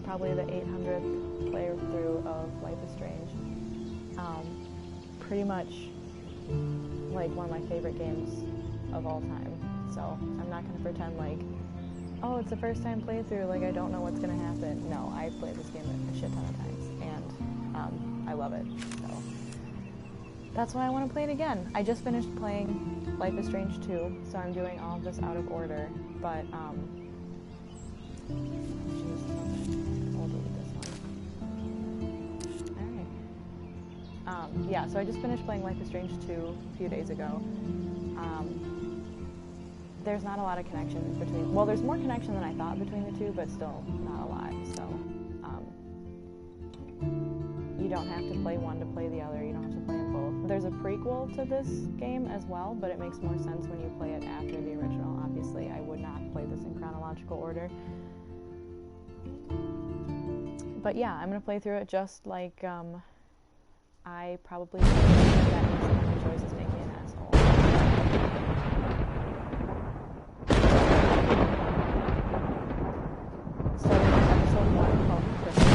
probably the 800th playthrough of Life is Strange. Pretty much like one of my favorite games of all time. So I'm not going to pretend like, oh, it's the first time playthrough, like I don't know what's going to happen. No, I've played this game a shit ton of times, and I love it. So that's why I want to play it again. I just finished playing Life is Strange 2, so I'm doing all of this out of order, but yeah, so I just finished playing Life is Strange 2 a few days ago. There's not a lot of connection between, well, there's more connection than I thought between the two, but still not a lot, so you don't have to play one to play the other, you don't have to play them both. There's a prequel to this game as well, but it makes more sense when you play it after the original. Obviously, I would not play this in chronological order. But yeah, I'm going to play through it just like I probably should have that my choice is making an asshole. Starting with episode 1 called Chrysalis.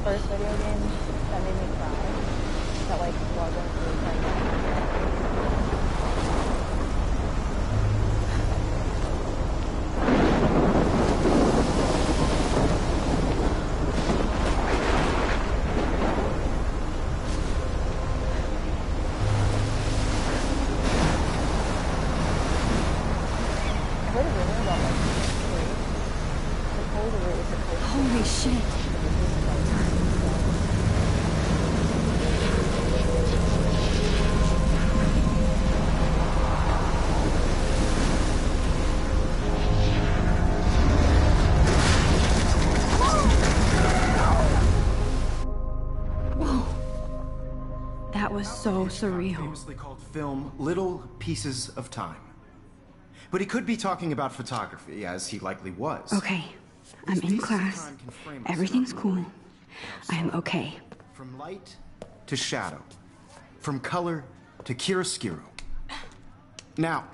First video game that made me cry, that like wasn't really like I heard a rumor about like 3. Supposedly it's supposed to. Holy shit. Was so surreal. Famously called film Little Pieces of Time. But he could be talking about photography, as he likely was. Okay, I'm in class. Everything's cool. I'm okay. From light to shadow. From color to chiaroscuro. Now,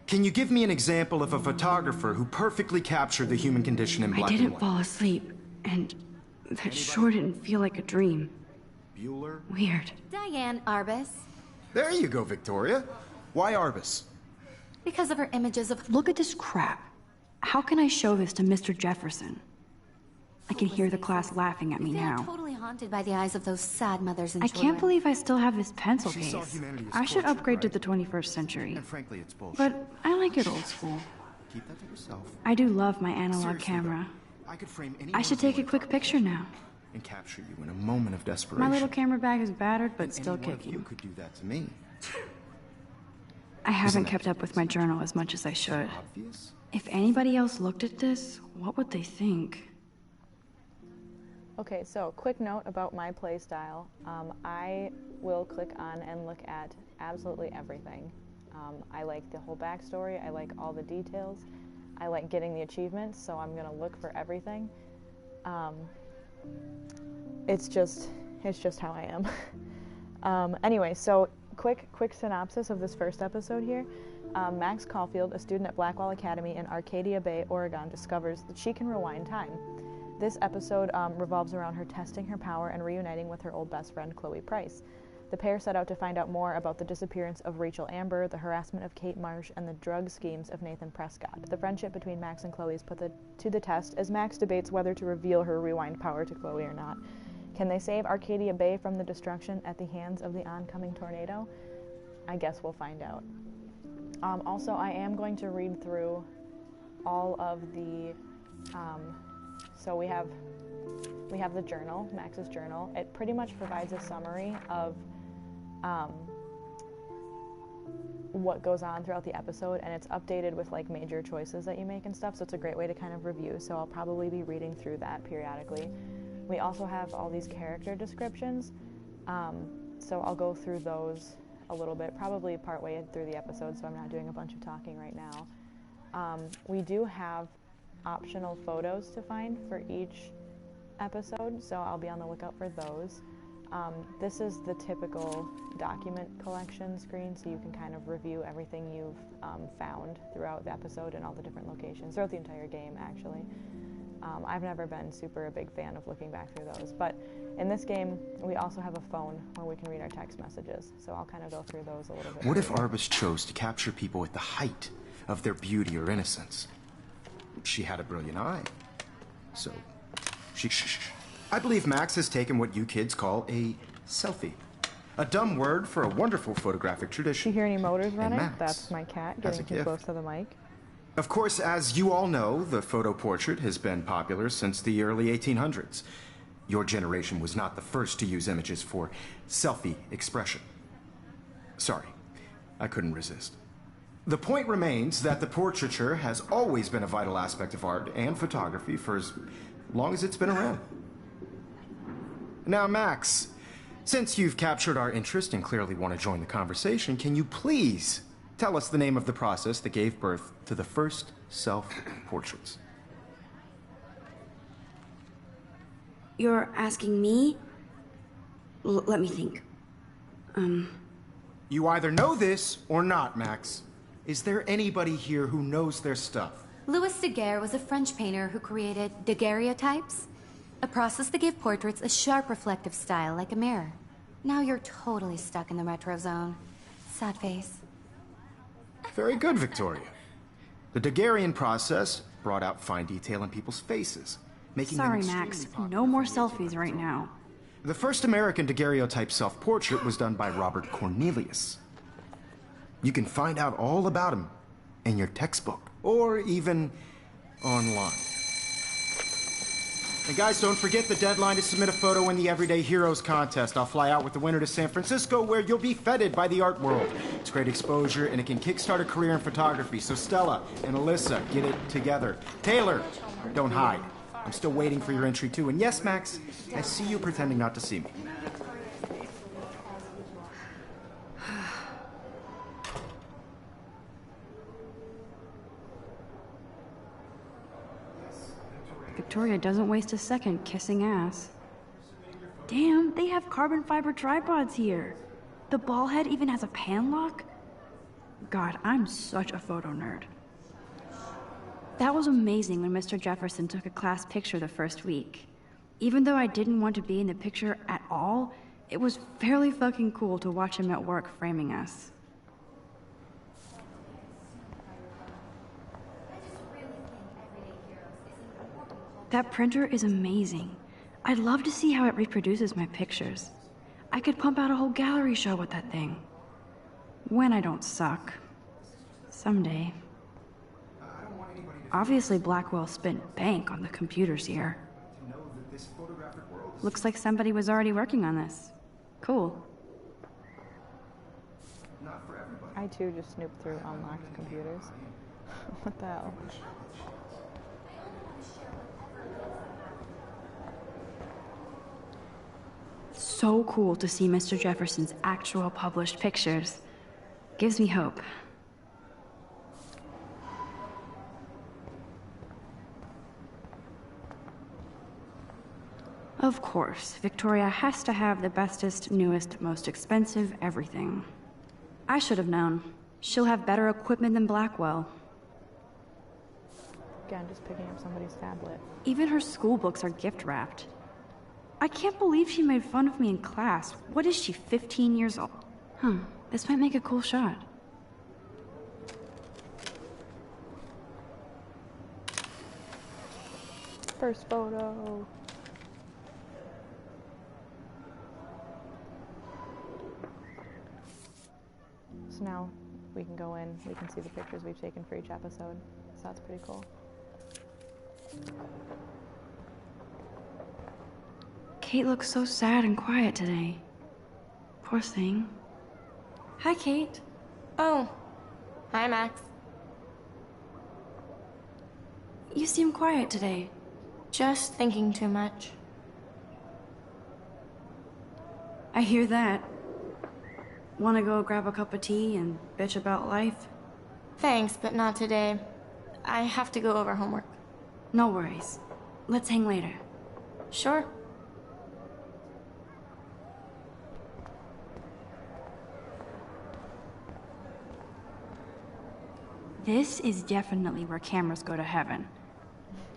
can you give me an example of a photographer who perfectly captured the human condition in black and white? I didn't fall asleep, and that sure didn't feel like a dream. Bueller? Weird. Diane Arbus. There you go, Victoria. Why Arbus? Because of her images of... Look at this crap. How can I show this to Mr. Jefferson? I can hear the class laughing at me now. They're totally haunted by the eyes of those sad mothers and children. I can't believe I still have this pencil case. I should upgrade to the 21st century. And frankly, it's bullshit. But I like it old school. Keep that to yourself. I do love my analog camera. I could frame any I should take a quick picture now. And capture you in a moment of desperation. My little camera bag is battered, but still kicking. You could do that to me. I haven't kept up with my journal as much as I should. Obvious? If anybody else looked at this, what would they think? Okay, so quick note about my play style. I will click on and look at absolutely everything. I like the whole backstory. I like all the details. I like getting the achievements, so I'm gonna look for everything. It's just how I am. Anyway, so quick synopsis of this first episode here. Max Caulfield, a student at Blackwell Academy in Arcadia Bay, Oregon, discovers that she can rewind time. This episode revolves around her testing her power and reuniting with her old best friend, Chloe Price. The pair set out to find out more about the disappearance of Rachel Amber, the harassment of Kate Marsh, and the drug schemes of Nathan Prescott. The friendship between Max and Chloe is put to the test as Max debates whether to reveal her rewind power to Chloe or not. Can they save Arcadia Bay from the destruction at the hands of the oncoming tornado? I guess we'll find out. Also, I am going to read through all of the, so we have the journal, Max's journal. It pretty much provides a summary of what goes on throughout the episode, and it's updated with like major choices that you make and stuff, so it's a great way to kind of review, so I'll probably be reading through that periodically. We also have all these character descriptions, so I'll go through those a little bit, probably partway through the episode, so I'm not doing a bunch of talking right now. We do have optional photos to find for each episode, so I'll be on the lookout for those. This is the typical document collection screen, so you can kind of review everything you've found throughout the episode and all the different locations, throughout the entire game, actually. I've never been super a big fan of looking back through those, but in this game, we also have a phone where we can read our text messages, so I'll kind of go through those a little bit. What if Arbus chose to capture people at the height of their beauty or innocence? She had a brilliant eye, so I believe Max has taken what you kids call a selfie. A dumb word for a wonderful photographic tradition. You hear any motors running? Max, that's my cat getting too close to the mic. Of course, as you all know, the photo portrait has been popular since the early 1800s. Your generation was not the first to use images for selfie expression. Sorry, I couldn't resist. The point remains that the portraiture has always been a vital aspect of art and photography for as long as it's been around. Now, Max, since you've captured our interest and clearly want to join the conversation, can you please tell us the name of the process that gave birth to the first self-portraits? You're asking me? Let me think. You either know this or not, Max. Is there anybody here who knows their stuff? Louis Daguerre was a French painter who created daguerreotypes, a process that gave portraits a sharp reflective style like a mirror. Now you're totally stuck in the retro zone. Sad face. Very good, Victoria. The Daguerrean process brought out fine detail in people's faces, making them Sorry, extremely Max. popular. No more selfies right now. The first American daguerreotype self-portrait was done by Robert Cornelius. You can find out all about him in your textbook, or even online. And guys, don't forget the deadline to submit a photo in the Everyday Heroes contest. I'll fly out with the winner to San Francisco, where you'll be feted by the art world. It's great exposure, and it can kickstart a career in photography. So Stella and Alyssa, get it together. Taylor, don't hide. I'm still waiting for your entry, too. And yes, Max, I see you pretending not to see me. Victoria doesn't waste a second kissing ass. Damn, they have carbon fiber tripods here. The ball head even has a pan lock? God, I'm such a photo nerd. That was amazing when Mr. Jefferson took a class picture the first week. Even though I didn't want to be in the picture at all, it was fairly fucking cool to watch him at work framing us. That printer is amazing. I'd love to see how it reproduces my pictures. I could pump out a whole gallery show with that thing. When I don't suck. Someday. Obviously, Blackwell spent bank on the computers here. Looks like somebody was already working on this. Cool. I too just snooped through unlocked computers. What the hell? So cool to see Mr. Jefferson's actual published pictures. Gives me hope. Of course, Victoria has to have the bestest, newest, most expensive everything. I should have known. She'll have better equipment than Blackwell. Again, just picking up somebody's tablet. Even her school books are gift-wrapped. I can't believe she made fun of me in class. What is she, 15 years old? Huh, this might make a cool shot. First photo. So now we can go in, we can see the pictures we've taken for each episode. So that's pretty cool. Kate looks so sad and quiet today. Poor thing. Hi, Kate. Oh. Hi, Max. You seem quiet today. Just thinking too much. I hear that. Wanna go grab a cup of tea and bitch about life? Thanks, but not today. I have to go over homework. No worries. Let's hang later. Sure. This is definitely where cameras go to heaven.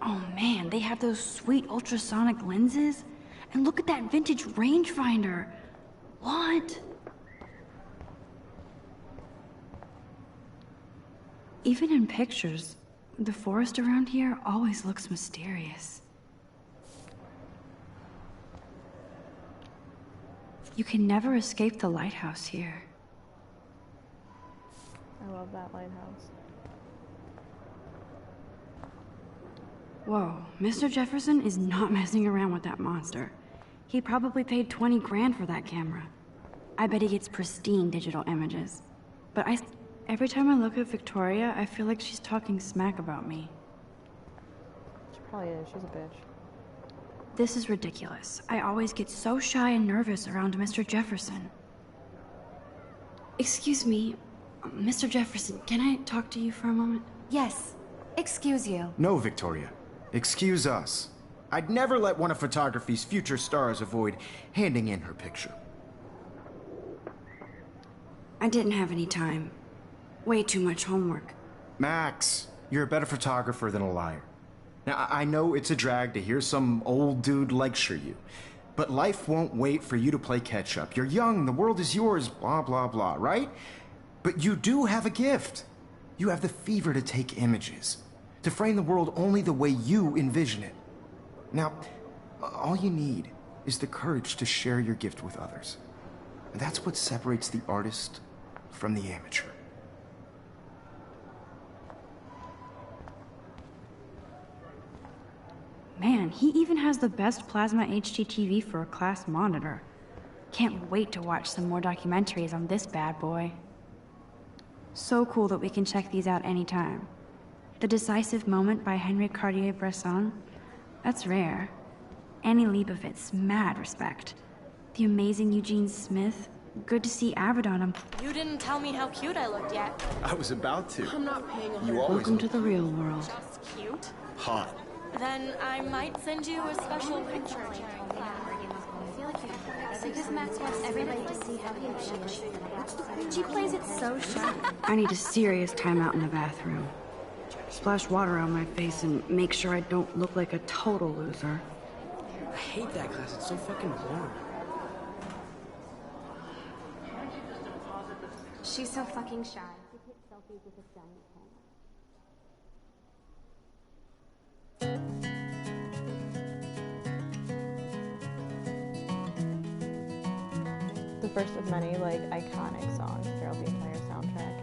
Oh man, they have those sweet ultrasonic lenses. And look at that vintage rangefinder. What? Even in pictures, the forest around here always looks mysterious. You can never escape the lighthouse here. I love that lighthouse. Whoa, Mr. Jefferson is not messing around with that monster. He probably paid 20 grand for that camera. I bet he gets pristine digital images. But every time I look at Victoria, I feel like she's talking smack about me. She probably is, she's a bitch. This is ridiculous. I always get so shy and nervous around Mr. Jefferson. Excuse me, Mr. Jefferson, can I talk to you for a moment? Yes. Excuse you. No, Victoria. Excuse us. I'd never let one of photography's future stars avoid handing in her picture. I didn't have any time. Way too much homework. Max, you're a better photographer than a liar. Now, I know it's a drag to hear some old dude lecture you, but life won't wait for you to play catch-up. You're young, the world is yours, blah, blah, blah, right? But you do have a gift. You have the fever to take images, to frame the world only the way you envision it. Now, all you need is the courage to share your gift with others. And that's what separates the artist from the amateur. Man, he even has the best plasma HDTV for a class monitor. Can't wait to watch some more documentaries on this bad boy. So cool that we can check these out anytime. The Decisive Moment by Henry Cartier-Bresson, that's rare. Annie Leibovitz, mad respect. The amazing Eugene Smith, good to see Abaddon. You didn't tell me how cute I looked yet. I was about to. I'm not paying You always Welcome to the real world. Just cute? hot. Then I might send you a special picture. Because Max wants everybody to see how cute she is. She plays it so shy. I need a serious timeout in the bathroom. Splash water on my face and make sure I don't look like a total loser. I hate that class. It's so fucking boring. She's so fucking shy. The first of many, like, iconic songs throughout the entire soundtrack.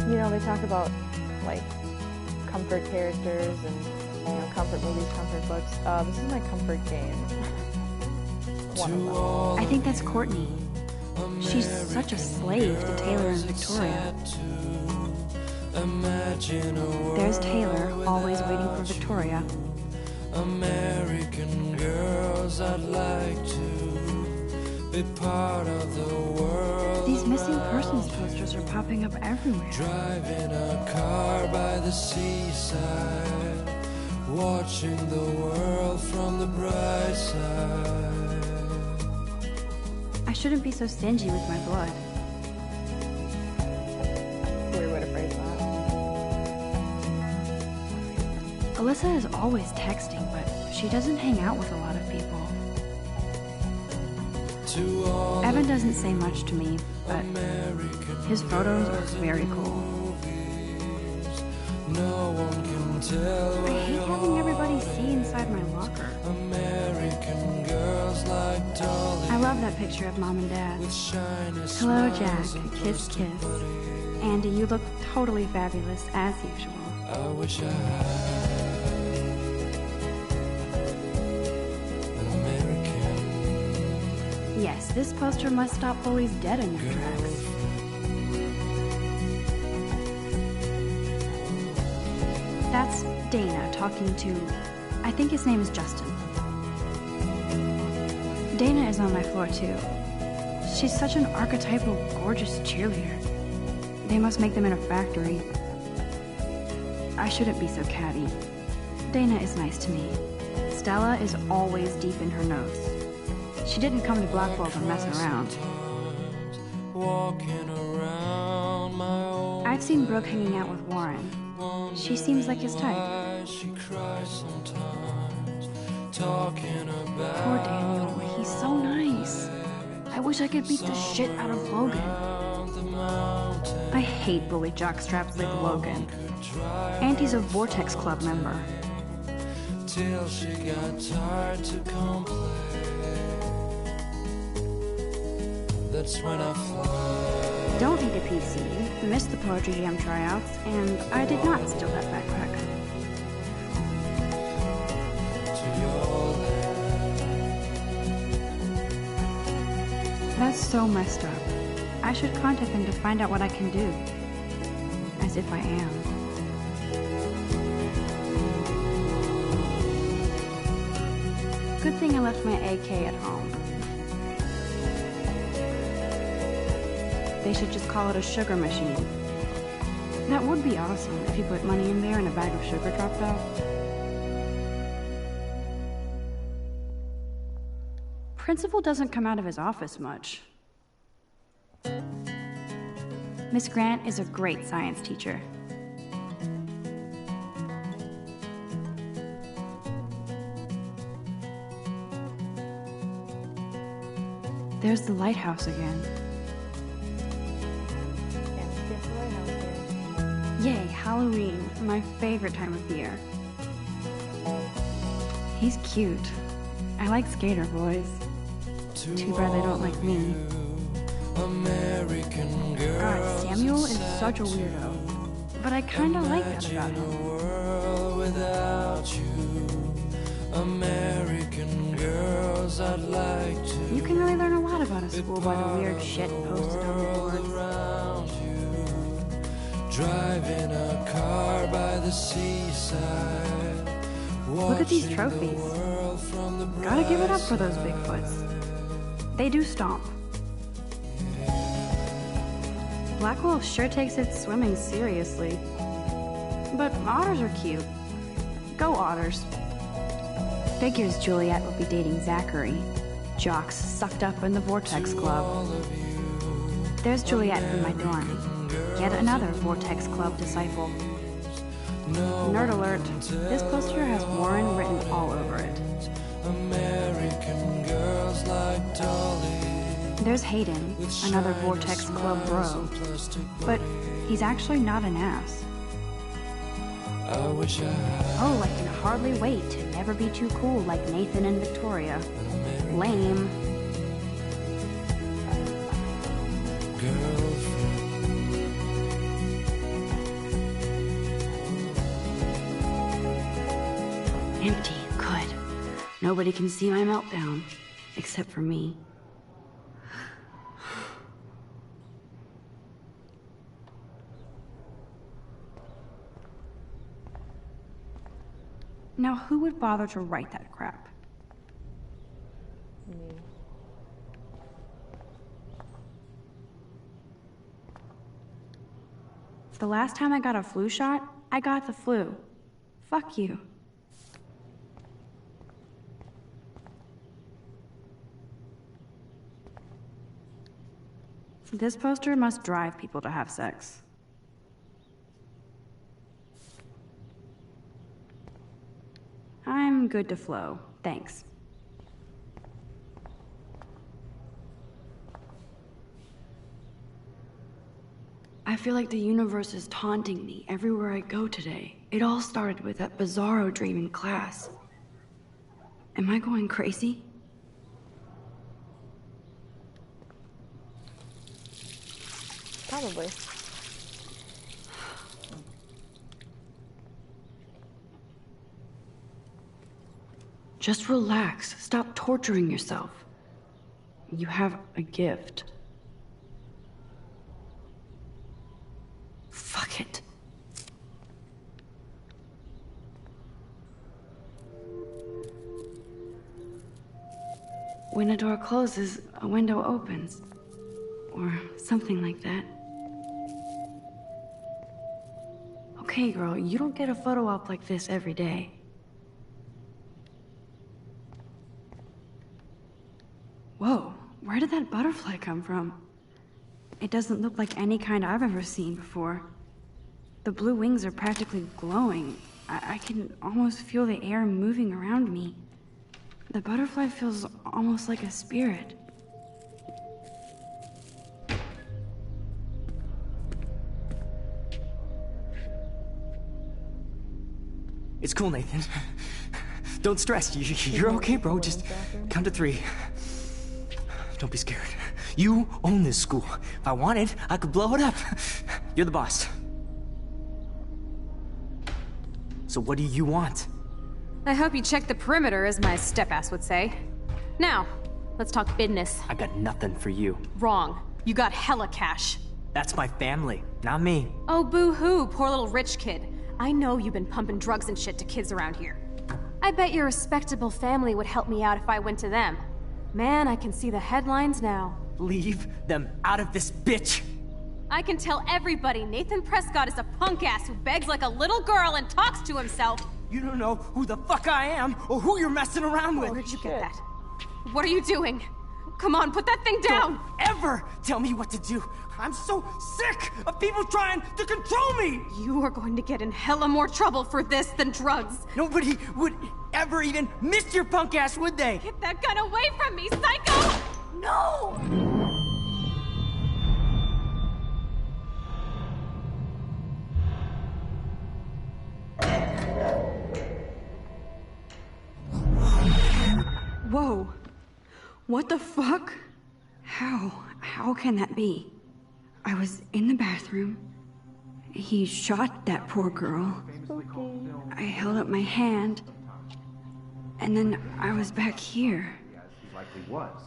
You know, they talk about, like, comfort characters and, you know, comfort movies, comfort books. This is my comfort game. One of them. I think that's Courtney. She's such a slave to Taylor and Victoria. There's Taylor, always waiting for Victoria. American girls, I'd like to be part of the world. These missing persons posters are popping up everywhere. Driving a car by the seaside, watching the world from the bright side. I shouldn't be so stingy with my blood. Weird way to phrase that. Alyssa is always texting, but she doesn't hang out with a lot of people. Evan doesn't say much to me, but his photos are very cool. No one can tell. I hate having everybody see inside my locker. American girls like Dolly. I love that picture of Mom and Dad. With shiny Hello, smiles Jack. and Kiss, plastic kiss. bodies. Andy, you look totally fabulous, as usual. I wish I had an American Yes, this poster must stop bullies dead in their tracks. That's Dana talking to... I think his name is Justin. Dana is on my floor, too. She's such an archetypal, gorgeous cheerleader. They must make them in a factory. I shouldn't be so catty. Dana is nice to me. Stella is always deep in her notes. She didn't come to Blackwell to mess around. walking around my old I've seen Brooke hanging out with Warren. She seems like his type. why she cries sometimes, talking about Poor Daniel, he's so nice. I wish I could beat the shit out of Logan. the mountain. I hate bully jockstraps like Logan. And he's a Vortex Club member. Till she got tired to complain. That's when I fly. Don't eat a PC, missed the Poetry Jam tryouts, and I did not steal that backpack. To your land. That's so messed up. I should contact them to find out what I can do. As if I am. Good thing I left my AK at home. They should just call it a sugar machine. That would be awesome if you put money in there and a bag of sugar dropped out. Principal doesn't come out of his office much. Miss Grant is a great science teacher. There's the lighthouse again. Yay, Halloween, my favorite time of year. He's cute. I like skater boys. Too bad they don't like me. American girl. God, Samuel is such a weirdo. But I kinda like that about him. World without you. American girls, I'd like to. You can really learn a lot about a school by the weird shit posted on the boards. Around you, driving a car by the seaside. Look at these trophies. Gotta give it up for those Bigfoots. They do stomp. Blackwell sure takes its swimming seriously. But otters are cute. Go otters. Figures Juliet will be dating Zachary. Jocks sucked up in the Vortex Club. There's Juliet in my dorm. Yet another Vortex Club disciple. Nerd alert, this poster has Warren written all over it. American girls like Dolly. There's Hayden, another Vortex Club bro. But he's actually not an ass. I wish I had Oh, I can hardly wait to never be too cool like Nathan and Victoria. Lame. girlfriend. Empty. Good. Nobody can see my meltdown. Except for me. Now, who would bother to write that crap? Me. The last time I got a flu shot, I got the flu. Fuck you. This poster must drive people to have sex. I'm good to flow. Thanks. I feel like the universe is taunting me everywhere I go today. It all started with that bizarro dream in class. Am I going crazy? Probably. Just relax. Stop torturing yourself. You have a gift. Fuck it. When a door closes, a window opens. Or something like that. Okay, girl, you don't get a photo op like this every day. Whoa, where did that butterfly come from? It doesn't look like any kind I've ever seen before. The blue wings are practically glowing. I can almost feel the air moving around me. The butterfly feels almost like a spirit. It's cool, Nathan. Don't stress. You're okay, bro. Just count to 3. Don't be scared. You own this school. If I wanted, I could blow it up. You're the boss. So what do you want? I hope you check the perimeter, as my step-ass would say. Now, let's talk business. I got nothing for you. Wrong. You got hella cash. That's my family, not me. Oh, boo-hoo, poor little rich kid. I know you've been pumping drugs and shit to kids around here. I bet your respectable family would help me out if I went to them. Man, I can see the headlines now. Leave them out of this bitch! I can tell everybody Nathan Prescott is a punk ass who begs like a little girl and talks to himself. You don't know who the fuck I am or who you're messing around with. Where did you get that? What are you doing? Come on, put that thing down! Don't ever tell me what to do! I'm so sick of people trying to control me! You are going to get in hella more trouble for this than drugs. Nobody would ever even miss your punk ass, would they? Get that gun away from me, psycho! No! Whoa. What the fuck? How can that be? I was in the bathroom. He shot that poor girl. I held up my hand. And then I was back here. He likely was.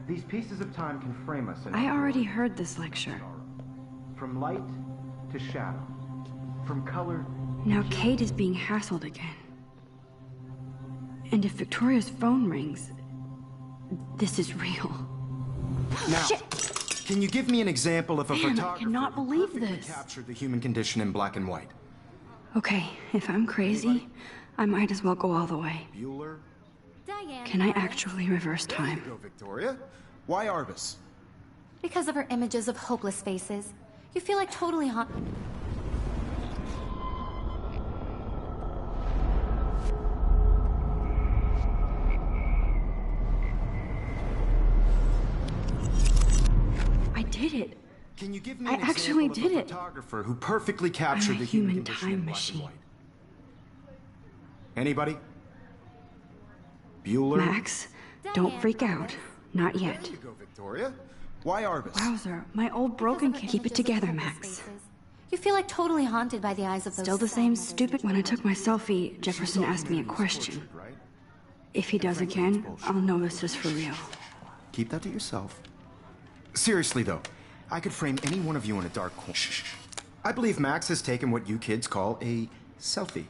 These pieces of time can frame us in I already heard this lecture. From light to shadow. From color. Now Kate is being hassled again. And if Victoria's phone rings, this is real. Now, Shit. Can you give me an example of a Man, I photographer cannot who believe perfectly this. captured the human condition in black and white? Okay, if I'm crazy, I might as well go all the way. Bueller? Diane. Can I actually reverse There you time? go, Victoria. Why Arbus? Because of her images of hopeless faces. You feel like totally I did it. Can you give me I an actually example did of a it. photographer who perfectly captured I'm a the human human condition time in black and machine. white? Anybody? Bueller? Max, don't freak out. Not yet. There you go, Victoria. Why Arbus? Wowzer, my old broken kid. Keep it together, Max. You feel like totally haunted by the eyes of those. Still the same stupid. When I took my selfie, Jefferson asked me a question. Right? If he does again, I'll know this is for real. Keep that to yourself. Seriously, though, I could frame any one of you in a dark corner. I believe Max has taken what you kids call a selfie.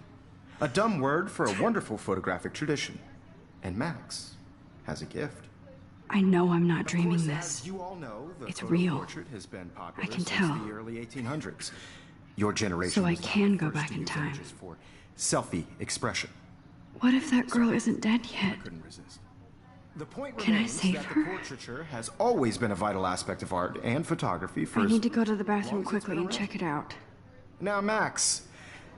A dumb word for a wonderful photographic tradition. And Max has a gift. I know I'm not dreaming Of course, this. as you all know, the It's photo real. portrait has been popular I can since tell. the early 1800s. Your generation So I was not can the go first back to in use time. images for selfie expression. What if that girl isn't dead yet? Couldn't resist. The point Can I remains save that her? the portraiture has always been a vital aspect of art and photography for I as need to go to the bathroom long as it's quickly been and around. check it out. Now, Max,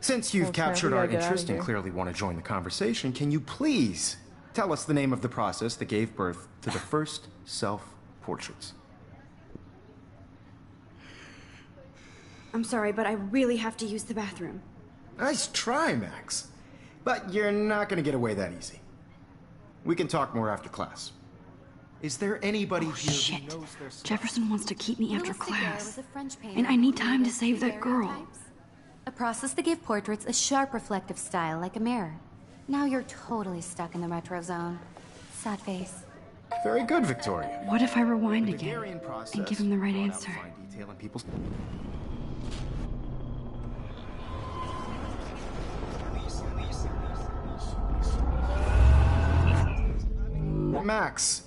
Since you've Well, Trent, captured we our gotta get interest outta and here. clearly want to join the conversation, can you please tell us the name of the process that gave birth to the first self-portraits? I'm sorry, but I really have to use the bathroom. Nice try, Max. But you're not going to get away that easy. We can talk more after class. Is there anybody here Shit. who knows their stuff? Jefferson wants to keep me after Louis Daguerre class. was a French painter And I need who time to created save that girl. daguerreotypes, a process that gave portraits a sharp reflective style like a mirror. Now you're totally stuck in the retro zone. Sad face. Very good, Victoria. What if I rewind The again Daguerrean process and give him the right brought out answer? fine detail in people's... Max,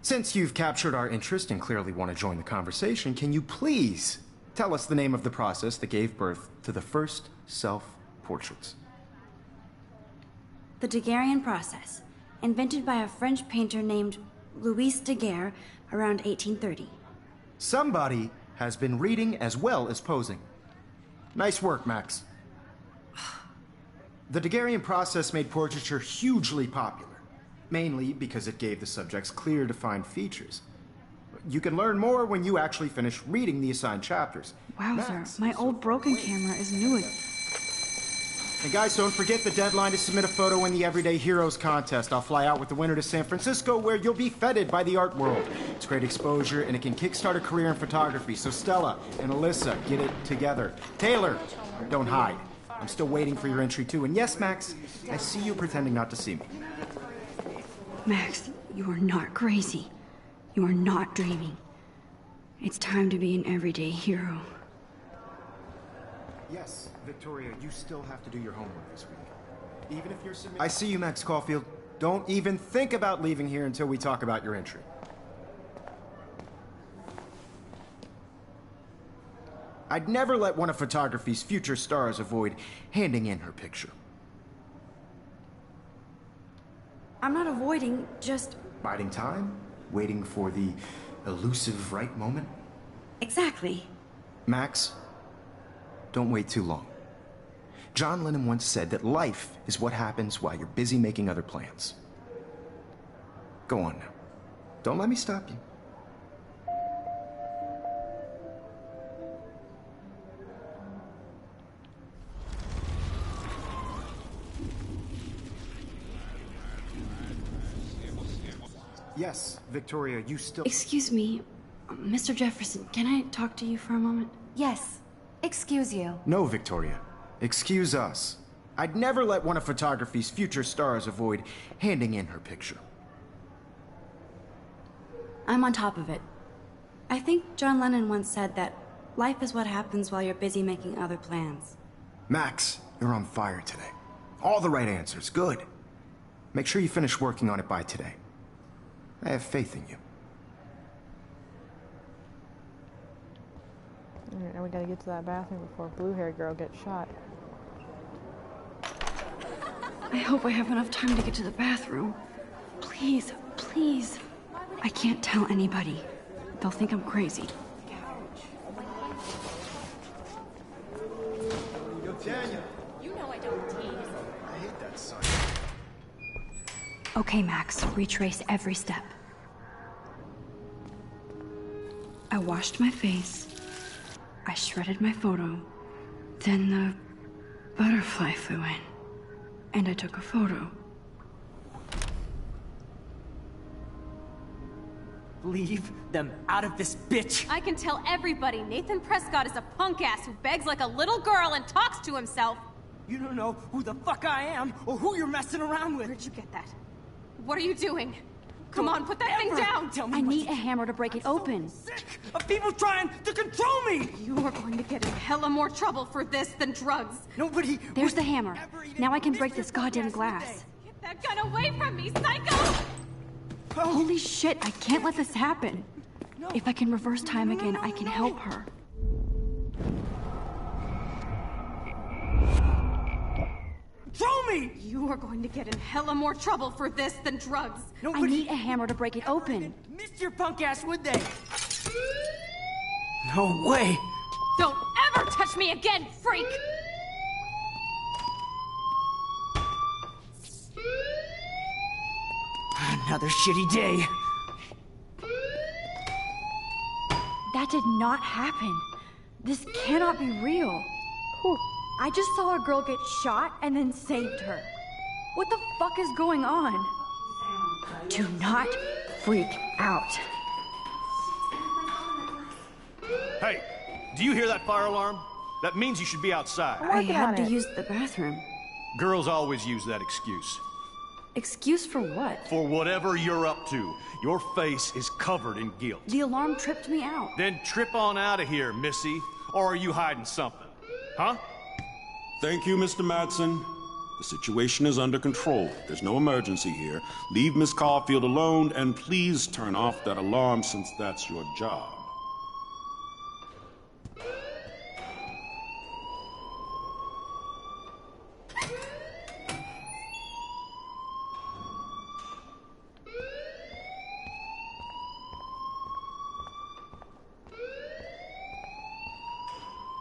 since you've captured our interest and clearly want to join the conversation, can you please tell us the name of the process that gave birth to the first self-portraits? The Daguerrean process, invented by a French painter named Louis Daguerre around 1830. Somebody has been reading as well as posing. Nice work, Max. The Daguerrean process made portraiture hugely popular, mainly because it gave the subjects clear, defined features. You can learn more when you actually finish reading the assigned chapters. Wowzer, Max, my old broken camera is new again. And guys, don't forget the deadline to submit a photo in the Everyday Heroes contest. I'll fly out with the winner to San Francisco, where you'll be feted by the art world. It's great exposure, and it can kickstart a career in photography. So Stella and Alyssa, get it together. Taylor, don't hide. I'm still waiting for your entry, too. And yes, Max, I see you pretending not to see me. Max, you are not crazy. You are not dreaming. It's time to be an everyday hero. Yes, Victoria, you still have to do your homework this week. Even if you're submitting... I see you, Max Caulfield. Don't even think about leaving here until we talk about your entry. I'd never let one of photography's future stars avoid handing in her picture. I'm not avoiding, just... Biding time? Waiting for the elusive right moment? Exactly. Max, don't wait too long. John Lennon once said that life is what happens while you're busy making other plans. Go on now. Don't let me stop you. Yes, Victoria, you still... Excuse me, Mr. Jefferson, can I talk to you for a moment? Yes. Excuse you. No, Victoria. Excuse us. I'd never let one of photography's future stars avoid handing in her picture. I'm on top of it. I think John Lennon once said that life is what happens while you're busy making other plans. Max, you're on fire today. All the right answers. Good. Make sure you finish working on it by today. I have faith in you. Alright, now we gotta get to that bathroom before blue-haired girl gets shot. I hope I have enough time to get to the bathroom. Please, please. I can't tell anybody. They'll think I'm crazy. Yo, Tanya. You know I don't tease. I hate that sign. Okay, Max, retrace every step. I washed my face. I shredded my photo. Then the butterfly flew in. And I took a photo. Leave them out of this bitch! I can tell everybody Nathan Prescott is a punk ass who begs like a little girl and talks to himself. You don't know who the fuck I am or who you're messing around with. Where'd you get that? What are you doing? Come on, put that thing down! Tell me I what need a hammer to break it open. sick of people trying to control me! You are going to get in hella more trouble for this than drugs. Nobody... There's would the hammer. ever even Now I can miss break your this goddamn podcast glass. Get that gun away from me, psycho! Holy shit, I can't let this happen. If I can reverse time again, I can help her. Control me! You are going to get in hella more trouble for this than drugs. I need a hammer to break it open. Missed your punk ass, would they? No way! Don't ever touch me again, freak! Another shitty day. That did not happen. This cannot be real. Whew. I just saw a girl get shot and then saved her. What the fuck is going on? Do not freak out. Hey, do you hear that fire alarm? That means you should be outside. I working had on to it. use the bathroom. Girls always use that excuse. Excuse for what? For whatever you're up to, your face is covered in guilt. The alarm tripped me out. Then trip on out of here, Missy. Or are you hiding something? Huh? Thank you, Mr. Madsen. The situation is under control. There's no emergency here. Leave Miss Caulfield alone, and please turn off that alarm since that's your job.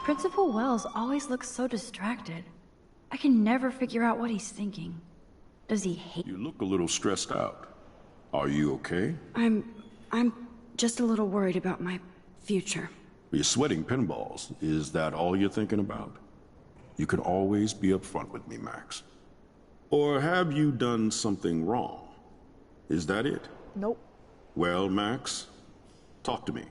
Principal Wells always looks so distracted. I can never figure out what he's thinking. Does he hate? You look a little stressed out. Are you okay? I'm just a little worried about my future. You're sweating pinballs. Is that all you're thinking about? You can always be upfront with me, Max. Or have you done something wrong? Is that it? Nope. Well, Max, talk to me.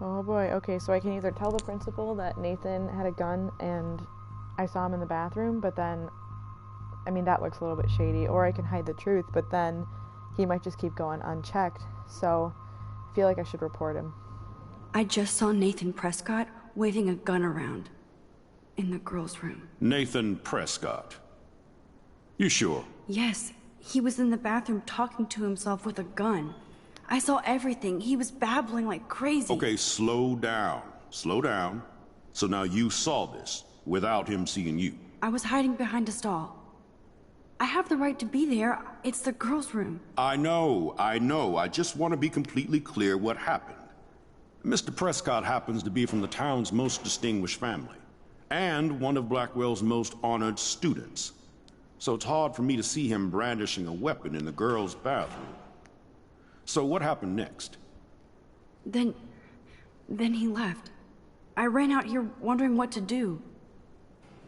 Oh boy, okay, so I can either tell the principal that Nathan had a gun and I saw him in the bathroom, but then, I mean, that looks a little bit shady, or I can hide the truth, but then he might just keep going unchecked, so I feel like I should report him. I just saw Nathan Prescott waving a gun around in the girls' room. Nathan Prescott. You sure? Yes, he was in the bathroom talking to himself with a gun. I saw everything. He was babbling like crazy. Okay, slow down. Slow down. So now you saw this without him seeing you. I was hiding behind a stall. I have the right to be there. It's the girls' room. I know. I just want to be completely clear what happened. Mr. Prescott happens to be from the town's most distinguished family, and one of Blackwell's most honored students. So it's hard for me to see him brandishing a weapon in the girls' bathroom. So what happened next? Then he left. I ran out here wondering what to do.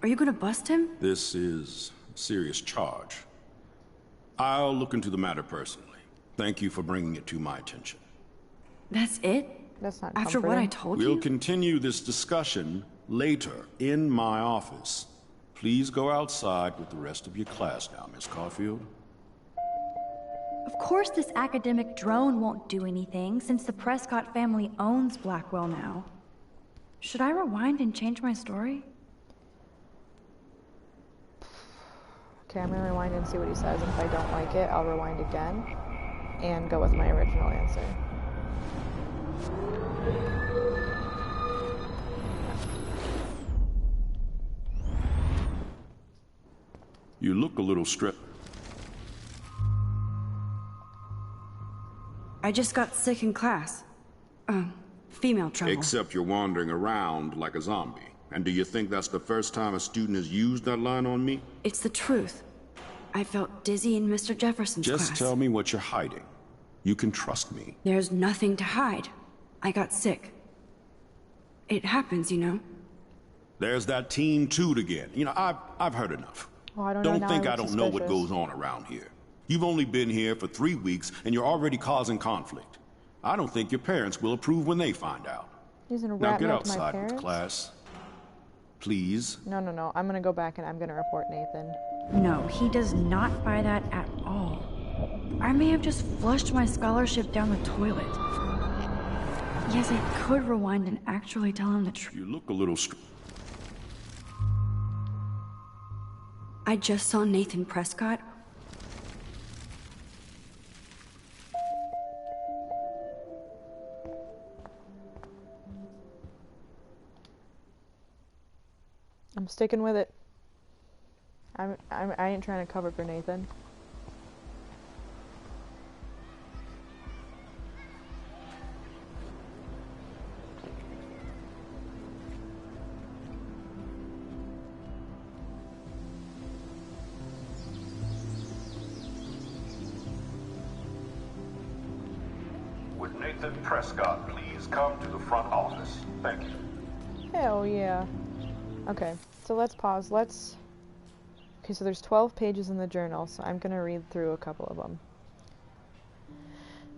Are you gonna bust him? This is a serious charge. I'll look into the matter personally. Thank you for bringing it to my attention. That's it? That's not After what I told you? We'll continue this discussion later in my office. Please go outside with the rest of your class now, Miss Caulfield. Of course this academic drone won't do anything, since the Prescott family owns Blackwell now. Should I rewind and change my story? Okay, I'm gonna rewind and see what he says. If I don't like it, I'll rewind again and go with my original answer. You look a little stressed. I just got sick in class. Female trouble. Except you're wandering around like a zombie. And do you think that's the first time a student has used that line on me? It's the truth. I felt dizzy in Mr. Jefferson's class. Just tell me what you're hiding. You can trust me. There's nothing to hide. I got sick. It happens, you know. There's that teen toot again. You know, I've heard enough. Well, I don't know, Don't now think I I look don't know what suspicious. goes on around here. You've only been here for 3 weeks, and you're already causing conflict. I don't think your parents will approve when they find out. He's gonna Now rat get me out to my outside parents? with class. Please. No. I'm gonna go back and I'm gonna report Nathan. No, he does not buy that at all. I may have just flushed my scholarship down the toilet. Yes, I could rewind and actually tell him the truth. You look a little I just saw Nathan Prescott. I'm sticking with it. I ain't trying to cover for Nathan. Would Nathan Prescott please come to the front office? Thank you. Hell yeah. Okay, so let's pause. Okay, so there's 12 pages in the journal, so I'm going to read through a couple of them.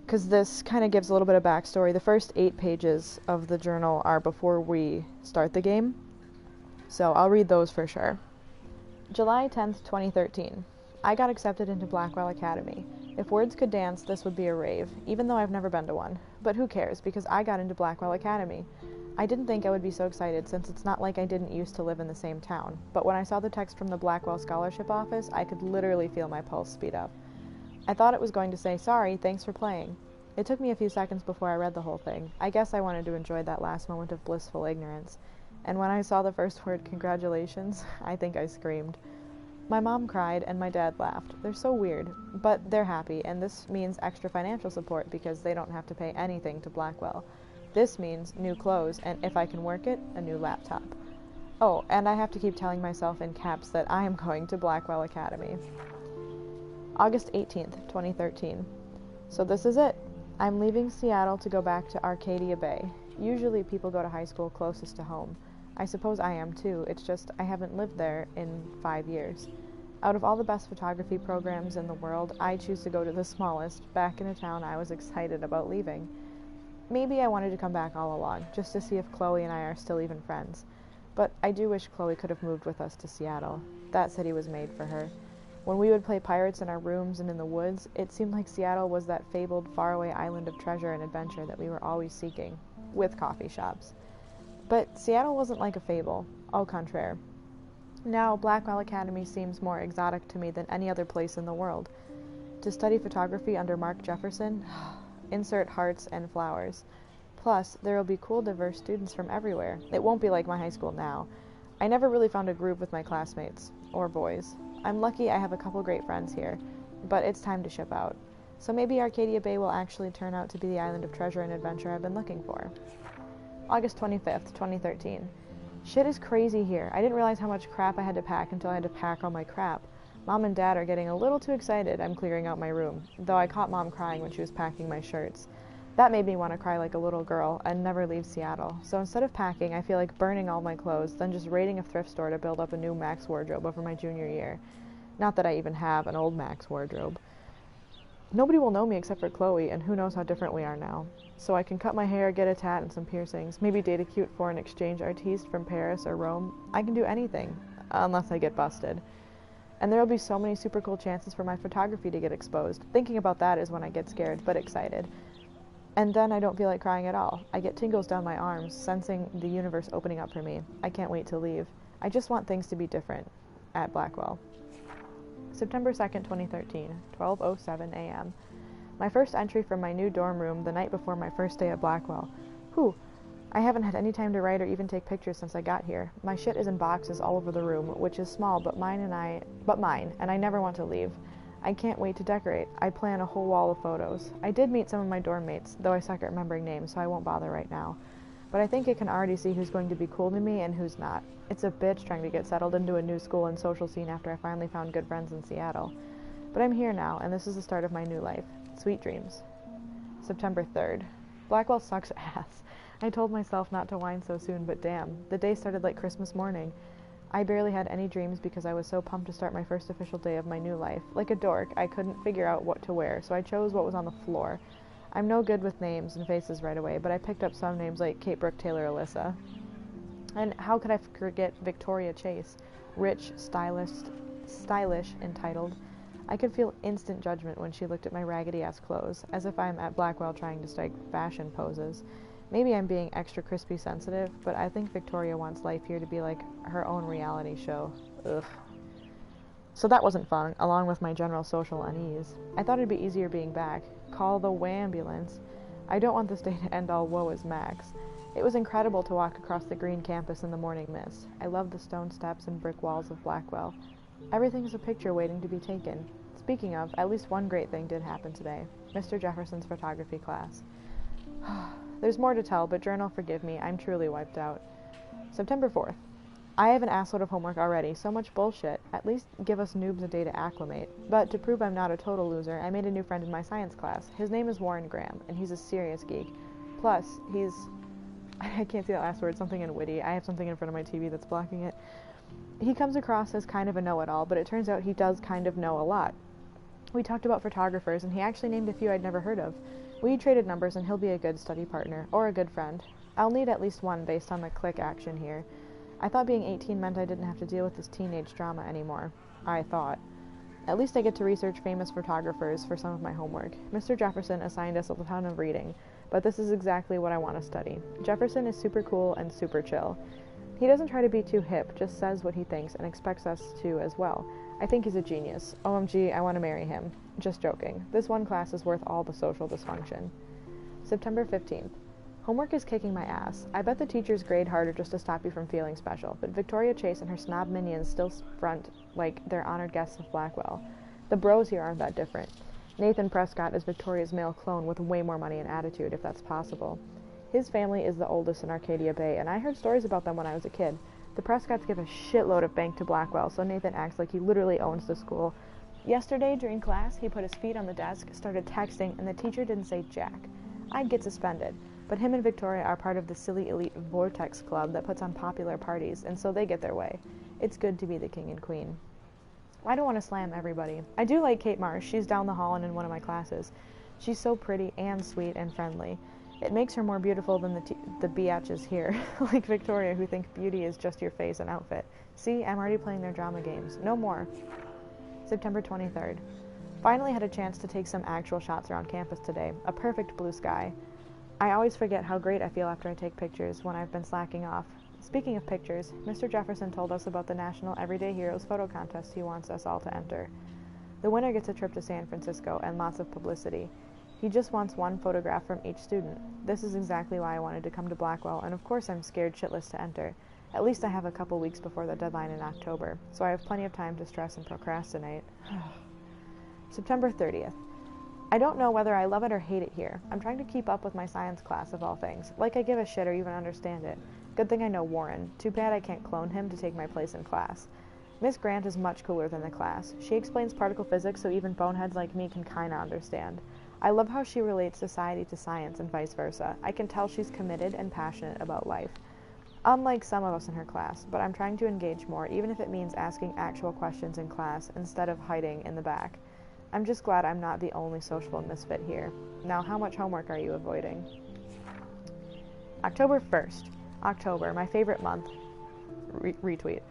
Because this kind of gives a little bit of backstory. The first 8 pages of the journal are before we start the game, so I'll read those for sure. July 10th, 2013. I got accepted into Blackwell Academy. If words could dance, this would be a rave, even though I've never been to one. But who cares, because I got into Blackwell Academy. I didn't think I would be so excited, since it's not like I didn't used to live in the same town. But when I saw the text from the Blackwell Scholarship Office, I could literally feel my pulse speed up. I thought it was going to say, sorry, thanks for playing. It took me a few seconds before I read the whole thing. I guess I wanted to enjoy that last moment of blissful ignorance. And when I saw the first word, congratulations, I think I screamed. My mom cried and my dad laughed. They're so weird, but they're happy, and this means extra financial support because they don't have to pay anything to Blackwell. This means new clothes, and if I can work it, a new laptop. Oh, and I have to keep telling myself in caps that I am going to Blackwell Academy. August 18th, 2013. So this is it. I'm leaving Seattle to go back to Arcadia Bay. Usually people go to high school closest to home. I suppose I am too, it's just I haven't lived there in 5 years. Out of all the best photography programs in the world, I choose to go to the smallest, back in a town I was excited about leaving. Maybe I wanted to come back all along, just to see if Chloe and I are still even friends. But I do wish Chloe could have moved with us to Seattle. That city was made for her. When we would play pirates in our rooms and in the woods, it seemed like Seattle was that fabled faraway island of treasure and adventure that we were always seeking, with coffee shops. But Seattle wasn't like a fable, au contraire. Now, Blackwell Academy seems more exotic to me than any other place in the world. To study photography under Mark Jefferson, insert hearts and flowers. Plus, there will be cool, diverse students from everywhere. It won't be like my high school now. I never really found a groove with my classmates, or boys. I'm lucky I have a couple great friends here, but it's time to ship out. So maybe Arcadia Bay will actually turn out to be the island of treasure and adventure I've been looking for. August 25th, 2013. Shit is crazy here. I didn't realize how much crap I had to pack until I had to pack all my crap. Mom and Dad are getting a little too excited I'm clearing out my room, though I caught Mom crying when she was packing my shirts. That made me want to cry like a little girl and never leave Seattle. So instead of packing, I feel like burning all my clothes, then just raiding a thrift store to build up a new Max wardrobe over my junior year. Not that I even have an old Max wardrobe. Nobody will know me except for Chloe, and who knows how different we are now. So I can cut my hair, get a tat and some piercings, maybe date a cute foreign exchange artiste from Paris or Rome. I can do anything, unless I get busted. And there will be so many super cool chances for my photography to get exposed. Thinking about that is when I get scared, but excited. And then I don't feel like crying at all. I get tingles down my arms, sensing the universe opening up for me. I can't wait to leave. I just want things to be different. At Blackwell. September 2nd, 2013, 12:07 a.m. My first entry from my new dorm room the night before my first day at Blackwell. Whew. I haven't had any time to write or even take pictures since I got here. My shit is in boxes all over the room, which is small, but mine, and I never want to leave. I can't wait to decorate. I plan a whole wall of photos. I did meet some of my dorm mates, though I suck at remembering names, so I won't bother right now. But I think I can already see who's going to be cool to me and who's not. It's a bitch trying to get settled into a new school and social scene after I finally found good friends in Seattle. But I'm here now, and this is the start of my new life. Sweet dreams. September 3rd. Blackwell sucks ass. I told myself not to whine so soon, but damn, the day started like Christmas morning. I barely had any dreams because I was so pumped to start my first official day of my new life. Like a dork, I couldn't figure out what to wear, so I chose what was on the floor. I'm no good with names and faces right away, but I picked up some names like Kate, Brooke, Taylor, Alyssa. And how could I forget Victoria Chase? Rich, stylish, entitled. I could feel instant judgment when she looked at my raggedy-ass clothes, as if I'm at Blackwell trying to strike fashion poses. Maybe I'm being extra crispy sensitive, but I think Victoria wants life here to be like her own reality show. Ugh. So that wasn't fun, along with my general social unease. I thought it'd be easier being back. Call the wambulance. I don't want this day to end all woe is Max. It was incredible to walk across the green campus in the morning mist. I loved the stone steps and brick walls of Blackwell. Everything is a picture waiting to be taken. Speaking of, at least one great thing did happen today. Mr. Jefferson's photography class. There's more to tell, but journal, forgive me, I'm truly wiped out. September 4th. I have an assload of homework already, so much bullshit. At least give us noobs a day to acclimate. But to prove I'm not a total loser, I made a new friend in my science class. His name is Warren Graham, and he's a serious geek. Plus, he's... I can't see that last word, something in witty. I have something in front of my TV that's blocking it. He comes across as kind of a know-it-all, but it turns out he does kind of know a lot. We talked about photographers, and he actually named a few I'd never heard of. We traded numbers, and he'll be a good study partner, or a good friend. I'll need at least one based on the click action here. I thought being 18 meant I didn't have to deal with this teenage drama anymore. I thought. At least I get to research famous photographers for some of my homework. Mr. Jefferson assigned us a ton of reading, but this is exactly what I want to study. Jefferson is super cool and super chill. He doesn't try to be too hip, just says what he thinks and expects us to as well. I think he's a genius. OMG, I want to marry him. Just joking. This one class is worth all the social dysfunction. September 15th. Homework is kicking my ass. I bet the teachers grade harder just to stop you from feeling special, but Victoria Chase and her snob minions still front like they're honored guests of Blackwell. The bros here aren't that different. Nathan Prescott is Victoria's male clone with way more money and attitude, if that's possible. His family is the oldest in Arcadia Bay, and I heard stories about them when I was a kid. The Prescotts give a shitload of bank to Blackwell, so Nathan acts like he literally owns the school. Yesterday, during class, he put his feet on the desk, started texting, and the teacher didn't say jack. I'd get suspended. But him and Victoria are part of the silly elite Vortex Club that puts on popular parties, and so they get their way. It's good to be the king and queen. I don't want to slam everybody. I do like Kate Marsh. She's down the hall and in one of my classes. She's so pretty and sweet and friendly. It makes her more beautiful than the biatches here, like Victoria, who think beauty is just your face and outfit. See, I'm already playing their drama games. No more. September 23rd. Finally had a chance to take some actual shots around campus today. A perfect blue sky. I always forget how great I feel after I take pictures when I've been slacking off. Speaking of pictures, Mr. Jefferson told us about the National Everyday Heroes photo contest he wants us all to enter. The winner gets a trip to San Francisco and lots of publicity. He just wants one photograph from each student. This is exactly why I wanted to come to Blackwell, and of course I'm scared shitless to enter. At least I have a couple weeks before the deadline in October, so I have plenty of time to stress and procrastinate. September 30th. I don't know whether I love it or hate it here. I'm trying to keep up with my science class, of all things. Like I give a shit or even understand it. Good thing I know Warren. Too bad I can't clone him to take my place in class. Miss Grant is much cooler than the class. She explains particle physics so even boneheads like me can kinda understand. I love how she relates society to science and vice versa. I can tell she's committed and passionate about life. Unlike some of us in her class, but I'm trying to engage more, even if it means asking actual questions in class instead of hiding in the back. I'm just glad I'm not the only sociable misfit here. Now, how much homework are you avoiding? October 1st. October, my favorite month. Retweet.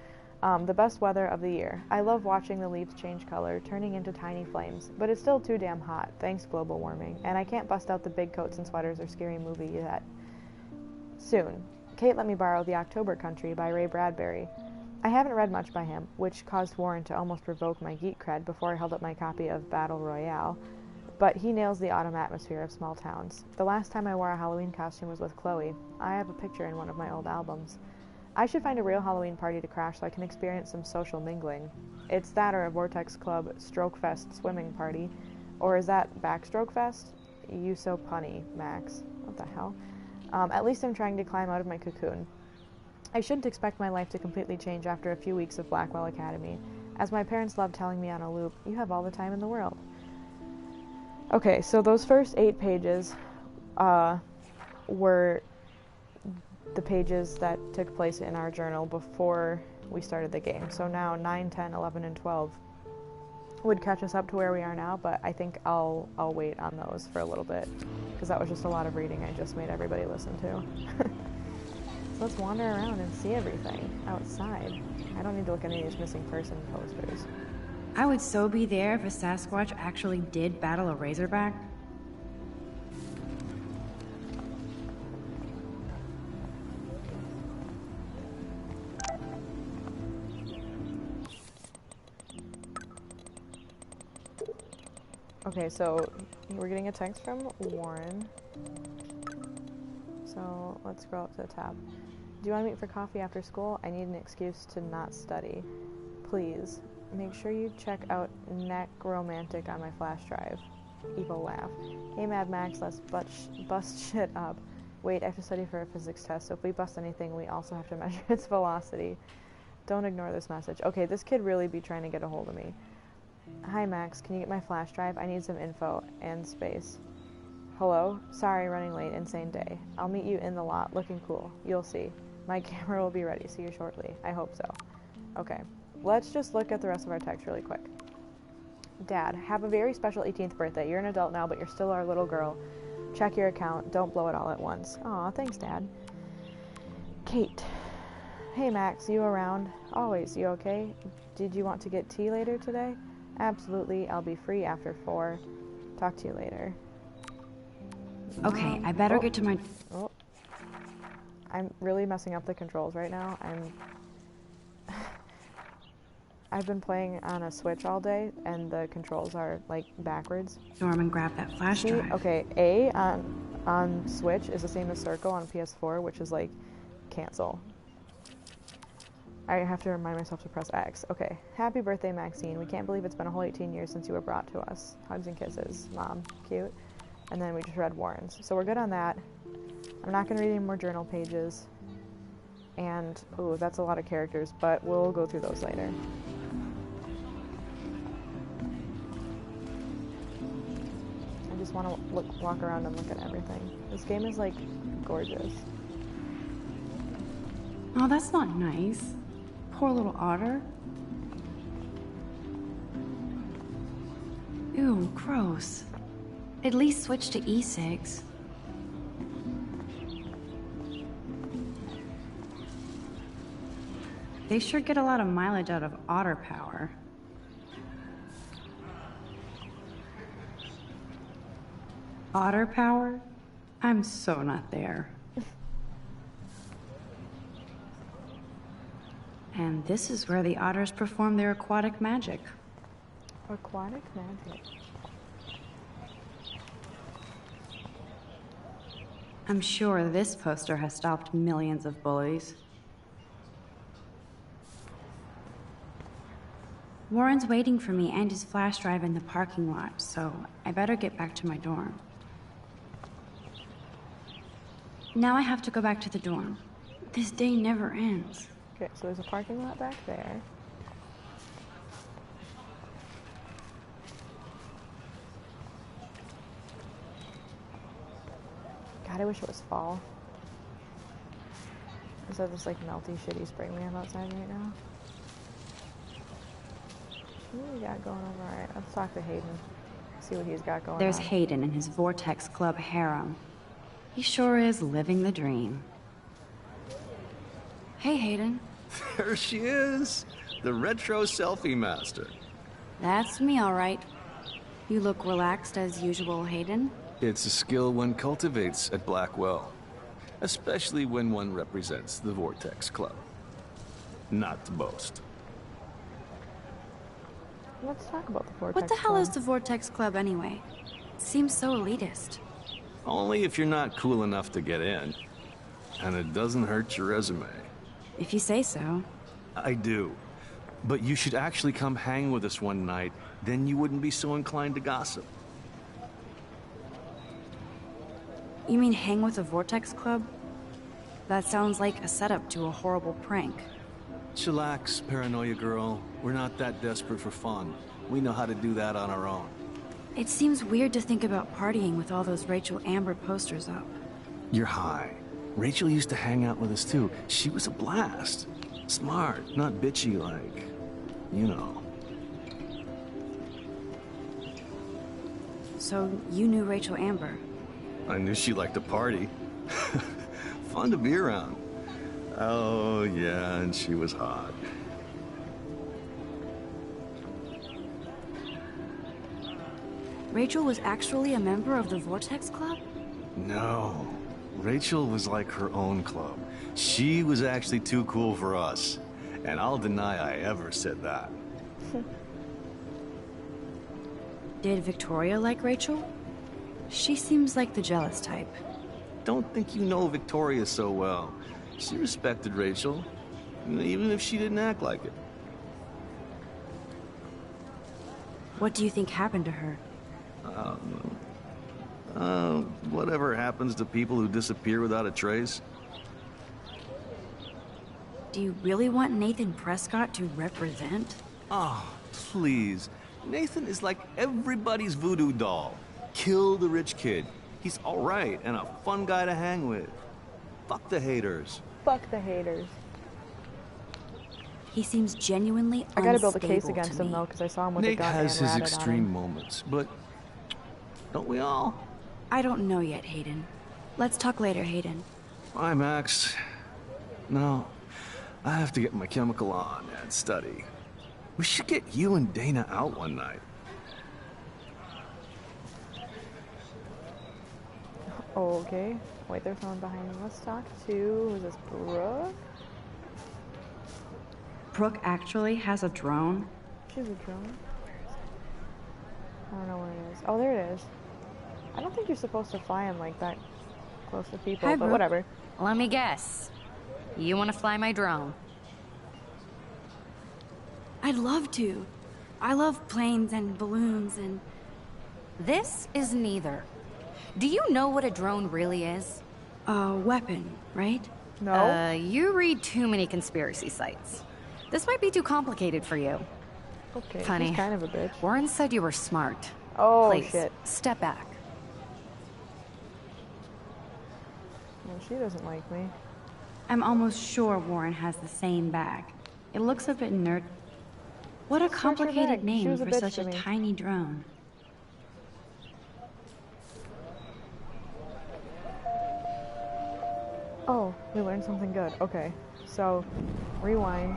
The best weather of the year. I love watching the leaves change color, turning into tiny flames, but it's still too damn hot, thanks global warming, and I can't bust out the big coats and sweaters or scary movie yet. Soon. Kate let me borrow The October Country by Ray Bradbury. I haven't read much by him, which caused Warren to almost revoke my geek cred before I held up my copy of Battle Royale, but he nails the autumn atmosphere of small towns. The last time I wore a Halloween costume was with Chloe. I have a picture in one of my old albums. I should find a real Halloween party to crash so I can experience some social mingling. It's that or a Vortex Club Stroke Fest swimming party. Or is that Backstroke Fest? You so punny, Max. What the hell? At least I'm trying to climb out of my cocoon. I shouldn't expect my life to completely change after a few weeks of Blackwell Academy. As my parents love telling me on a loop, you have all the time in the world. Okay, so those first 8 pages were the pages that took place in our journal before we started the game. So now 9, 10, 11, and 12 would catch us up to where we are now, but I think I'll wait on those for a little bit, because that was just a lot of reading I just made everybody listen to. So let's wander around and see everything outside. I don't need to look at any of these missing person posters. I would so be there if a Sasquatch actually did battle a Razorback. Okay, so we're getting a text from Warren. So let's scroll up to the top. Do you want to meet for coffee after school? I need an excuse to not study. Please, make sure you check out Necromantic on my flash drive. Evil laugh. Hey Mad Max, let's bust shit up. Wait, I have to study for a physics test, so if we bust anything, we also have to measure its velocity. Don't ignore this message. Okay, this kid really be trying to get a hold of me. Hi, Max. Can you get my flash drive? I need some info and space. Hello? Sorry, running late. Insane day. I'll meet you in the lot. Looking cool. You'll see. My camera will be ready. See you shortly. I hope so. Okay. Let's just look at the rest of our text really quick. Dad, have a very special 18th birthday. You're an adult now, but you're still our little girl. Check your account. Don't blow it all at once. Aw, thanks, Dad. Kate. Hey, Max. You around? Always. You okay? Did you want to get tea later today? Absolutely. I'll be free after 4. Talk to you later. Okay, I better get to my... Oh. I'm really messing up the controls right now. I've been playing on a Switch all day, and the controls are, like, backwards. Norman, grab that flash drive. Okay, A on Switch is the same as circle on PS4, which is, like, cancel. I have to remind myself to press X. Okay. Happy birthday, Maxine. We can't believe it's been a whole 18 years since you were brought to us. Hugs and kisses. Mom. Cute. And then we just read Warren's. So we're good on that. I'm not going to read any more journal pages. And, ooh, that's a lot of characters, but we'll go through those later. I just want to walk around and look at everything. This game is, like, gorgeous. Oh, that's not nice. Poor little otter. Ew, gross. At least switch to E6. They sure get a lot of mileage out of otter power. Otter power? I'm so not there. And this is where the otters perform their aquatic magic. Aquatic magic? I'm sure this poster has stopped millions of bullies. Warren's waiting for me and his flash drive in the parking lot, so I better get back to my dorm. Now I have to go back to the dorm. This day never ends. Okay, so there's a parking lot back there. God, I wish it was fall. Instead of this, like, melty, shitty spring we have outside right now. What do we got going on? Alright, let's talk to Hayden. See what he's got going on. There's Hayden in his Vortex Club harem. He sure is living the dream. Hey, Hayden. There she is, the retro selfie master. That's me, all right. You look relaxed as usual, Hayden. It's a skill one cultivates at Blackwell, especially when one represents the Vortex Club. Not to boast. Let's talk about the Vortex What the hell Club. is the Vortex Club anyway? It seems so elitist. Only if you're not cool enough to get in. And it doesn't hurt your resume. If you say so. I do. But you should actually come hang with us one night, then you wouldn't be so inclined to gossip. You mean hang with the Vortex Club? That sounds like a setup to a horrible prank. Chillax, paranoia girl. We're not that desperate for fun. We know how to do that on our own. It seems weird to think about partying with all those Rachel Amber posters up. You're high. Rachel used to hang out with us too. She was a blast. Smart, not bitchy like, you know. So you knew Rachel Amber? I knew she liked to party. Fun to be around. Oh, yeah, and she was hot. Rachel was actually a member of the Vortex Club? No. Rachel was like her own club. She was actually too cool for us. And I'll deny I ever said that. Did Victoria like Rachel? She seems like the jealous type. Don't think you know Victoria so well. She respected Rachel, even if she didn't act like it. What do you think happened to her? Whatever happens to people who disappear without a trace. Do you really want Nathan Prescott to represent? Oh, please. Nathan is like everybody's voodoo doll. Kill the rich kid. He's alright and a fun guy to hang with. Fuck the haters. Fuck the haters. He seems genuinely I gotta build a case unstable against to him me. though, because I saw him with Nate a gun has and his ratted on extreme him. moments, but don't we all? I don't know yet, Hayden. Let's talk later, Hayden. Bye, Max. No, I have to get my chemical on and study. We should get you and Dana out one night. Okay. Wait, there's someone behind me. Let's talk to, who's this, Brooke? Brooke actually has a drone? She has a drone? Where is it? I don't know where it is. Oh, there it is. I don't think you're supposed to fly them like that close to people, Hi, but Brooke. whatever. Let me guess. You want to fly my drone? I'd love to. I love planes and balloons and... This is neither. Do you know what a drone really is? A weapon, right? No. You read too many conspiracy sites. This might be too complicated for you. Okay, Funny. she's kind of a bitch. Warren said you were smart. Oh, Please, shit. step back. Well, she doesn't like me. I'm almost sure Warren has the same bag. It looks a bit nerd. What a Search her complicated bag. She name was a for bitch such to a me. tiny drone. Oh, we learned something good. Okay, so rewind.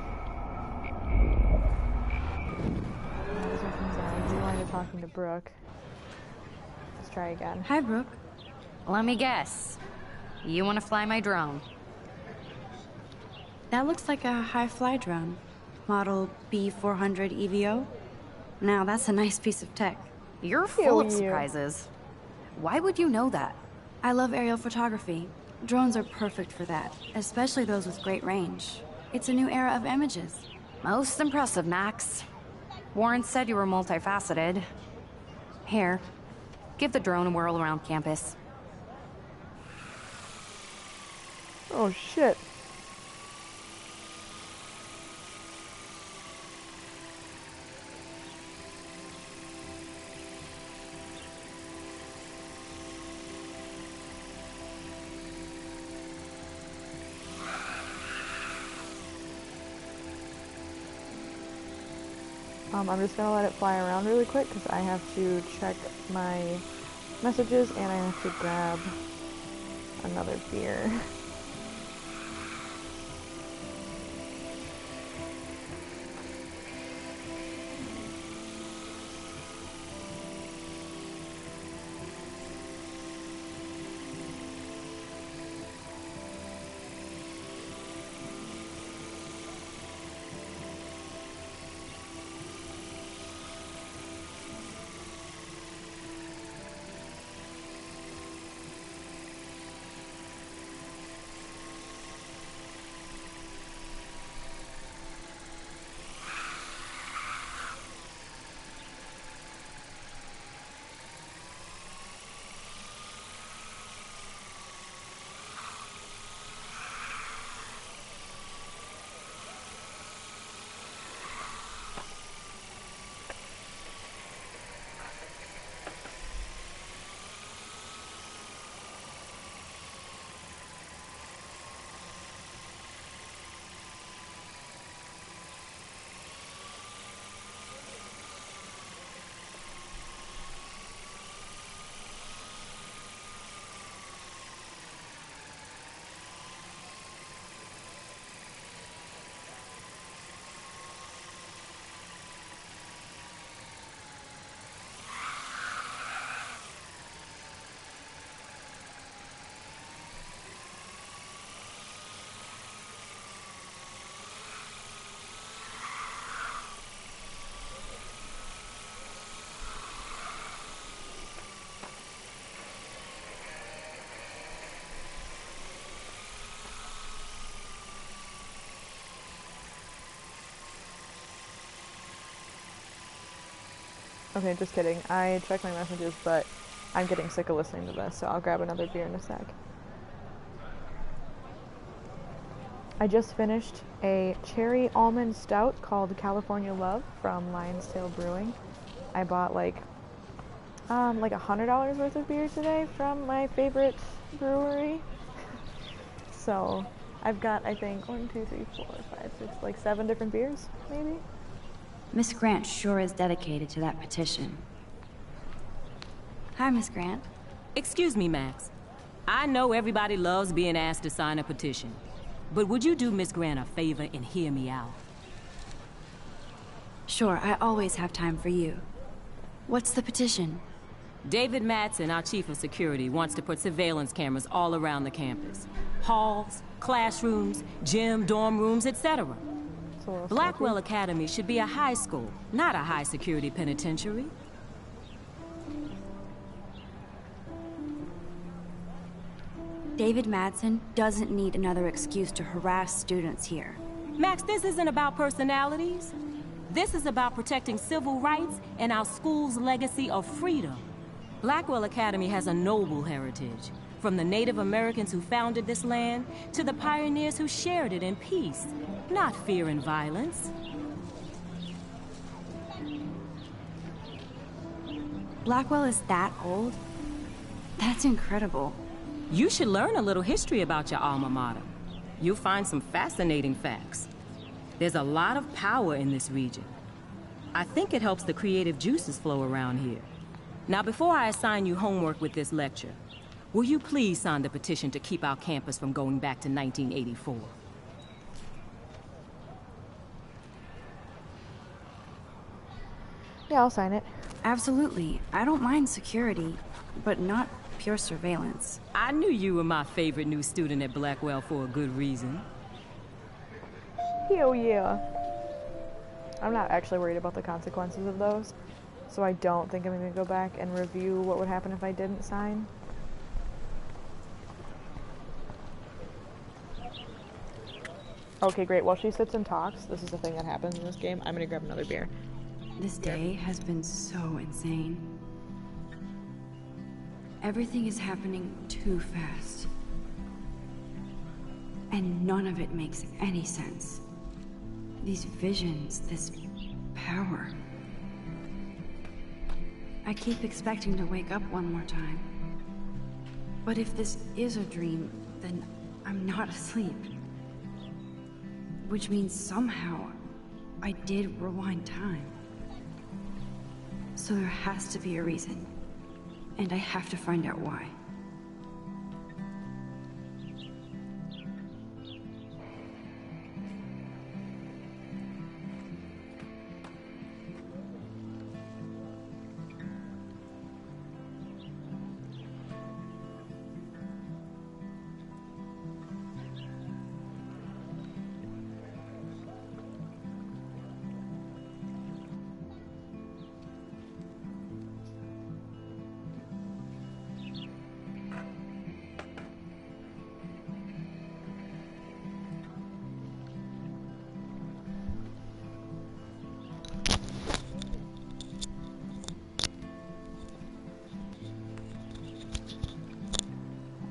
Rewind to talking to Brooke. Let's try again. Hi, Brooke. Let me guess. You want to fly my drone? That looks like a high-fly drone. Model B400 EVO. Now, that's a nice piece of tech. You're full of surprises. Why would you know that? I love aerial photography. Drones are perfect for that, especially those with great range. It's a new era of images. Most impressive, Max. Warren said you were multifaceted. Here, give the drone a whirl around campus. Oh, shit. I'm just gonna let it fly around really quick because I have to check my messages and I have to grab another beer. Okay, just kidding. I checked my messages, but I'm getting sick of listening to this, so I'll grab another beer in a sec. I just finished a cherry almond stout called California Love from Lion's Tail Brewing. I bought like $100 worth of beer today from my favorite brewery. So I've got, I think, 1, 2, 3, 4, 5, 6, like 7 different beers, maybe. Miss Grant sure is dedicated to that petition. Hi, Miss Grant. Excuse me, Max. I know everybody loves being asked to sign a petition, but would you do Miss Grant a favor and hear me out? Sure, I always have time for you. What's the petition? David Madsen, our chief of security, wants to put surveillance cameras all around the campus. Halls, classrooms, gym, dorm rooms, etc. Blackwell Academy should be a high school, not a high-security penitentiary. David Madsen doesn't need another excuse to harass students here. Max, this isn't about personalities. This is about protecting civil rights and our school's legacy of freedom. Blackwell Academy has a noble heritage, from the Native Americans who founded this land to the pioneers who shared it in peace, not fear and violence. Blackwell is that old? That's incredible. You should learn a little history about your alma mater. You'll find some fascinating facts. There's a lot of power in this region. I think it helps the creative juices flow around here. Now, before I assign you homework with this lecture, will you please sign the petition to keep our campus from going back to 1984? Yeah, I'll sign it. Absolutely. I don't mind security, but not pure surveillance. I knew you were my favorite new student at Blackwell for a good reason. Hell yeah. I'm not actually worried about the consequences of those, so I don't think I'm going to go back and review what would happen if I didn't sign. Okay, great. While she sits and talks, this is the thing that happens in this game. I'm going to grab another beer. This day has been so insane. Everything is happening too fast. And none of it makes any sense. These visions, this power. I keep expecting to wake up one more time. But if this is a dream, then I'm not asleep. Which means somehow I did rewind time. So there has to be a reason. And I have to find out why.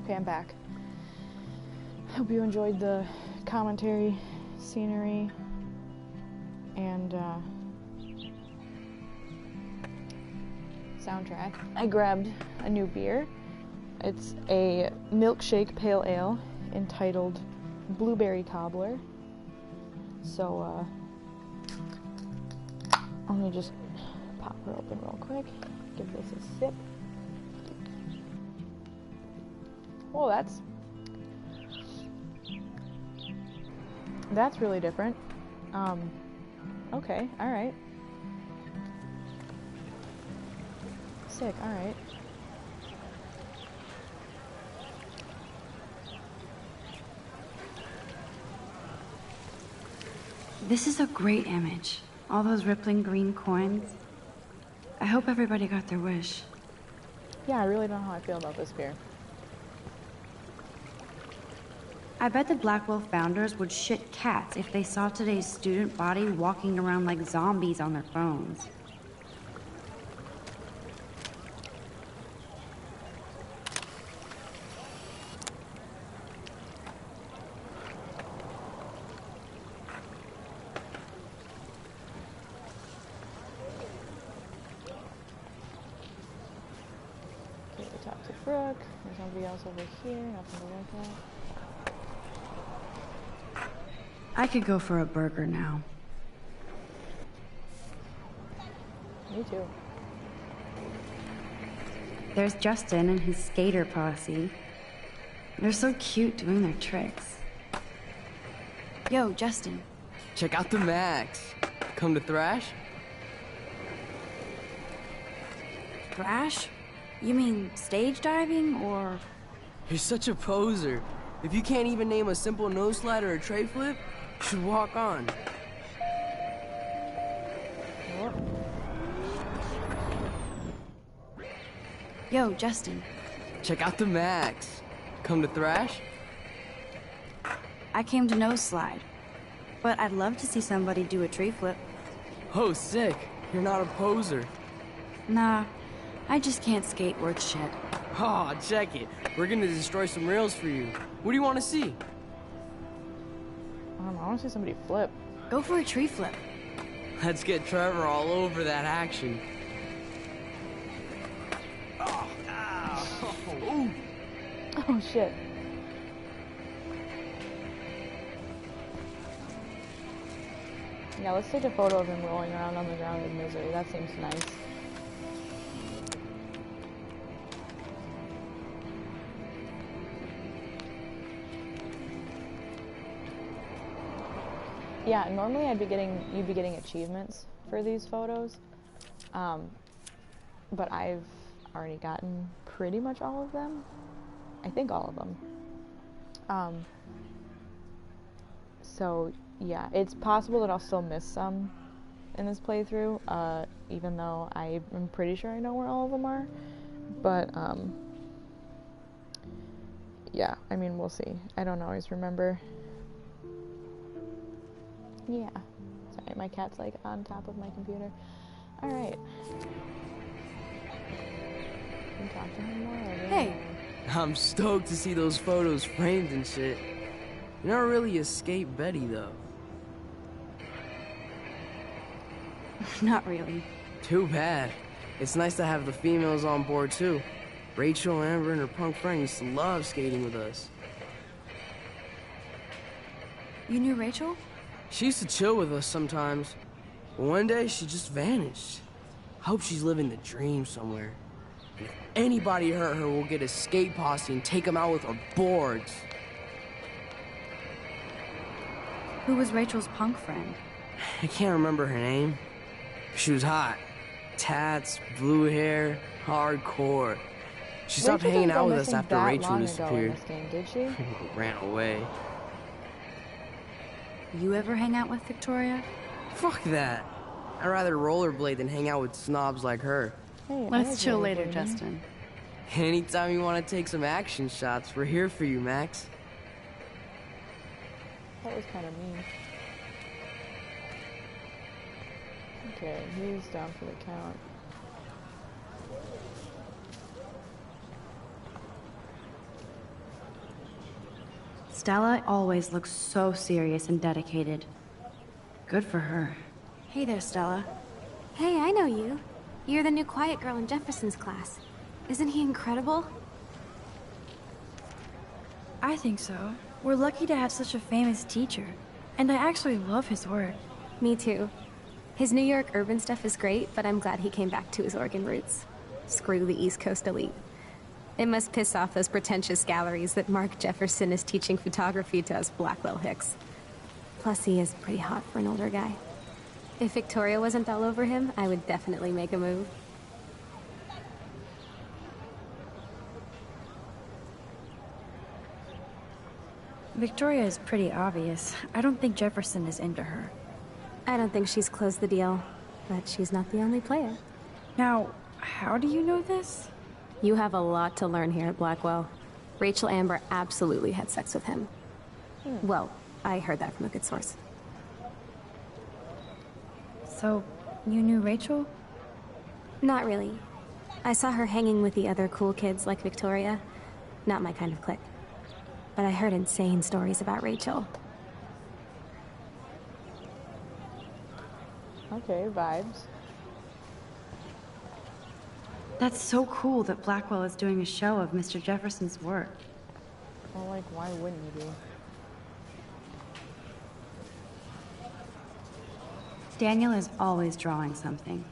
Okay, I'm back. Hope you enjoyed the commentary, scenery, and soundtrack. I grabbed a new beer. It's a milkshake pale ale entitled Blueberry Cobbler. So, let me just pop her open real quick. Give this a sip. Oh, that's really different. Okay, alright. Sick, alright. This is a great image. All those rippling green coins. I hope everybody got their wish. Yeah, I really don't know how I feel about this beer. I bet the Blackwell founders would shit cats if they saw today's student body walking around like zombies on their phones. Okay, we talked to Brooke. There's nobody else over here. Nothing to look at. I could go for a burger now. Me too. There's Justin and his skater posse. They're so cute doing their tricks. Yo, Justin. Check out the Max. Come to thrash? Thrash? You mean stage diving, or...? You're such a poser. If you can't even name a simple nose slide or a tray flip, you should walk on. Yo, Justin. Check out the Max. Come to thrash? I came to nose slide. But I'd love to see somebody do a tree flip. Oh, sick. You're not a poser. Nah, I just can't skate worth shit. Aw, check it. We're gonna destroy some rails for you. What do you want to see? I want to see somebody flip. Go for a tree flip. Let's get Trevor all over that action. Oh shit. Yeah, let's take a photo of him rolling around on the ground in misery. That seems nice. Yeah, normally you'd be getting achievements for these photos. But I've already gotten pretty much all of them. I think all of them. So yeah, it's possible that I'll still miss some in this playthrough, even though I'm pretty sure I know where all of them are. But yeah, I mean, we'll see. I don't always remember. Yeah. Sorry, my cat's like on top of my computer. Alright. Can talk to him more? Hey! I'm stoked to see those photos framed and shit. You never really escaped Betty, though. Not really. Too bad. It's nice to have the females on board, too. Rachel, Amber, and her punk friend used to love skating with us. You knew Rachel? She used to chill with us sometimes. But one day, she just vanished. I hope she's living the dream somewhere. And if anybody hurt her, we'll get a skate posse and take them out with our boards. Who was Rachel's punk friend? I can't remember her name. She was hot. Tats, blue hair, hardcore. She stopped hanging out with us after Rachel disappeared. Did she? Ran away. You ever hang out with Victoria? Fuck that. I'd rather rollerblade than hang out with snobs like her. Hey, Let's chill later, Justin. Anytime you want to take some action shots, we're here for you, Max. That was kind of mean. Okay, he's down for the count. Stella always looks so serious and dedicated. Good for her. Hey there, Stella. Hey, I know you. You're the new quiet girl in Jefferson's class. Isn't he incredible? I think so. We're lucky to have such a famous teacher. And I actually love his work. Me too. His New York urban stuff is great, but I'm glad he came back to his Oregon roots. Screw the East Coast elite. It must piss off those pretentious galleries that Mark Jefferson is teaching photography to us Blackwell hicks. Plus, he is pretty hot for an older guy. If Victoria wasn't all over him, I would definitely make a move. Victoria is pretty obvious. I don't think Jefferson is into her. I don't think she's closed the deal, but she's not the only player. Now, how do you know this? You have a lot to learn here at Blackwell. Rachel Amber absolutely had sex with him. Well, I heard that from a good source. So, you knew Rachel? Not really. I saw her hanging with the other cool kids like Victoria. Not my kind of clique. But I heard insane stories about Rachel. Okay, vibes. That's so cool that Blackwell is doing a show of Mr. Jefferson's work. Well, like, why wouldn't you be? Daniel is always drawing something.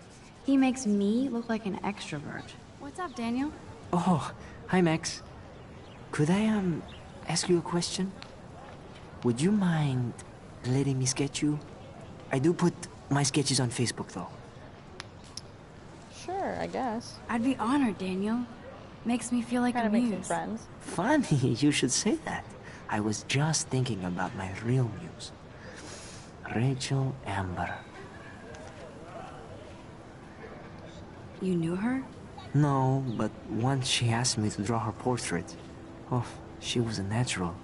He makes me look like an extrovert. What's up, Daniel? Oh, hi, Max. Could I, ask you a question? Would you mind letting me sketch you? I do put my sketches on Facebook, though. Sure, I guess. I'd be honored, Daniel. Makes me feel like a muse. Make some friends. Funny, you should say that. I was just thinking about my real muse. Rachel Amber. You knew her? No, but once she asked me to draw her portrait. Oh, she was a natural.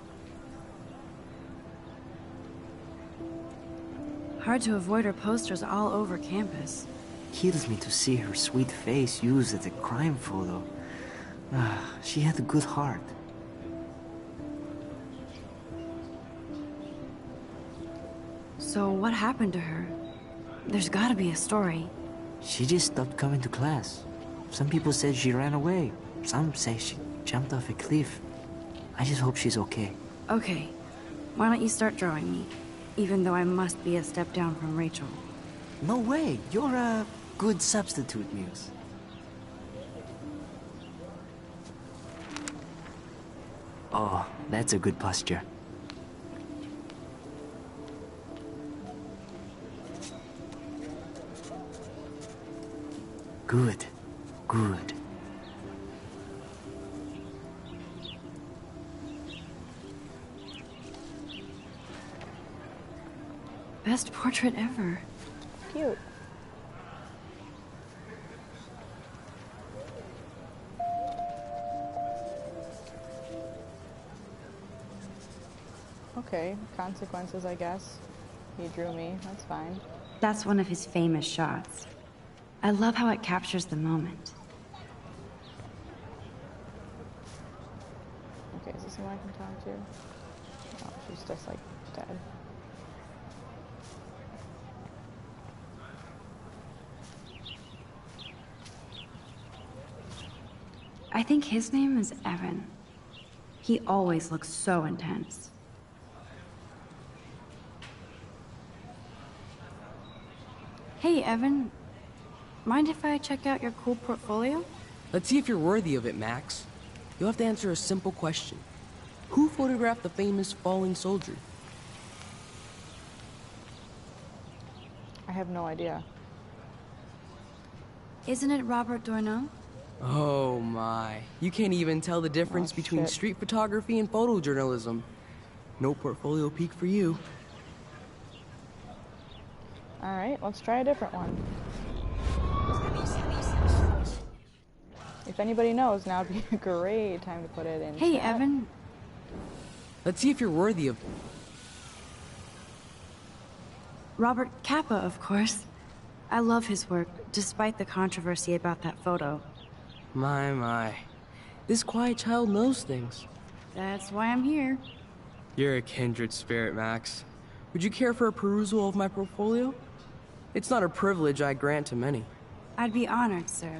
Hard to avoid her posters all over campus. Kills me to see her sweet face used as a crime photo. She had a good heart. So what happened to her? There's gotta be a story. She just stopped coming to class. Some people said she ran away. Some say she jumped off a cliff. I just hope she's okay. Okay, why don't you start drawing me? Even though I must be a step down from Rachel. No way, you're a good substitute, Muse. Oh, that's a good posture. Good, good. Best portrait ever. Cute. Okay, consequences, I guess. He drew me, that's fine. That's one of his famous shots. I love how it captures the moment. Okay, is this someone I can talk to? Oh, she's just like dead. I think his name is Evan. He always looks so intense. Hey, Evan. Mind if I check out your cool portfolio? Let's see if you're worthy of it, Max. You'll have to answer a simple question. Who photographed the famous falling soldier? I have no idea. Isn't it Robert Doisneau? Oh my. You can't even tell the difference between street photography and photojournalism. No portfolio peek for you. Alright, let's try a different one. If anybody knows, now would be a great time to put it in. Hey, chat. Evan. Let's see if you're worthy of... Robert Capa, of course. I love his work, despite the controversy about that photo. My. This quiet child knows things. That's why I'm here. You're a kindred spirit, Max. Would you care for a perusal of my portfolio? It's not a privilege I grant to many. I'd be honored, sir.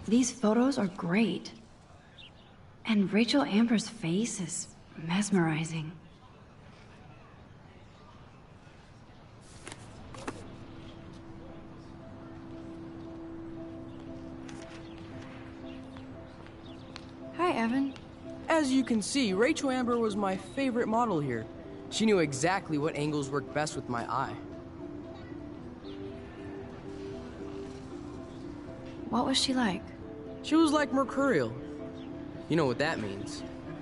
These photos are great. And Rachel Amber's face is mesmerizing. Hi, Evan. As you can see, Rachel Amber was my favorite model here. She knew exactly what angles worked best with my eye. What was she like? She was like mercurial. You know what that means.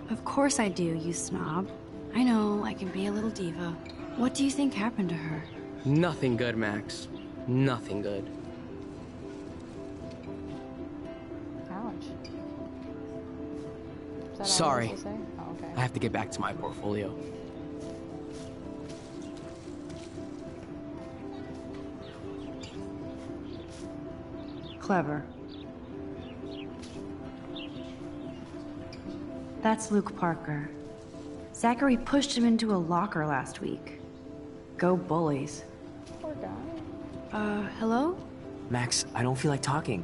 Of course I do, you snob. I know, I can be a little diva. What do you think happened to her? Nothing good, Max. Nothing good. Ouch. Is that all Sorry. you have to say? Oh, okay. I have to get back to my portfolio. Clever. That's Luke Parker. Zachary pushed him into a locker last week. Go bullies. Poor guy. Hello? Max, I don't feel like talking.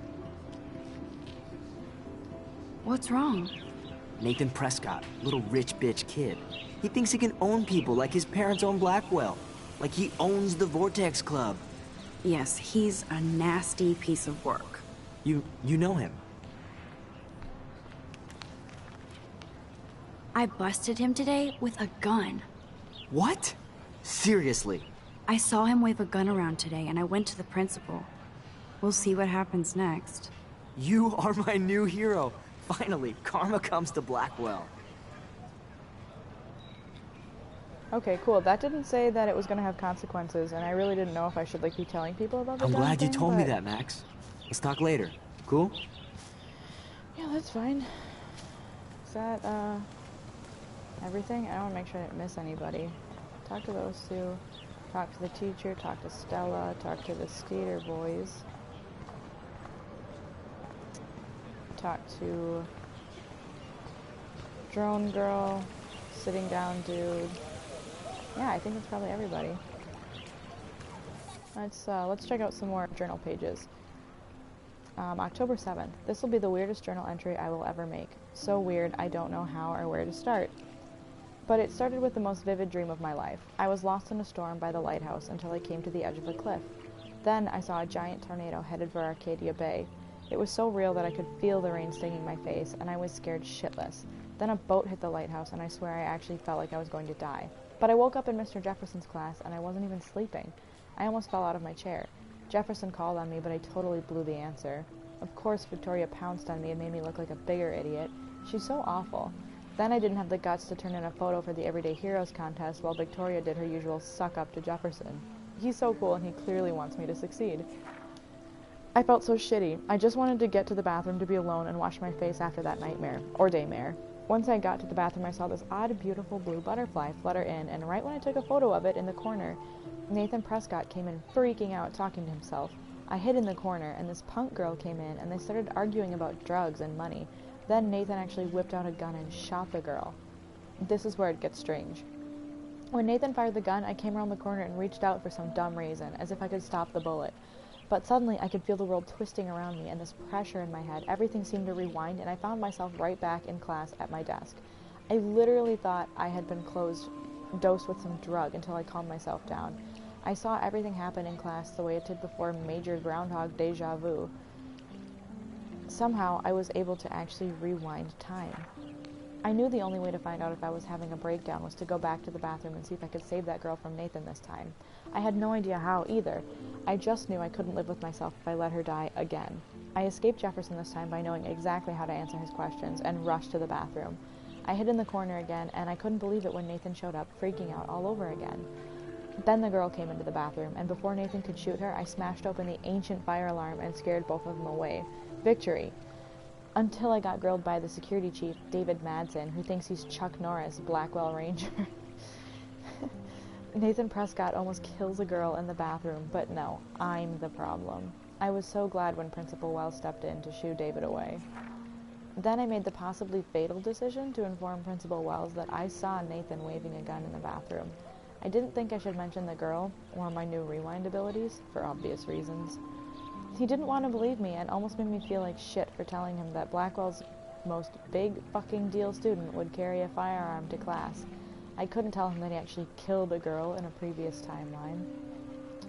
What's wrong? Nathan Prescott, little rich bitch kid. He thinks he can own people like his parents own Blackwell. Like he owns the Vortex Club. Yes, he's a nasty piece of work. You know him. I busted him today with a gun. What? Seriously? I saw him wave a gun around today and I went to the principal. We'll see what happens next. You are my new hero. Finally, karma comes to Blackwell. Okay, cool. That didn't say that it was gonna have consequences, and I really didn't know if I should, like, be telling people about the I'm gun glad you thing, told me but- that, Max. Let's talk later. Cool? Yeah, that's fine. Is that, everything? I want to make sure I didn't miss anybody. Talk to those two. Talk to the teacher. Talk to Stella. Talk to the skater boys. Talk to drone girl. Sitting down dude. Yeah, I think that's probably everybody. Let's check out some more journal pages. October 7th. This will be the weirdest journal entry I will ever make. So weird, I don't know how or where to start. But it started with the most vivid dream of my life. I was lost in a storm by the lighthouse until I came to the edge of a cliff. Then I saw a giant tornado headed for Arcadia Bay. It was so real that I could feel the rain stinging my face, and I was scared shitless. Then a boat hit the lighthouse, and I swear I actually felt like I was going to die. But I woke up in Mr. Jefferson's class, and I wasn't even sleeping. I almost fell out of my chair. Jefferson called on me, but I totally blew the answer. Of course, Victoria pounced on me and made me look like a bigger idiot. She's so awful. Then I didn't have the guts to turn in a photo for the Everyday Heroes contest while Victoria did her usual suck up to Jefferson. He's so cool and he clearly wants me to succeed. I felt so shitty. I just wanted to get to the bathroom to be alone and wash my face after that nightmare. Or daymare. Once I got to the bathroom, I saw this odd, beautiful blue butterfly flutter in, and right when I took a photo of it in the corner, Nathan Prescott came in freaking out, talking to himself. I hid in the corner, and this punk girl came in, and they started arguing about drugs and money. Then Nathan actually whipped out a gun and shot the girl. This is where it gets strange. When Nathan fired the gun, I came around the corner and reached out for some dumb reason, as if I could stop the bullet. But suddenly, I could feel the world twisting around me, and this pressure in my head. Everything seemed to rewind, and I found myself right back in class at my desk. I literally thought I had been dosed with some drug until I calmed myself down. I saw everything happen in class the way it did before Major Groundhog Deja Vu. Somehow, I was able to actually rewind time. I knew the only way to find out if I was having a breakdown was to go back to the bathroom and see if I could save that girl from Nathan this time. I had no idea how either. I just knew I couldn't live with myself if I let her die again. I escaped Jefferson this time by knowing exactly how to answer his questions and rushed to the bathroom. I hid in the corner again, and I couldn't believe it when Nathan showed up, freaking out all over again. Then the girl came into the bathroom, and before Nathan could shoot her, I smashed open the ancient fire alarm and scared both of them away. Victory. Until I got grilled by the security chief, David Madsen, who thinks he's Chuck Norris, Blackwell Ranger. Nathan Prescott almost kills a girl in the bathroom, but no, I'm the problem. I was so glad when Principal Wells stepped in to shoo David away. Then I made the possibly fatal decision to inform Principal Wells that I saw Nathan waving a gun in the bathroom. I didn't think I should mention the girl, or my new rewind abilities, for obvious reasons. He didn't want to believe me and almost made me feel like shit for telling him that Blackwell's most big fucking deal student would carry a firearm to class. I couldn't tell him that he actually killed a girl in a previous timeline.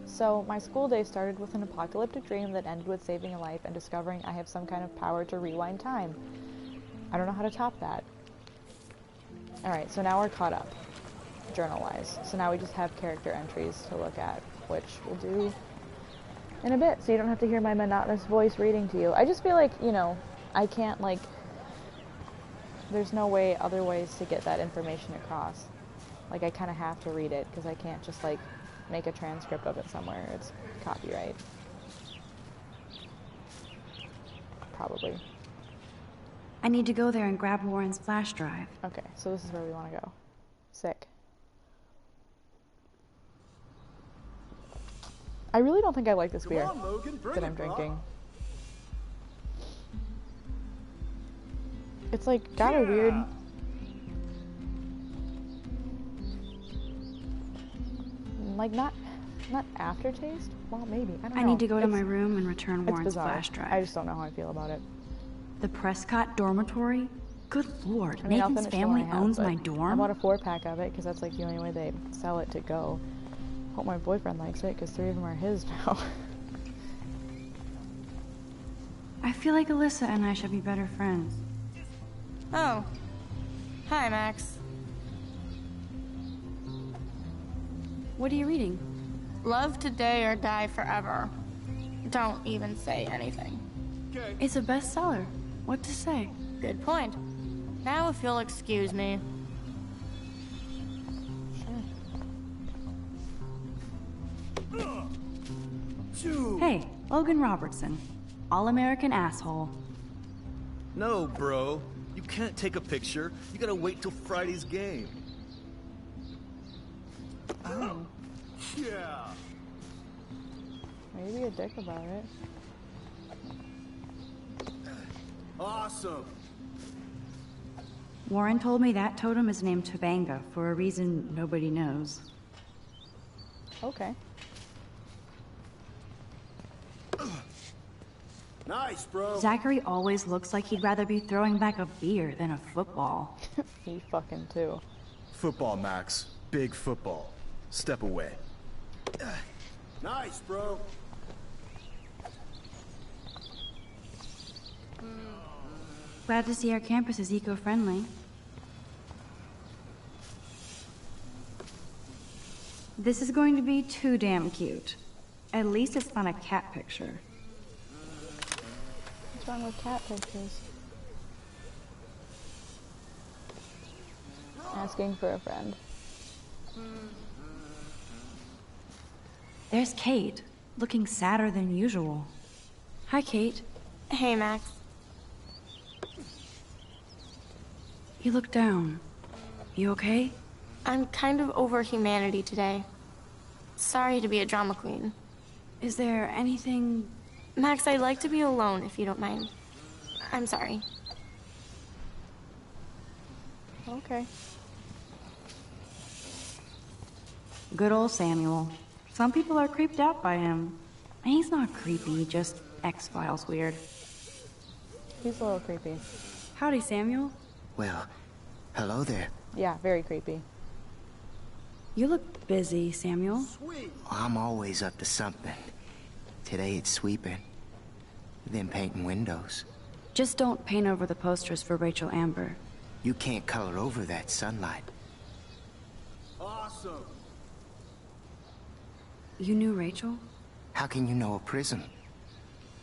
So, my school day started with an apocalyptic dream that ended with saving a life and discovering I have some kind of power to rewind time. I don't know how to top that. Alright, so now we're caught up, journal-wise. So now we just have character entries to look at, which we'll do in a bit, so you don't have to hear my monotonous voice reading to you. I just feel like, you know, I can't, like, there's no way, other ways to get that information across. Like, I kind of have to read it, because I can't just, like, make a transcript of it somewhere. It's copyright. Probably. I need to go there and grab Warren's flash drive. Okay, so this is where we want to go. Sick. I really don't think I like this beer that I'm drinking. It's like got a weird Like, not aftertaste? Well, maybe. I don't know. I need to go to my room and return It's Warren's bizarre. flash drive. I just don't know how I feel about it. The Prescott dormitory? Good lord, I mean, I'll Nathan's finish the one family I have, owns but my I dorm? bought a 4-pack of it because that's like the only way they sell it to go. Hope my boyfriend likes it because 3 of them are his now. I feel like Alyssa and I should be better friends. Oh. Hi, Max. What are you reading? Love today or die forever. Don't even say anything. It's a bestseller. What to say? Good point. Now if you'll excuse me. Hey, Logan Robertson. All-American asshole. No, bro. You can't take a picture. You gotta wait till Friday's game. Oh. Yeah. Maybe a dick about it. Awesome. Warren told me that totem is named Tobanga for a reason nobody knows. Okay. Nice, bro. Zachary always looks like he'd rather be throwing back a beer than a football. He fucking too. Football, Max. Big football. Step away. Nice, bro. Glad to see our campus is eco-friendly. This is going to be too damn cute. At least it's not a cat picture. What's wrong with cat pictures? Asking for a friend. There's Kate, looking sadder than usual. Hi, Kate. Hey, Max. You look down. You okay? I'm kind of over humanity today. Sorry to be a drama queen. Is there anything... Max, I'd like to be alone if you don't mind. I'm sorry. Okay. Good old Samuel. Some people are creeped out by him. He's not creepy, just X-Files weird. He's a little creepy. Howdy, Samuel. Well, hello there. Yeah, very creepy. You look busy, Samuel. I'm always up to something. Today it's sweeping, then painting windows. Just don't paint over the posters for Rachel Amber. You can't color over that sunlight. Awesome. You knew Rachel? How can you know a prism?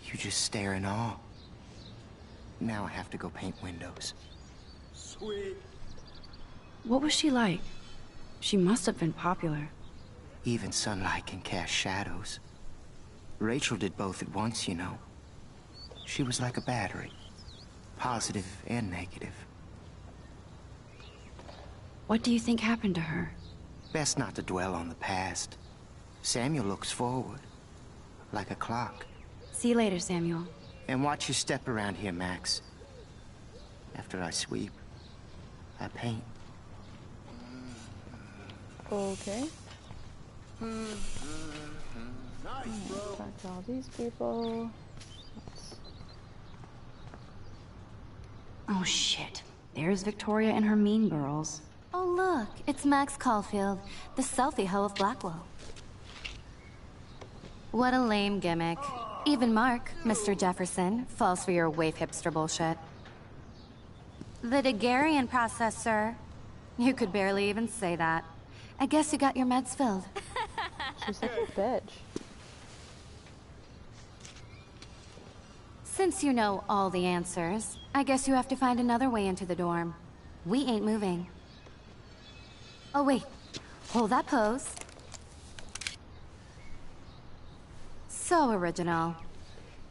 You just stare in awe. Now I have to go paint windows. Sweet. What was she like? She must have been popular. Even sunlight can cast shadows. Rachel did both at once, you know. She was like a battery. Positive and negative. What do you think happened to her? Best not to dwell on the past. Samuel looks forward, like a clock. See you later, Samuel. And watch your step around here, Max. After I sweep, I paint. Okay. Nice, bro. Talk to all these people. Oh, shit. There's Victoria and her mean girls. Oh, look, it's Max Caulfield, the selfie hoe of Blackwell. What a lame gimmick. Even Mark, Mr. Jefferson, falls for your waif hipster bullshit. The Daguerrean process, sir. You could barely even say that. I guess you got your meds filled. She's such a bitch. Since you know all the answers, I guess you have to find another way into the dorm. We ain't moving. Oh, wait. Hold that pose. So original.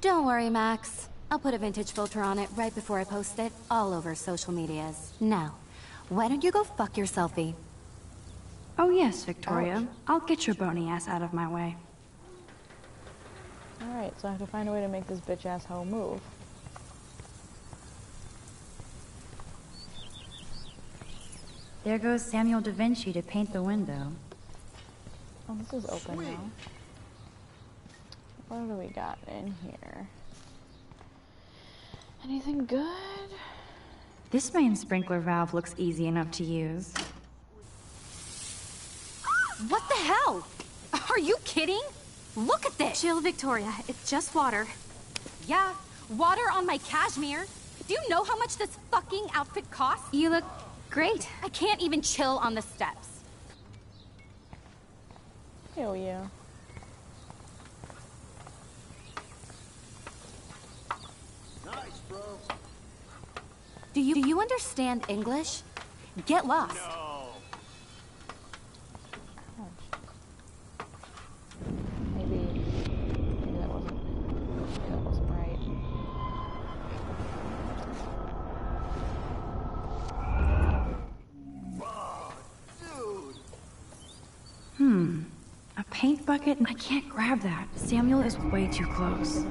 Don't worry, Max. I'll put a vintage filter on it right before I post it all over social medias. Now, why don't you go fuck your selfie? Oh, yes, Victoria. I'll get your bony ass out of my way. Alright, so I have to find a way to make this bitch-ass hoe move. There goes Samuel da Vinci to paint the window. Oh, this is open now. What do we got in here? Anything good? This main sprinkler valve looks easy enough to use. What the hell? Are you kidding? Look at this! Chill, Victoria. It's just water. Yeah, water on my cashmere. Do you know how much this fucking outfit costs? You look great. I can't even chill on the steps. Hell yeah. Nice, bro. Do you understand English? Get lost. No. Maybe that wasn't right. A paint bucket? I can't grab that. Samuel is way too close.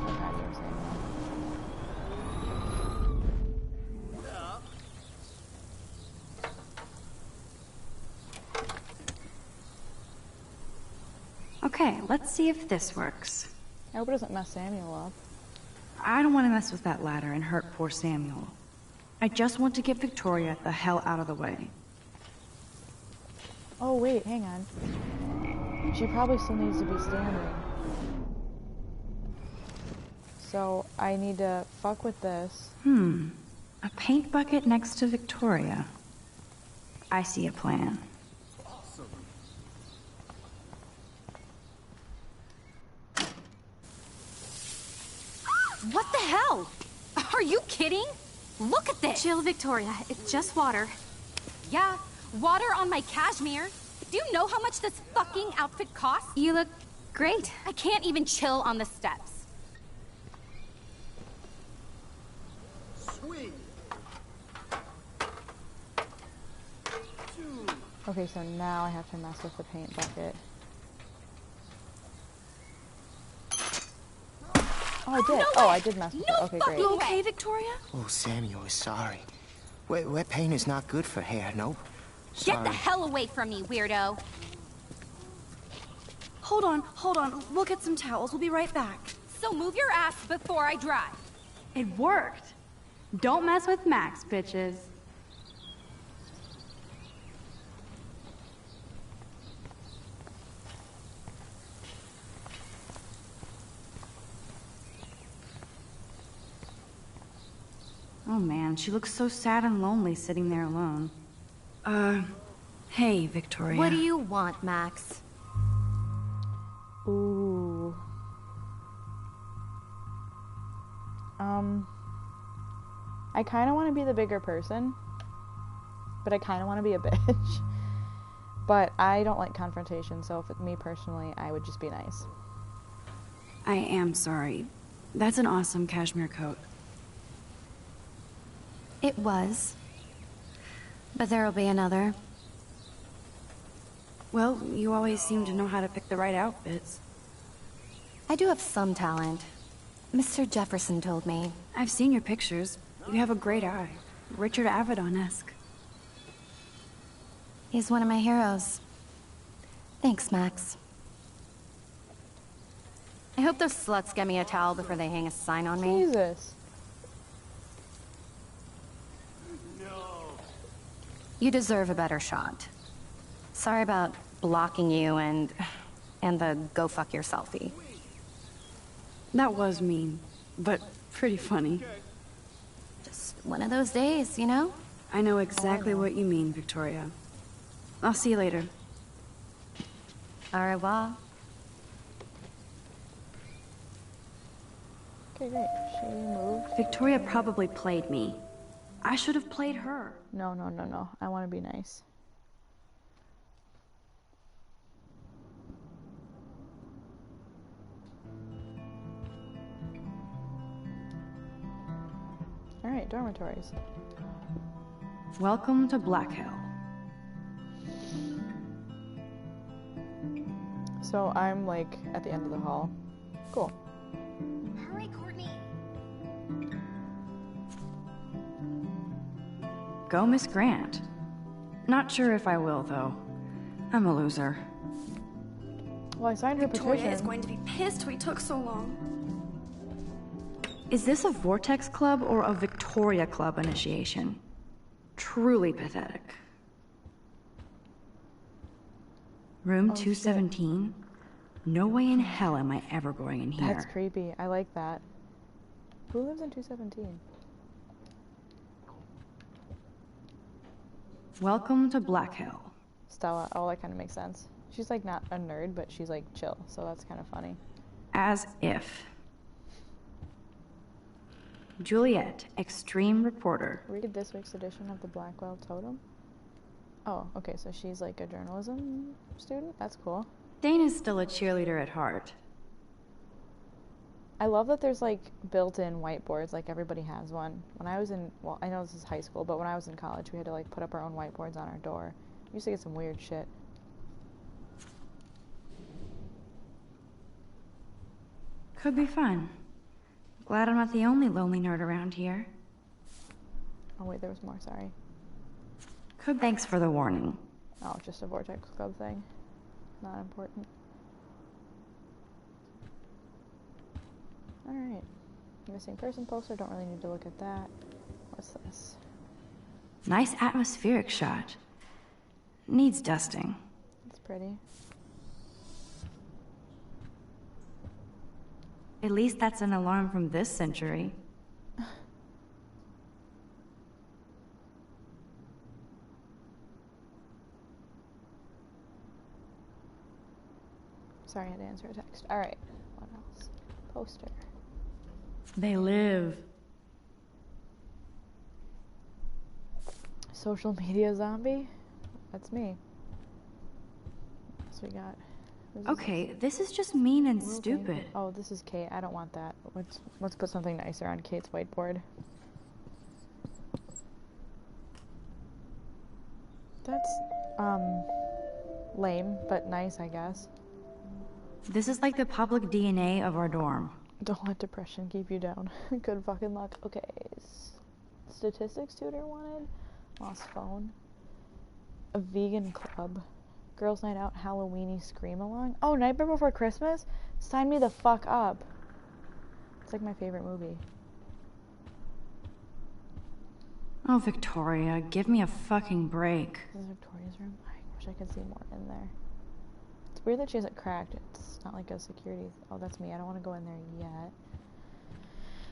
Okay, let's see if this works. I hope it doesn't mess Samuel up. I don't want to mess with that ladder and hurt poor Samuel. I just want to get Victoria the hell out of the way. Oh wait, hang on. She probably still needs to be standing. So I need to fuck with this. A paint bucket next to Victoria. I see a plan. What the hell? Are you kidding? Look at this! Chill, Victoria. It's just water. Yeah, water on my cashmere. Do you know how much this fucking outfit costs? You look great. I can't even chill on the steps. Sweet. Okay, so now I have to mess with the paint bucket. Oh, I did. No oh, way. I did mess with No it. Okay, great. fucking way. Okay, Victoria? Oh, Samuel is sorry. Wet paint is not good for hair, nope. Get Sorry. the hell away from me, weirdo. Hold on. We'll get some towels. We'll be right back. So move your ass before I dry. It worked. Don't mess with Max, bitches. Oh man, she looks so sad and lonely sitting there alone. Hey, Victoria. What do you want, Max? Ooh. I kind of want to be the bigger person, but I kind of want to be a bitch. But I don't like confrontation, so if it's me personally, I would just be nice. I am sorry. That's an awesome cashmere coat. It was. But there'll be another. Well, you always seem to know how to pick the right outfits. I do have some talent. Mr. Jefferson told me. I've seen your pictures. You have a great eye. Richard Avedon-esque. He's one of my heroes. Thanks, Max. I hope those sluts get me a towel before they hang a sign on me. Jesus. You deserve a better shot. Sorry about blocking you and the go fuck your selfie. That was mean, but pretty funny. Just one of those days, you know? I know exactly what you mean, Victoria. I'll see you later. Au revoir. Okay, great. She moved. Victoria probably played me. I should have played her. No. I want to be nice. Alright, dormitories. Welcome to Blackwell. So I'm like at the end of the hall. Cool. Hurry, Courtney. Go, Miss Grant. Not sure if I will, though. I'm a loser. Well, I signed her Victoria petition. is going to be pissed we took so long. Is this a Vortex Club or a Victoria Club initiation? Truly pathetic. Room 217? No way in hell am I ever going in here. That's creepy. I like that. Who lives in 217? Welcome to Black Hill. Stella. Oh, that kind of makes sense. She's like not a nerd, but she's like chill, so that's kind of funny. As if. Juliet, extreme reporter. Read this week's edition of the Blackwell Totem. Oh, okay, so she's like a journalism student? That's cool. Dana's still a cheerleader at heart. I love that there's like built-in whiteboards, like everybody has one. When I was in, well, I know this is high school, but when I was in college, we had to like put up our own whiteboards on our door. We used to get some weird shit. Could be fun. Glad I'm not the only lonely nerd around here. Oh wait, there was more, sorry. Thanks for the warning. Oh, just a Vortex Club thing. Not important. Alright. Missing person poster, don't really need to look at that. What's this? Nice atmospheric shot. Needs dusting. It's pretty. At least that's an alarm from this century. Sorry, I had to answer a text. Alright. What else? Poster. They live. Social media zombie? That's me. So we got... Okay, this is just mean and World stupid. Game. Oh, this is Kate. I don't want that. Let's put something nicer on Kate's whiteboard. That's, lame, but nice, I guess. This is like the public DNA of our dorm. Don't let depression keep you down. Good fucking luck. Okay, statistics tutor wanted. Lost phone. A vegan club. Girls' night out, Halloweeny scream along. Oh, Nightmare Before Christmas? Sign me the fuck up. It's like my favorite movie. Oh, Victoria, give me a fucking break. This is Victoria's room. I wish I could see more in there. It's weird that she has it cracked. It's not like a security. Oh, that's me. I don't want to go in there yet.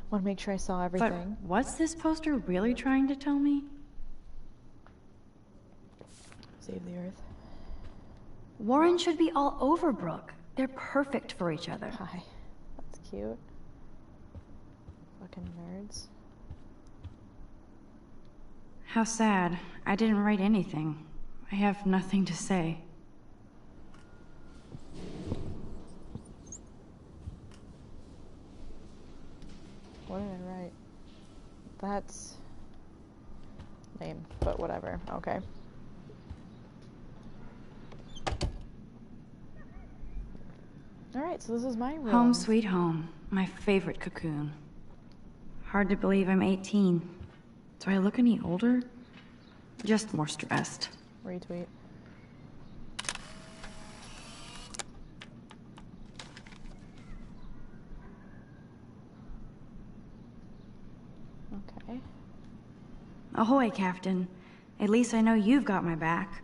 Want to make sure I saw everything. But what's this poster really trying to tell me? Save the Earth. Warren should be all over Brooke. They're perfect for each other. Hi. That's cute. Fucking nerds. How sad. I didn't write anything. I have nothing to say. What did I write? That's lame, but whatever. Okay. Alright, so this is my room. Home sweet home. My favorite cocoon. Hard to believe I'm 18. Do I look any older? Just more stressed. Retweet. Okay. Ahoy, Captain. At least I know you've got my back.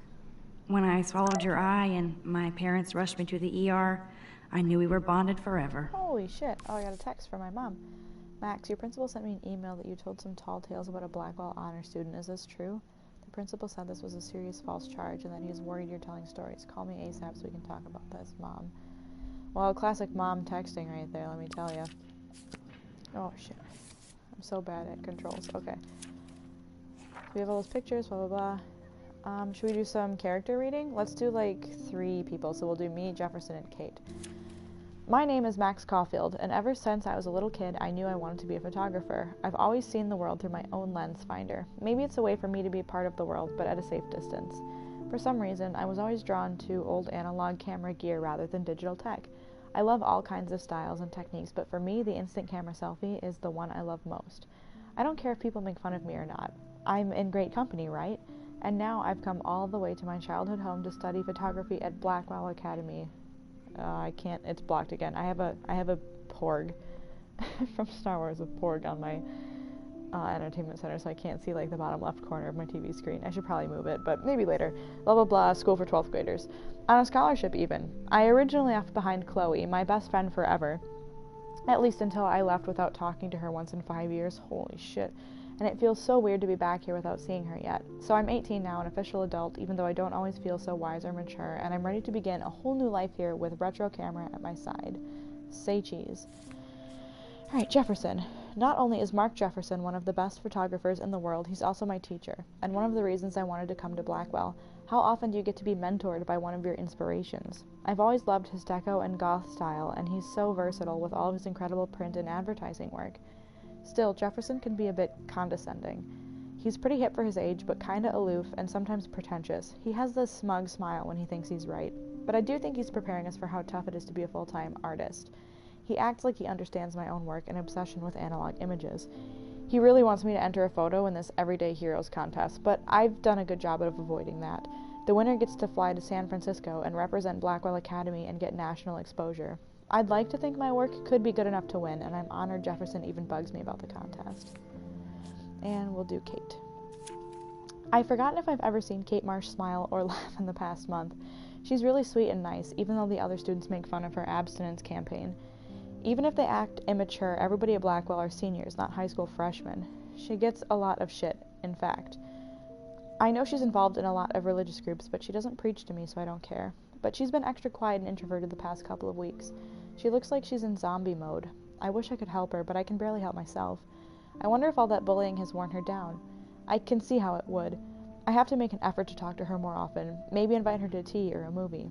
When I swallowed your eye and my parents rushed me to the ER, I knew we were bonded forever. Holy shit. Oh, I got a text from my mom. Max, your principal sent me an email that you told some tall tales about a Blackwell honor student. Is this true? The principal said this was a serious false charge and that he's worried you're telling stories. Call me ASAP so we can talk about this, Mom. Well, classic mom texting right there, let me tell you. Oh, shit. I'm so bad at controls. Okay. We have all those pictures, blah, blah, blah. Should we do some character reading? Let's do, like, 3 people. So we'll do me, Jefferson, and Kate. My name is Max Caulfield, and ever since I was a little kid, I knew I wanted to be a photographer. I've always seen the world through my own lens finder. Maybe it's a way for me to be a part of the world, but at a safe distance. For some reason, I was always drawn to old analog camera gear rather than digital tech. I love all kinds of styles and techniques, but for me, the instant camera selfie is the one I love most. I don't care if people make fun of me or not. I'm in great company, right? And now I've come all the way to my childhood home to study photography at Blackwell Academy. I can't. It's blocked again. I have a Porg from Star Wars, a Porg on my entertainment center, so I can't see like the bottom left corner of my TV screen. I should probably move it, but maybe later. Blah blah blah. School for 12th graders. On a scholarship even. I originally left behind Chloe, my best friend forever. At least until I left without talking to her once in 5 years. Holy shit. And it feels so weird to be back here without seeing her yet. So I'm 18 now, an official adult, even though I don't always feel so wise or mature, and I'm ready to begin a whole new life here with retro camera at my side. Say cheese. Alright, Jefferson. Not only is Mark Jefferson one of the best photographers in the world, he's also my teacher, and one of the reasons I wanted to come to Blackwell. How often do you get to be mentored by one of your inspirations? I've always loved his deco and goth style, and he's so versatile with all of his incredible print and advertising work. Still, Jefferson can be a bit condescending. He's pretty hip for his age, but kinda aloof and sometimes pretentious. He has this smug smile when he thinks he's right. But I do think he's preparing us for how tough it is to be a full-time artist. He acts like he understands my own work and obsession with analog images. He really wants me to enter a photo in this Everyday Heroes contest, but I've done a good job of avoiding that. The winner gets to fly to San Francisco and represent Blackwell Academy and get national exposure. I'd like to think my work could be good enough to win, and I'm honored Jefferson even bugs me about the contest. And we'll do Kate. I've forgotten if I've ever seen Kate Marsh smile or laugh in the past month. She's really sweet and nice, even though the other students make fun of her abstinence campaign. Even if they act immature, everybody at Blackwell are seniors, not high school freshmen. She gets a lot of shit, in fact. I know she's involved in a lot of religious groups, but she doesn't preach to me, so I don't care. But she's been extra quiet and introverted the past couple of weeks. She looks like she's in zombie mode. I wish I could help her, but I can barely help myself. I wonder if all that bullying has worn her down. I can see how it would. I have to make an effort to talk to her more often, maybe invite her to tea or a movie.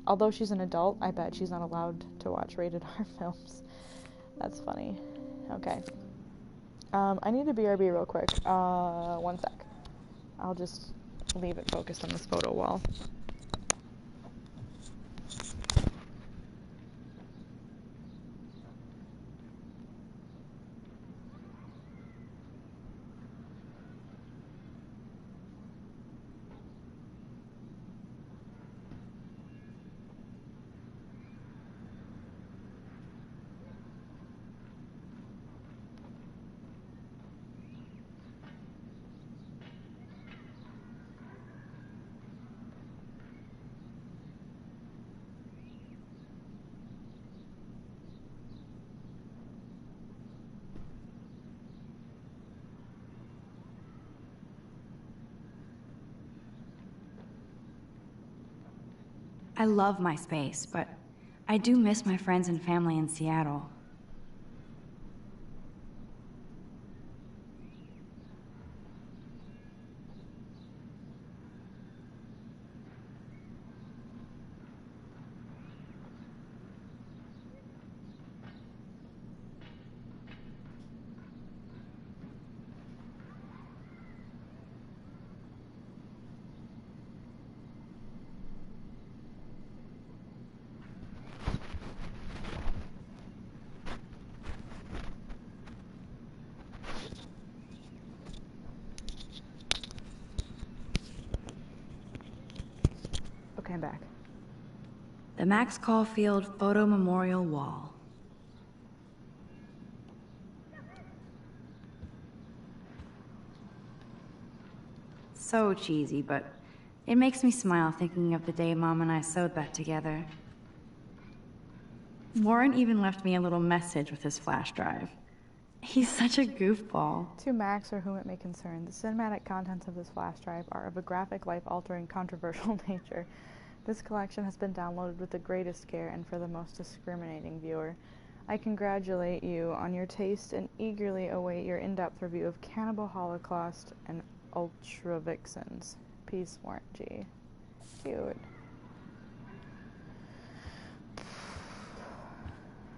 Although she's an adult, I bet she's not allowed to watch rated R films. That's funny. Okay. I need a BRB real quick. One sec. I'll just leave it focused on this photo wall. I love my space, but I do miss my friends and family in Seattle. Okay, I'm back. The Max Caulfield Photo Memorial Wall. So cheesy, but it makes me smile thinking of the day Mom and I sewed that together. Warren even left me a little message with his flash drive. He's such a goofball. To Max, or whom it may concern, the cinematic contents of this flash drive are of a graphic, life-altering, controversial nature. This collection has been downloaded with the greatest care and for the most discriminating viewer. I congratulate you on your taste and eagerly await your in-depth review of Cannibal Holocaust and Ultra Vixens. Peace, Warren G. Cute.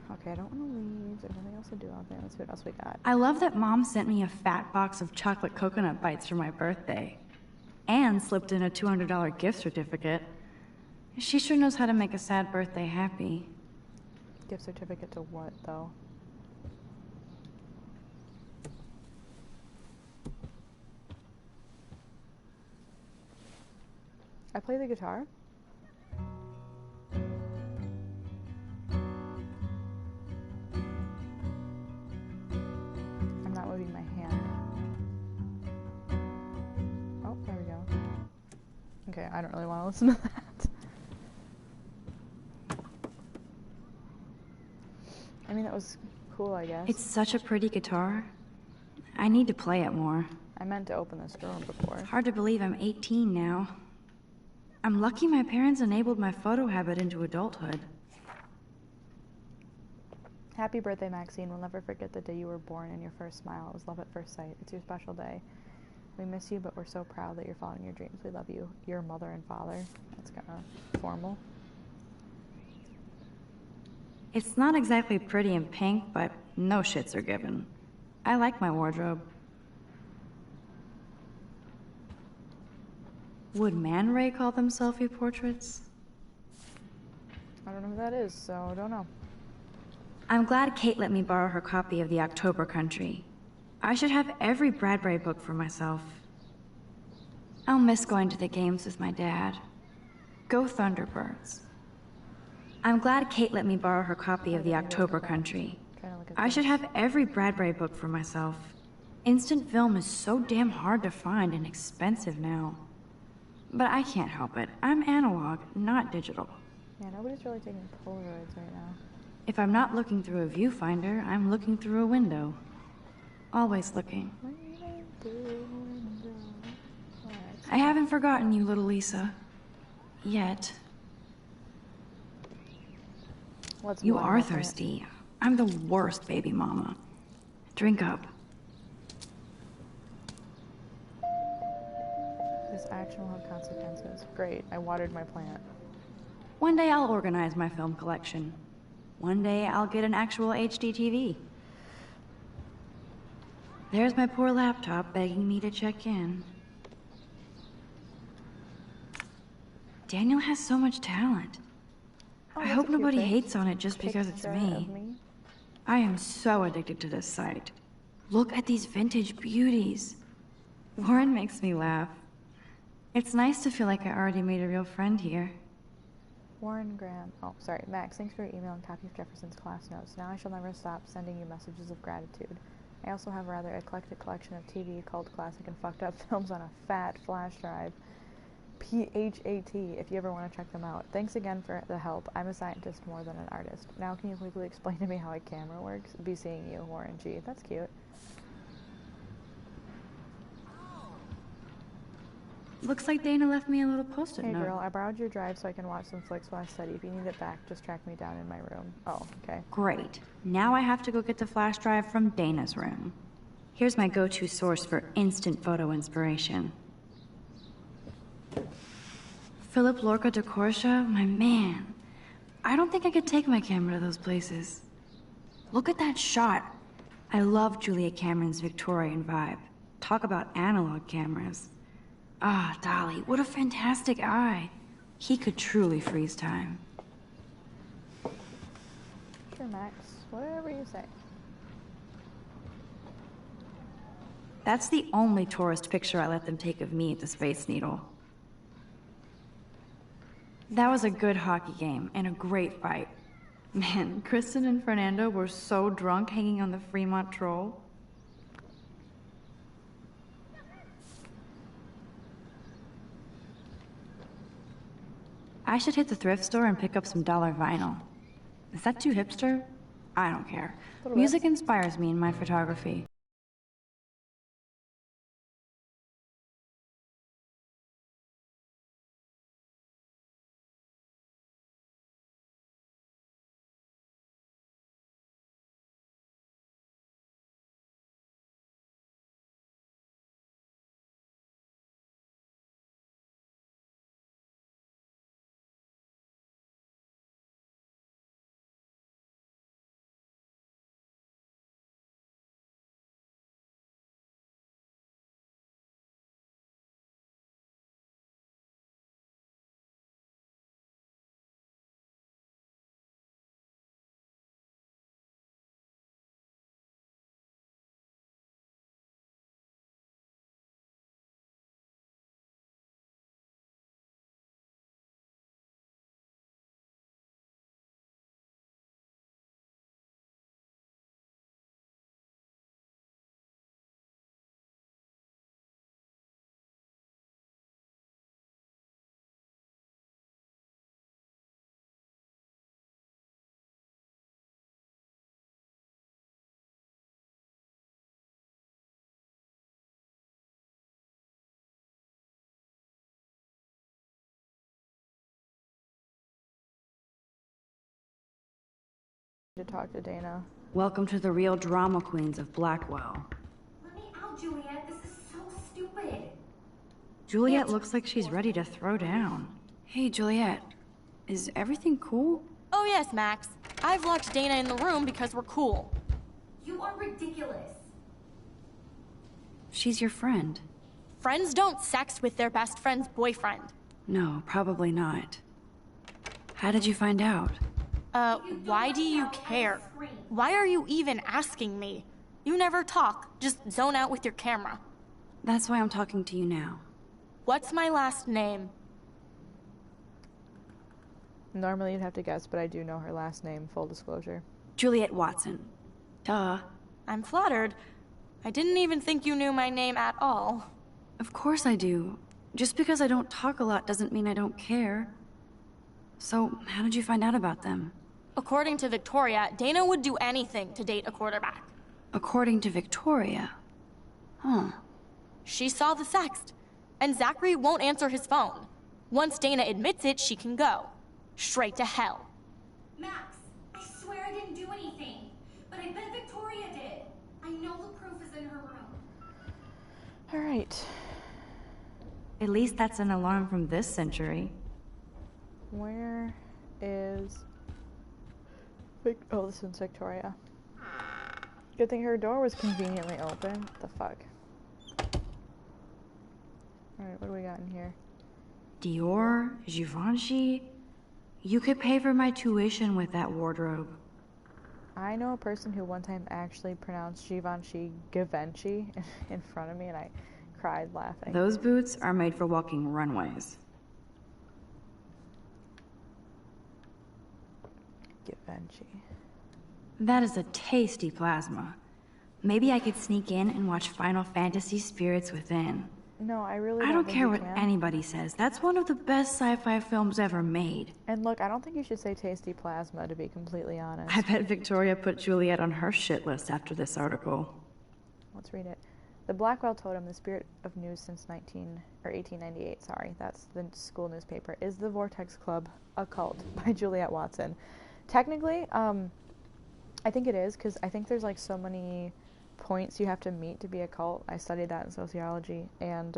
Okay, I don't want to leave. There's nothing else to do out there. Let's see what else we got. I love that Mom sent me a fat box of chocolate coconut bites for my birthday. And slipped in a $200 gift certificate. She sure knows how to make a sad birthday happy. Gift certificate to what, though? I play the guitar. Okay, I don't really want to listen to that. I mean, that was cool, I guess. It's such a pretty guitar. I need to play it more. I meant to open this drawer before. It's hard to believe I'm 18 now. I'm lucky my parents enabled my photo habit into adulthood. Happy birthday, Maxine. We'll never forget the day you were born and your first smile. It was love at first sight. It's your special day. We miss you, but we're so proud that you're following your dreams. We love you. Your mother and father. That's kind of formal. It's not exactly pretty and pink, but no shits are given. I like my wardrobe. Would Man Ray call them selfie portraits? I don't know who that is, so I don't know. I'm glad Kate let me borrow her copy of The October Country. I should have every Bradbury book for myself. I'll miss going to the games with my dad. Go Thunderbirds. I'm glad Kate let me borrow her copy of The October Country. I should have every Bradbury book for myself. Instant film is so damn hard to find and expensive now. But I can't help it. I'm analog, not digital. Yeah, nobody's really taking Polaroids right now. If I'm not looking through a viewfinder, I'm looking through a window. Always looking. I haven't forgotten you, little Lisa. Yet. You are thirsty. I'm the worst baby mama. Drink up. This action will have consequences. Great, I watered my plant. One day I'll organize my film collection. One day I'll get an actual HD TV. There's my poor laptop begging me to check in. Daniel has so much talent. Oh, I hope nobody thing. hates on it just because it's me. I am so addicted to this site. Look at these vintage beauties. Warren makes me laugh. It's nice to feel like I already made a real friend here. Warren Graham. Oh, sorry. Max, thanks for your email and copy of Jefferson's class notes. Now I shall never stop sending you messages of gratitude. I also have a rather eclectic collection of TV, cult classic, and fucked up films on a fat flash drive. PHAT, if you ever want to check them out. Thanks again for the help. I'm a scientist more than an artist. Now can you quickly explain to me how a camera works? Be seeing you, Warren G. That's cute. Looks like Dana left me a little post-it Hey note. girl, I borrowed your drive so I can watch some flicks while I study. If you need it back, just track me down in my room. Oh, okay. Great. Now I have to go get the flash drive from Dana's room. Here's my go-to source for instant photo inspiration. Philip Lorca de Corsia, my man. I don't think I could take my camera to those places. Look at that shot. I love Julia Cameron's Victorian vibe. Talk about analog cameras. Ah, Dolly, what a fantastic eye. He could truly freeze time. Sure, Max. Whatever you say. That's the only tourist picture I let them take of me at the Space Needle. That was a good hockey game and a great fight. Man, Kristen and Fernando were so drunk hanging on the Fremont Troll. I should hit the thrift store and pick up some dollar vinyl. Is that too hipster? I don't care. Music inspires me in my photography. To talk to Dana. Welcome to the real drama queens of Blackwell. Let me out, Juliet. This is so stupid. Juliet looks like she's ready to throw down. Hey, Juliet. Is everything cool? Oh yes, Max. I've locked Dana in the room because we're cool. You are ridiculous. She's your friend. Friends don't sex with their best friend's boyfriend. No, probably not. How did you find out? Why do you care? Why are you even asking me? You never talk, just zone out with your camera. That's why I'm talking to you now. What's my last name? Normally you'd have to guess, but I do know her last name, full disclosure. Juliet Watson. Duh. I'm flattered. I didn't even think you knew my name at all. Of course I do. Just because I don't talk a lot doesn't mean I don't care. So, how did you find out about them? According to Victoria, Dana would do anything to date a quarterback. According to Victoria? Huh. She saw the sext, and Zachary won't answer his phone. Once Dana admits it, she can go. Straight to hell. Max, I swear I didn't do anything. But I bet Victoria did. I know the proof is in her room. Alright. At least that's an alarm from this century. Where is... Oh, this one's Victoria. Good thing her door was conveniently open. What the fuck? Alright, what do we got in here? Dior, Givenchy. You could pay for my tuition with that wardrobe. I know a person who one time actually pronounced Givenchy Givenchy in front of me, and I cried laughing. Those boots are made for walking runways. Givenchy. That is a tasty plasma. Maybe I could sneak in and watch Final Fantasy Spirits Within. No, I really don't think care you what can. anybody says. That's one of the best sci-fi films ever made. And look, I don't think you should say tasty plasma, to be completely honest. I bet Victoria put Juliet on her shit list after this article. Let's read it. The Blackwell Totem, the spirit of news since 1898, sorry, that's the school newspaper, is the Vortex Club, a cult, by Juliet Watson. Technically, I think it is, because I think there's like so many points you have to meet to be a cult. I studied that in sociology, and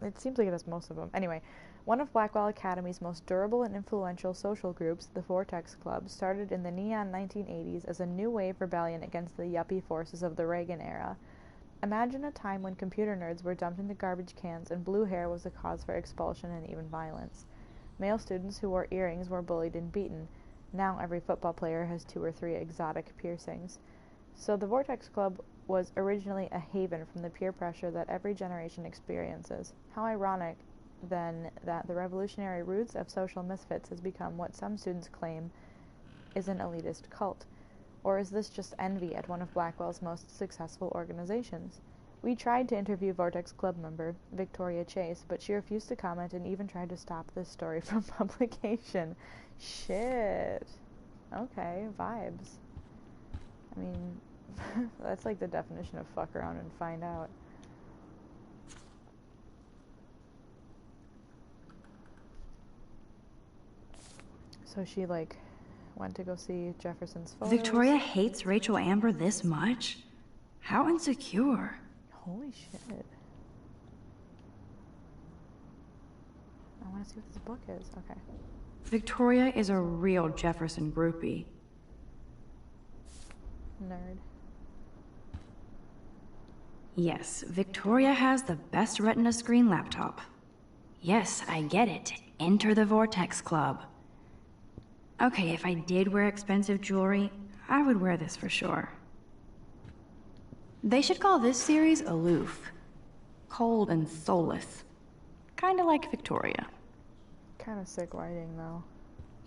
it seems like it has most of them. Anyway, one of Blackwell Academy's most durable and influential social groups, the Vortex Club, started in the neon 1980s as a new wave rebellion against the yuppie forces of the Reagan era. Imagine a time when computer nerds were dumped into garbage cans and blue hair was a cause for expulsion and even violence. Male students who wore earrings were bullied and beaten. Now every football player has 2 or 3 exotic piercings. So the Vortex Club was originally a haven from the peer pressure that every generation experiences. How ironic, then, that the revolutionary roots of social misfits has become what some students claim is an elitist cult. Or is this just envy at one of Blackwell's most successful organizations? We tried to interview Vortex Club member Victoria Chase, but she refused to comment and even tried to stop this story from publication. Shit. Okay, vibes. I mean, that's like the definition of fuck around and find out. So she, like, went to go see Jefferson's photos. Victoria hates Rachel Amber this much? How insecure. Holy shit. I want to see what this book is. Okay. Victoria is a real Jefferson groupie. Nerd. Yes, Victoria has the best retina screen laptop. Yes, I get it. Enter the Vortex Club. Okay, if I did wear expensive jewelry, I would wear this for sure. They should call this series Aloof. Cold and soulless. Kinda like Victoria. Kind of sick writing, though.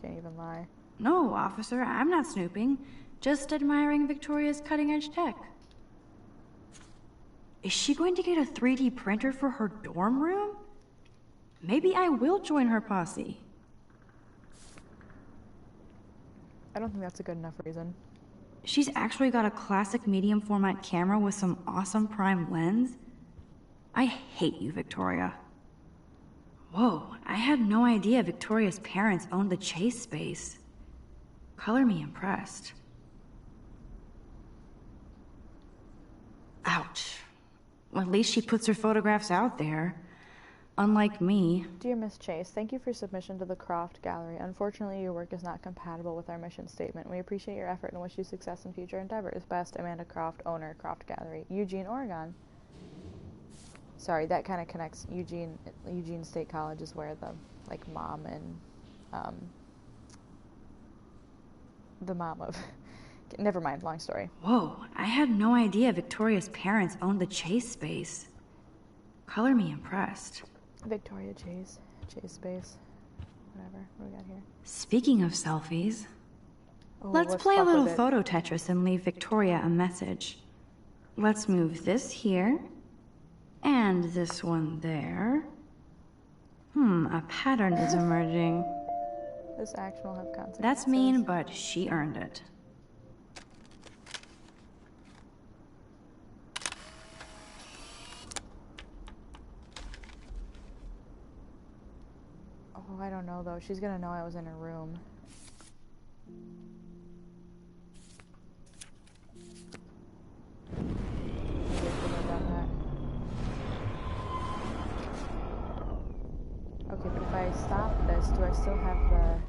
Can't even lie. No, officer, I'm not snooping. Just admiring Victoria's cutting-edge tech. Is she going to get a 3D printer for her dorm room? Maybe I will join her posse. I don't think that's a good enough reason. She's actually got a classic medium format camera with some awesome prime lens. I hate you, Victoria. Whoa, I had no idea Victoria's parents owned the Chase space. Color me impressed. Ouch. Well, at least she puts her photographs out there. Unlike me. Dear Miss Chase, thank you for submission to the Croft Gallery. Unfortunately, your work is not compatible with our mission statement. We appreciate your effort and wish you success in future endeavors. Best, Amanda Croft, owner, Croft Gallery, Eugene, Oregon. Sorry, that kind of connects. Eugene State College is where the, like, mom and, the mom of... Never mind, long story. Whoa, I had no idea Victoria's parents owned the Chase space. Color me impressed. Victoria Chase space. Whatever. What do we got here? Speaking of selfies, Oh, let's play a fuck little with it. photo Tetris and leave Victoria a message. Let's move this here, and this one there. A pattern is emerging. This action will have consequences. That's mean, but she earned it. Oh, I don't know though. She's gonna know I was in her room. Okay, but if I stop this, do I still have the...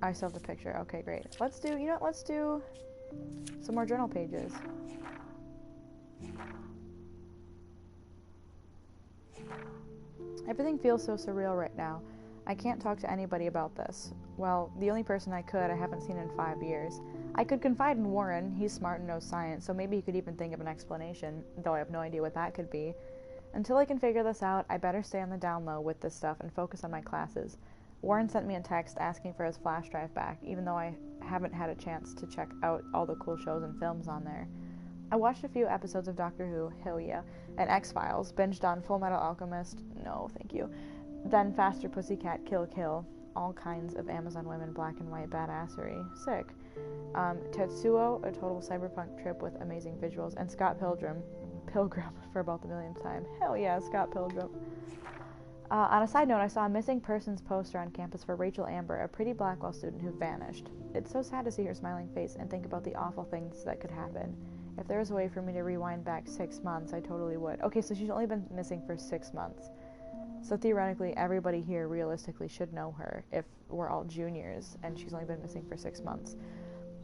I still have the picture. Okay, great. Let's do, you know what, let's do some more journal pages. Everything feels so surreal right now. I can't talk to anybody about this. Well, the only person I haven't seen in 5 years. I could confide in Warren. He's smart and knows science, so maybe he could even think of an explanation, though I have no idea what that could be. Until I can figure this out, I better stay on the down low with this stuff and focus on my classes. Warren sent me a text asking for his flash drive back, even though I haven't had a chance to check out all the cool shows and films on there. I watched a few episodes of Doctor Who, hell yeah, and X-Files, binged on Full Metal Alchemist, no thank you, then Faster Pussycat, Kill Kill, all kinds of Amazon women black and white badassery, sick. Tetsuo, a total cyberpunk trip with amazing visuals, and Scott Pilgrim for about the millionth time, hell yeah, Scott Pilgrim. On a side note, I saw a missing persons poster on campus for Rachel Amber, a pretty Blackwell student who vanished. It's so sad to see her smiling face and think about the awful things that could happen. If there was a way for me to rewind back 6 months, I totally would. Okay, so she's only been missing for 6 months. So theoretically, everybody here realistically should know her if we're all juniors, and she's only been missing for 6 months.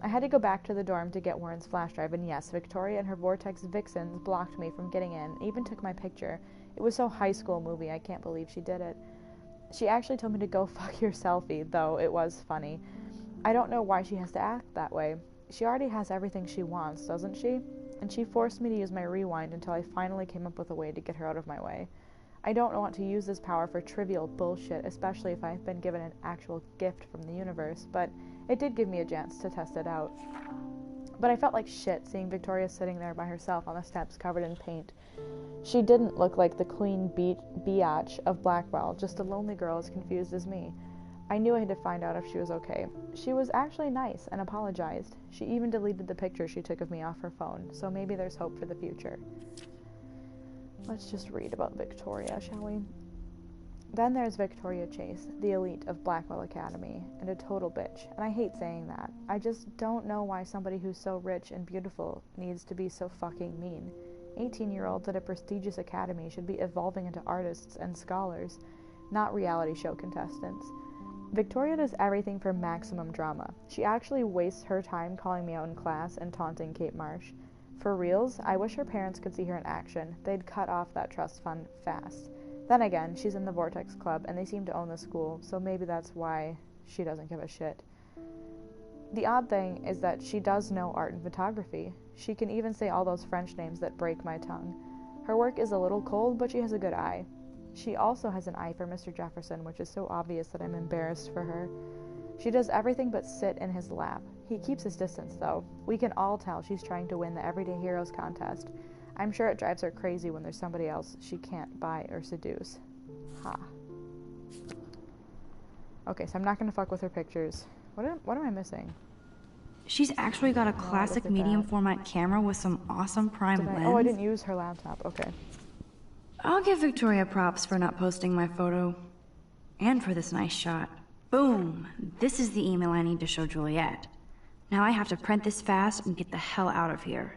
I had to go back to the dorm to get Warren's flash drive, and yes, Victoria and her Vortex vixens blocked me from getting in, even took my picture. It was so high school movie, I can't believe she did it. She actually told me to go fuck your selfie, though it was funny. I don't know why she has to act that way. She already has everything she wants, doesn't she? And she forced me to use my rewind until I finally came up with a way to get her out of my way. I don't want to use this power for trivial bullshit, especially if I've been given an actual gift from the universe, but it did give me a chance to test it out. But I felt like shit seeing Victoria sitting there by herself on the steps covered in paint. She didn't look like the queen biatch of Blackwell, just a lonely girl as confused as me. I knew I had to find out if she was okay. She was actually nice and apologized. She even deleted the picture she took of me off her phone, so maybe there's hope for the future. Let's just read about Victoria, shall we? Then there's Victoria Chase, the elite of Blackwell Academy, and a total bitch, and I hate saying that. I just don't know why somebody who's so rich and beautiful needs to be so fucking mean. 18-year-olds at a prestigious academy should be evolving into artists and scholars, not reality show contestants. Victoria does everything for maximum drama. She actually wastes her time calling me out in class and taunting Kate Marsh. For reals, I wish her parents could see her in action. They'd cut off that trust fund fast. Then again, she's in the Vortex Club, and they seem to own the school, so maybe that's why she doesn't give a shit. The odd thing is that she does know art and photography. She can even say all those French names that break my tongue. Her work is a little cold, but she has a good eye. She also has an eye for Mr. Jefferson, which is so obvious that I'm embarrassed for her. She does everything but sit in his lap. He keeps his distance, though. We can all tell she's trying to win the Everyday Heroes contest. I'm sure it drives her crazy when there's somebody else she can't buy or seduce. Ha. Okay, so I'm not gonna fuck with her pictures. What am I missing? She's actually got a classic medium format camera with some awesome prime lens. Oh, I didn't use her laptop. Okay. I'll give Victoria props for not posting my photo. And for this nice shot. Boom! This is the email I need to show Juliet. Now I have to print this fast and get the hell out of here.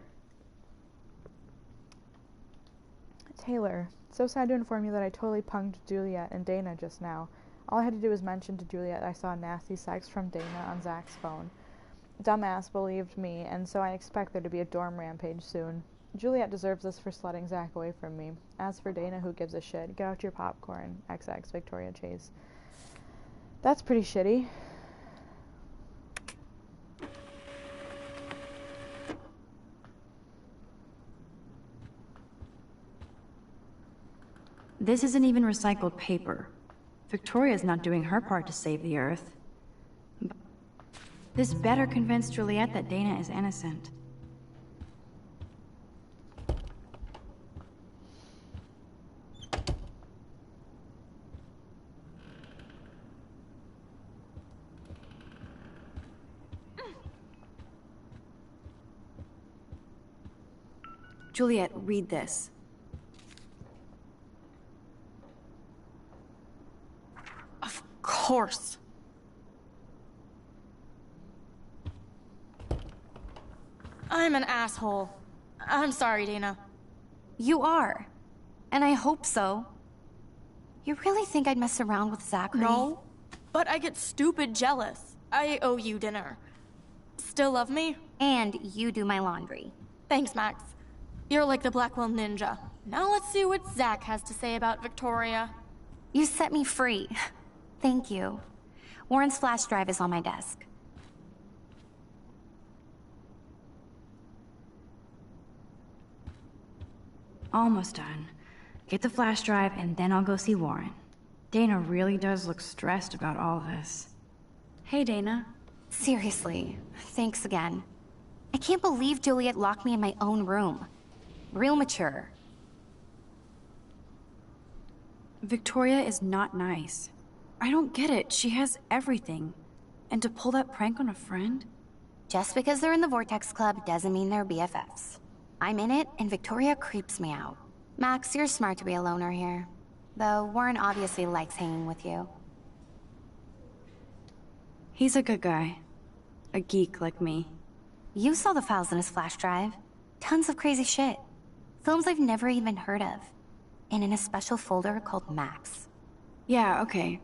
Taylor, so sad to inform you that I totally punked Juliet and Dana just now. All I had to do was mention to Juliet I saw nasty sex from Dana on Zach's phone. Dumbass believed me, and so I expect there to be a dorm rampage soon. Juliet deserves this for sledding Zach away from me. As for Dana, who gives a shit? Get out your popcorn. XX Victoria Chase. That's pretty shitty. This isn't even recycled paper. Victoria's not doing her part to save the Earth. This better convince Juliet that Dana is innocent. Juliet, read this. Of course. I'm an asshole. I'm sorry, Dana. You are. And I hope so. You really think I'd mess around with Zachary? No, but I get stupid jealous. I owe you dinner. Still love me? And you do my laundry. Thanks, Max. You're like the Blackwell ninja. Now let's see what Zach has to say about Victoria. You set me free. Thank you. Warren's flash drive is on my desk. Almost done. Get the flash drive and then I'll go see Warren. Dana really does look stressed about all this. Hey, Dana. Seriously, thanks again. I can't believe Juliet locked me in my own room. Real mature. Victoria is not nice. I don't get it. She has everything. And to pull that prank on a friend? Just because they're in the Vortex Club doesn't mean they're BFFs. I'm in it, and Victoria creeps me out. Max, you're smart to be a loner here. Though Warren obviously likes hanging with you. He's a good guy. A geek like me. You saw the files in his flash drive. Tons of crazy shit. Films I've never even heard of. And in a special folder called Max. Yeah, okay.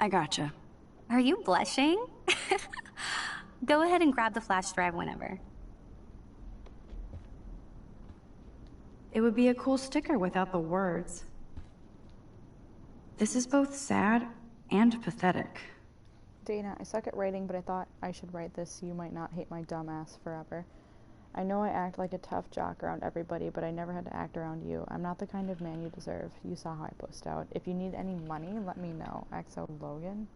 I gotcha. Are you blushing? Go ahead and grab the flash drive whenever. It would be a cool sticker without the words. This is both sad and pathetic. Dana, I suck at writing, but I thought I should write this so you might not hate my dumb ass forever. I know I act like a tough jock around everybody, but I never had to act around you. I'm not the kind of man you deserve. You saw how I post out. If you need any money, let me know. XO Logan?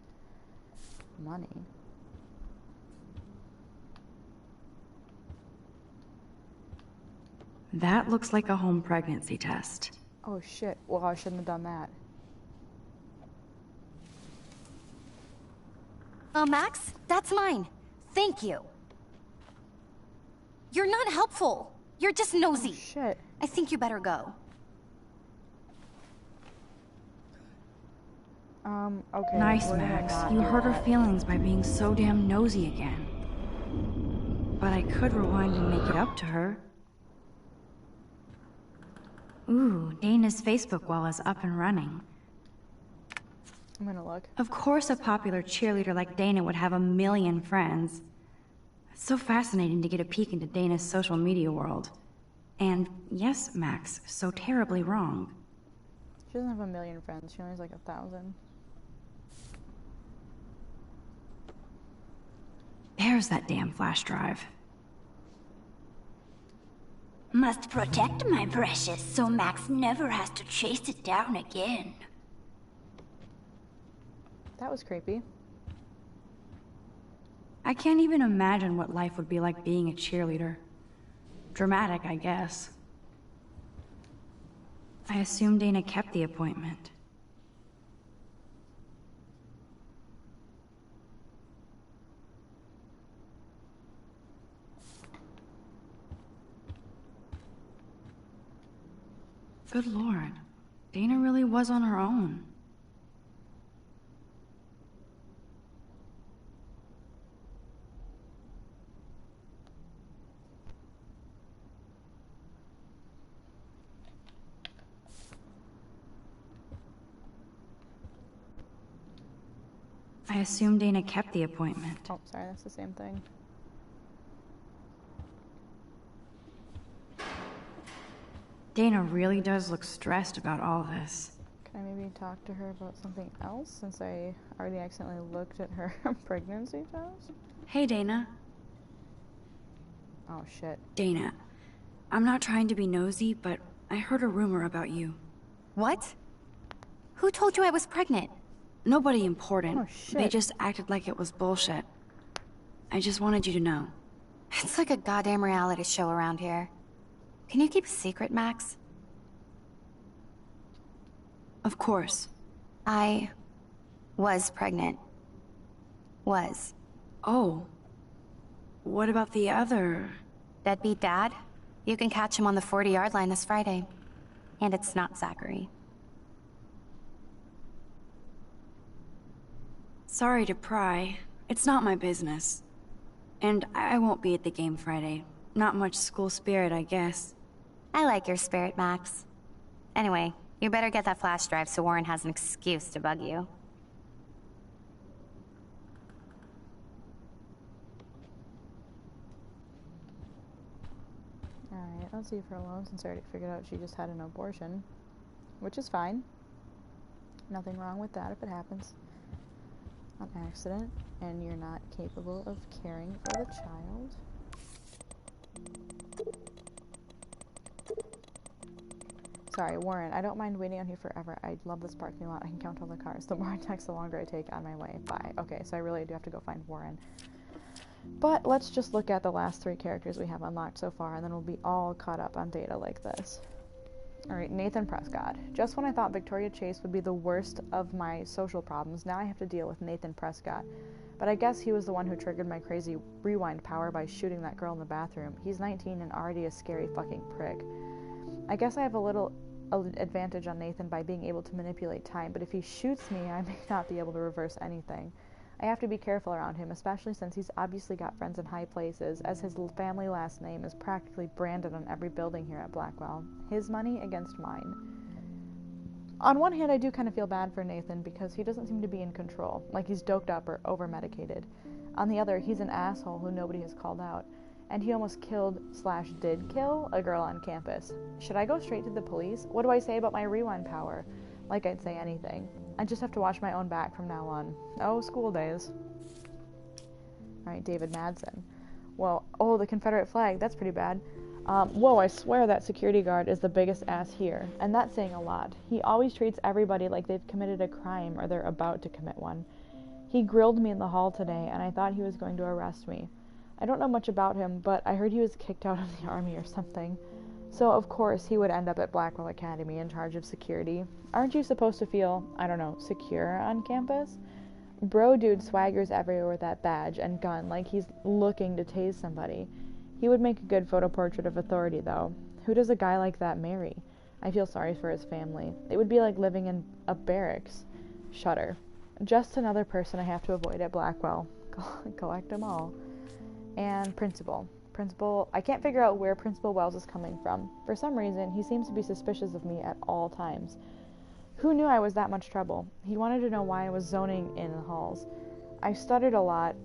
Money? That looks like a home pregnancy test. Oh shit. Well, I shouldn't have done that. Max, that's mine. Thank you. You're not helpful. You're just nosy. Oh, shit. I think you better go. Okay. Nice, Max. You hurt her feelings by being so damn nosy again. But I could rewind and make it up to her. Ooh, Dana's Facebook wall is up and running. I'm gonna look. Of course a popular cheerleader like Dana would have a million friends. It's so fascinating to get a peek into Dana's social media world. And yes, Max, so terribly wrong. She doesn't have a million friends. She only has like 1,000. There's that damn flash drive. Must protect my precious so Max never has to chase it down again. That was creepy. I can't even imagine what life would be like being a cheerleader. Dramatic, I guess. I assume Dana kept the appointment. Good Lord. Dana really was on her own. I assume Dana kept the appointment. Oh, sorry, that's the same thing. Dana really does look stressed about all this. Can I maybe talk to her about something else, since I already accidentally looked at her pregnancy test? Hey, Dana. Oh, shit. Dana, I'm not trying to be nosy, but I heard a rumor about you. What? Who told you I was pregnant? Nobody important. Oh, shit. They just acted like it was bullshit. I just wanted you to know. It's like a goddamn reality show around here. Can you keep a secret, Max? Of course. I was pregnant. Was. Oh. What about the other? Deadbeat dad? You can catch him on the 40-yard line this Friday. And it's not Zachary. Sorry to pry. It's not my business. And I won't be at the game Friday. Not much school spirit, I guess. I like your spirit, Max. Anyway, you better get that flash drive so Warren has an excuse to bug you. Alright, let's leave her alone since I already figured out she just had an abortion. Which is fine. Nothing wrong with that if it happens on accident and you're not capable of caring for the child. Sorry, Warren, I don't mind waiting on here forever. I love this parking lot. I can count all the cars. The more I text, the longer I take on my way. Bye. Okay, so I really do have to go find Warren. But let's just look at the last 3 characters we have unlocked so far, and then we'll be all caught up on data like this. Alright, Nathan Prescott. Just when I thought Victoria Chase would be the worst of my social problems, now I have to deal with Nathan Prescott. But I guess he was the one who triggered my crazy rewind power by shooting that girl in the bathroom. He's 19 and already a scary fucking prick. I guess I have a little advantage on Nathan by being able to manipulate time, but if he shoots me, I may not be able to reverse anything. I have to be careful around him, especially since he's obviously got friends in high places, as his family last name is practically branded on every building here at Blackwell. His money against mine. On one hand, I do kind of feel bad for Nathan because he doesn't seem to be in control, like he's doped up or over-medicated. On the other, he's an asshole who nobody has called out. And he almost killed/did kill a girl on campus. Should I go straight to the police? What do I say about my rewind power? Like I'd say anything. I just have to watch my own back from now on. Oh, school days. Alright, David Madsen. Well, oh, the Confederate flag. That's pretty bad. Whoa, I swear that security guard is the biggest ass here. And that's saying a lot. He always treats everybody like they've committed a crime or they're about to commit one. He grilled me in the hall today, and I thought he was going to arrest me. I don't know much about him, but I heard he was kicked out of the army or something. So, of course, he would end up at Blackwell Academy in charge of security. Aren't you supposed to feel, I don't know, secure on campus? Bro dude swaggers everywhere with that badge and gun like he's looking to tase somebody. He would make a good photo portrait of authority, though. Who does a guy like that marry? I feel sorry for his family. It would be like living in a barracks. Shudder. Just another person I have to avoid at Blackwell. Collect them all. And Principal. I can't figure out where Principal Wells is coming from. For some reason, he seems to be suspicious of me at all times. Who knew I was that much trouble? He wanted to know why I was zoning in the halls. I stuttered a lot.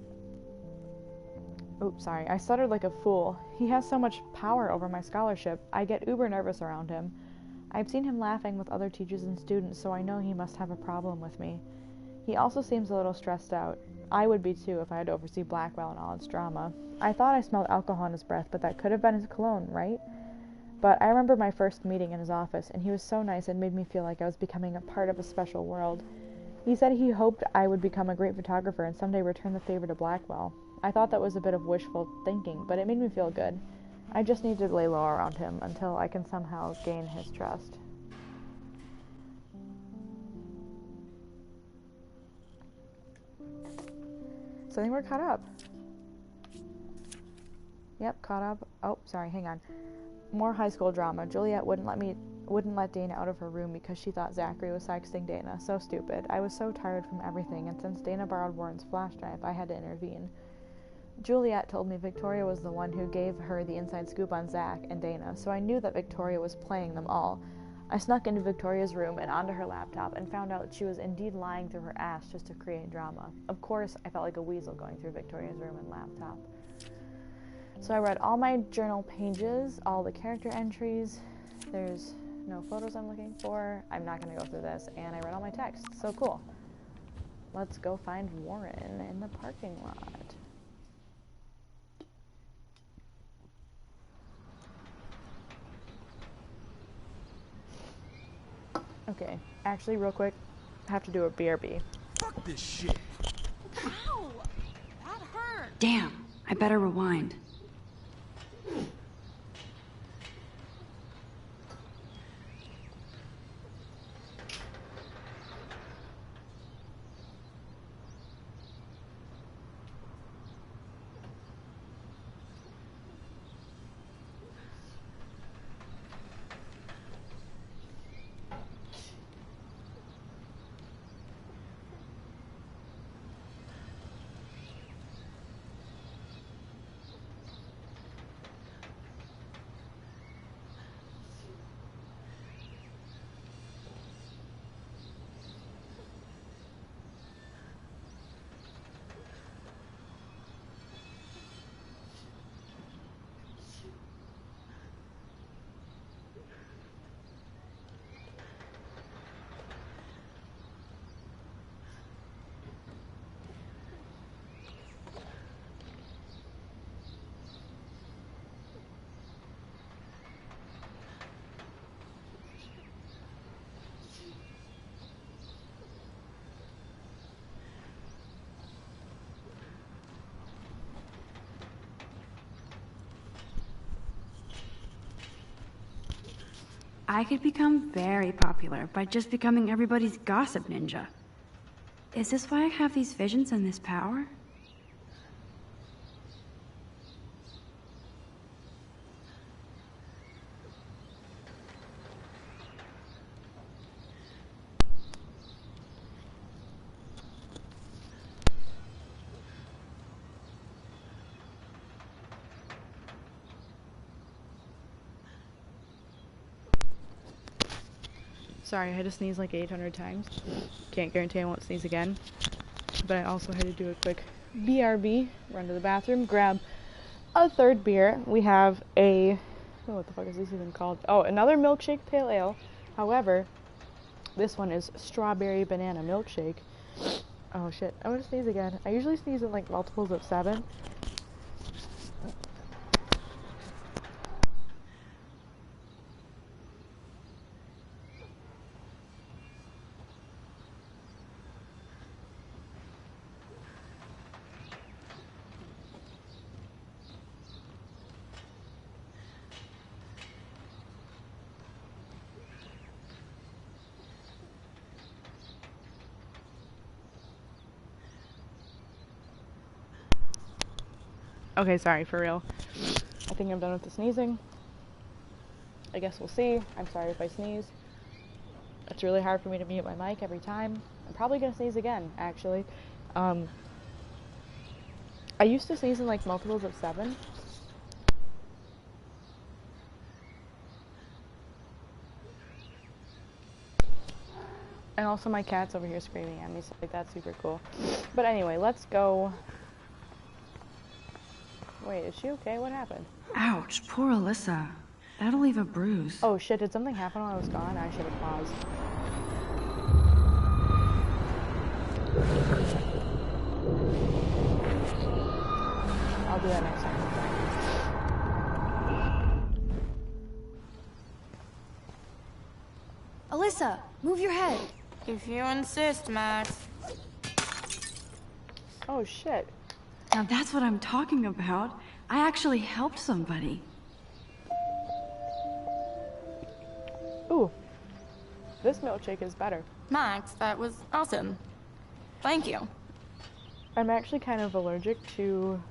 Oops, sorry. I stuttered like a fool. He has so much power over my scholarship. I get uber nervous around him. I've seen him laughing with other teachers and students, so I know he must have a problem with me. He also seems a little stressed out. I would be too if I had to oversee Blackwell and all its drama. I thought I smelled alcohol in his breath, but that could have been his cologne, right? But I remember my first meeting in his office, and he was so nice and made me feel like I was becoming a part of a special world. He said he hoped I would become a great photographer and someday return the favor to Blackwell. I thought that was a bit of wishful thinking, but it made me feel good. I just need to lay low around him until I can somehow gain his trust. So I think we're caught up. Yep, caught up. Oh, sorry, hang on. More high school drama. Juliet wouldn't let Dana out of her room because she thought Zachary was sexting Dana. So stupid. I was so tired from everything, and since Dana borrowed Warren's flash drive, I had to intervene. Juliet told me Victoria was the one who gave her the inside scoop on Zach and Dana, so I knew that Victoria was playing them all. I snuck into Victoria's room and onto her laptop and found out she was indeed lying through her ass just to create drama. Of course, I felt like a weasel going through Victoria's room and laptop. So I read all my journal pages, all the character entries. There's no photos I'm looking for. I'm not going to go through this. And I read all my texts. So cool. Let's go find Warren in the parking lot. Okay, actually, real quick, I have to do a BRB. Fuck this shit. Ow! That hurt! Damn, I better rewind. I could become very popular by just becoming everybody's gossip ninja. Is this why I have these visions and this power? Sorry, I had to sneeze like 800 times. Can't guarantee I won't sneeze again. But I also had to do a quick BRB, run to the bathroom, grab a third beer. We have a, oh, what the fuck is this even called? Oh, another milkshake pale ale. However, this one is strawberry banana milkshake. Oh shit, I'm gonna sneeze again. I usually sneeze in like multiples of 7. Okay, sorry, for real. I think I'm done with the sneezing. I guess we'll see. I'm sorry if I sneeze. It's really hard for me to mute my mic every time. I'm probably gonna sneeze again, actually. I used to sneeze in like multiples of 7. And also my cat's over here screaming at me, so like that's super cool. But anyway, let's go. Wait, is she okay? What happened? Ouch, poor Alyssa. That'll leave a bruise. Oh shit, did something happen while I was gone? I should have paused. I'll do that next time. Alyssa, move your head. If you insist, Max. Oh shit. Now that's what I'm talking about. I actually helped somebody. Ooh. This milkshake is better. Max, that was awesome. Thank you. I'm actually kind of allergic to...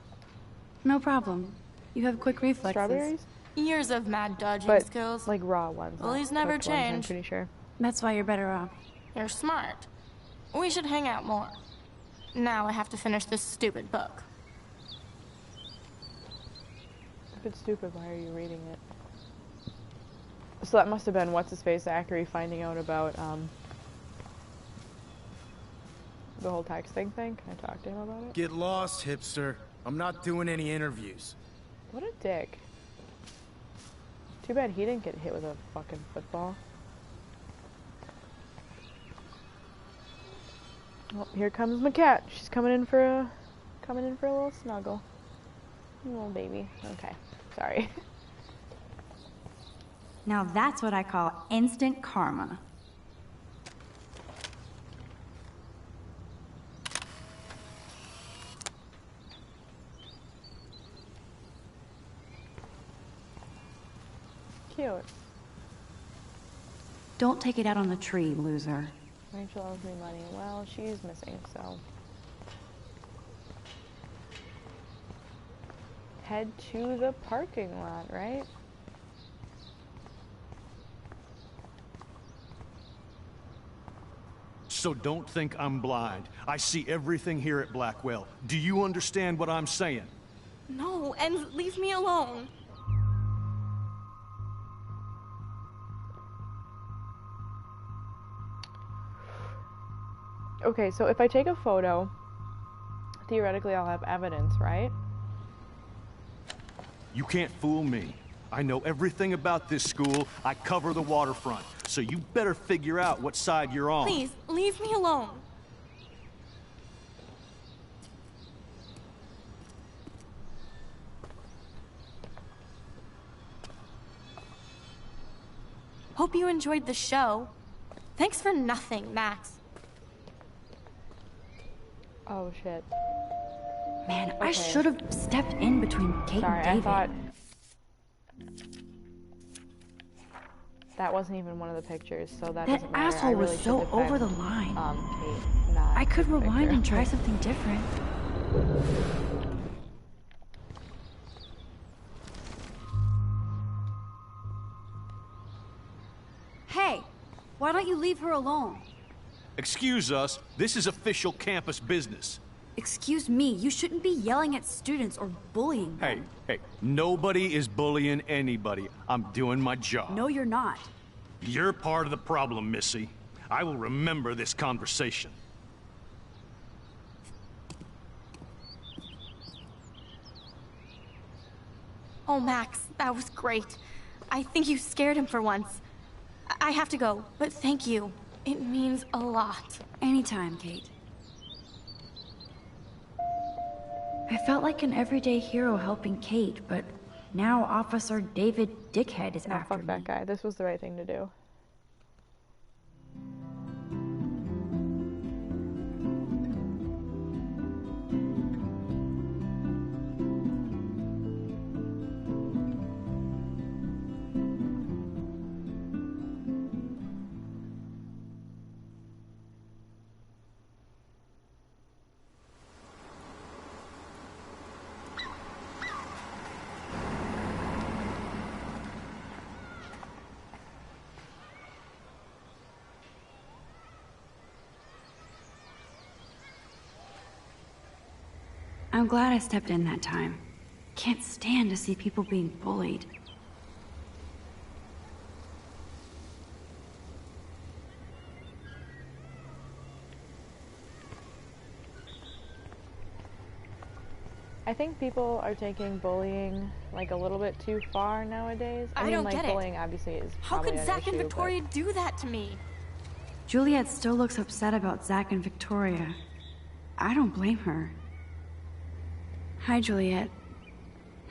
No problem. You have quick reflexes. Strawberries? Years of mad dodging but, skills. like raw ones. Well, he's never changed. I'm changed. pretty sure. That's why you're better off. You're smart. We should hang out more. Now I have to finish this stupid book. If it's stupid, why are you reading it? So that must have been what's-his-face Zachary finding out about, the whole texting thing. Can I talk to him about it? Get lost, hipster. I'm not doing any interviews. What a dick. Too bad he didn't get hit with a fucking football. Well, here comes my cat. She's coming in for a little snuggle. Little baby. Okay. Sorry. Now that's what I call instant karma. Cute. Don't take it out on the tree, loser. Rachel owes me money. Well, she's missing, so. Head to the parking lot, right? So don't think I'm blind. I see everything here at Blackwell. Do you understand what I'm saying? No, and leave me alone. Okay, so if I take a photo, theoretically I'll have evidence, right? You can't fool me. I know everything about this school. I cover the waterfront. So you better figure out what side you're on. Please, leave me alone. Hope you enjoyed the show. Thanks for nothing, Max. Oh, shit. Man, Okay. I should have stepped in between Kate Sorry, and David. I thought that wasn't even one of the pictures, so that doesn't matter. asshole I was really so should have over been, the line. Kate, not I could Victor. rewind and try something different. Hey, why don't you leave her alone? Excuse us. This is official campus business. Excuse me, you shouldn't be yelling at students or bullying them. Hey, nobody is bullying anybody. I'm doing my job. No, you're not. You're part of the problem, Missy. I will remember this conversation. Oh, Max, that was great. I think you scared him for once. I have to go, but thank you. It means a lot. Anytime, Kate. I felt like an everyday hero helping Kate, but now Officer David Dickhead is after fuck me. that guy. This was the right thing to do. I'm glad I stepped in that time. Can't stand to see people being bullied. I think people are taking bullying like a little bit too far nowadays. I mean, don't like get bullying it. obviously is How probably could an Zach and issue, Victoria do that to me? Juliet still looks upset about Zach and Victoria. I don't blame her. Hi, Juliet.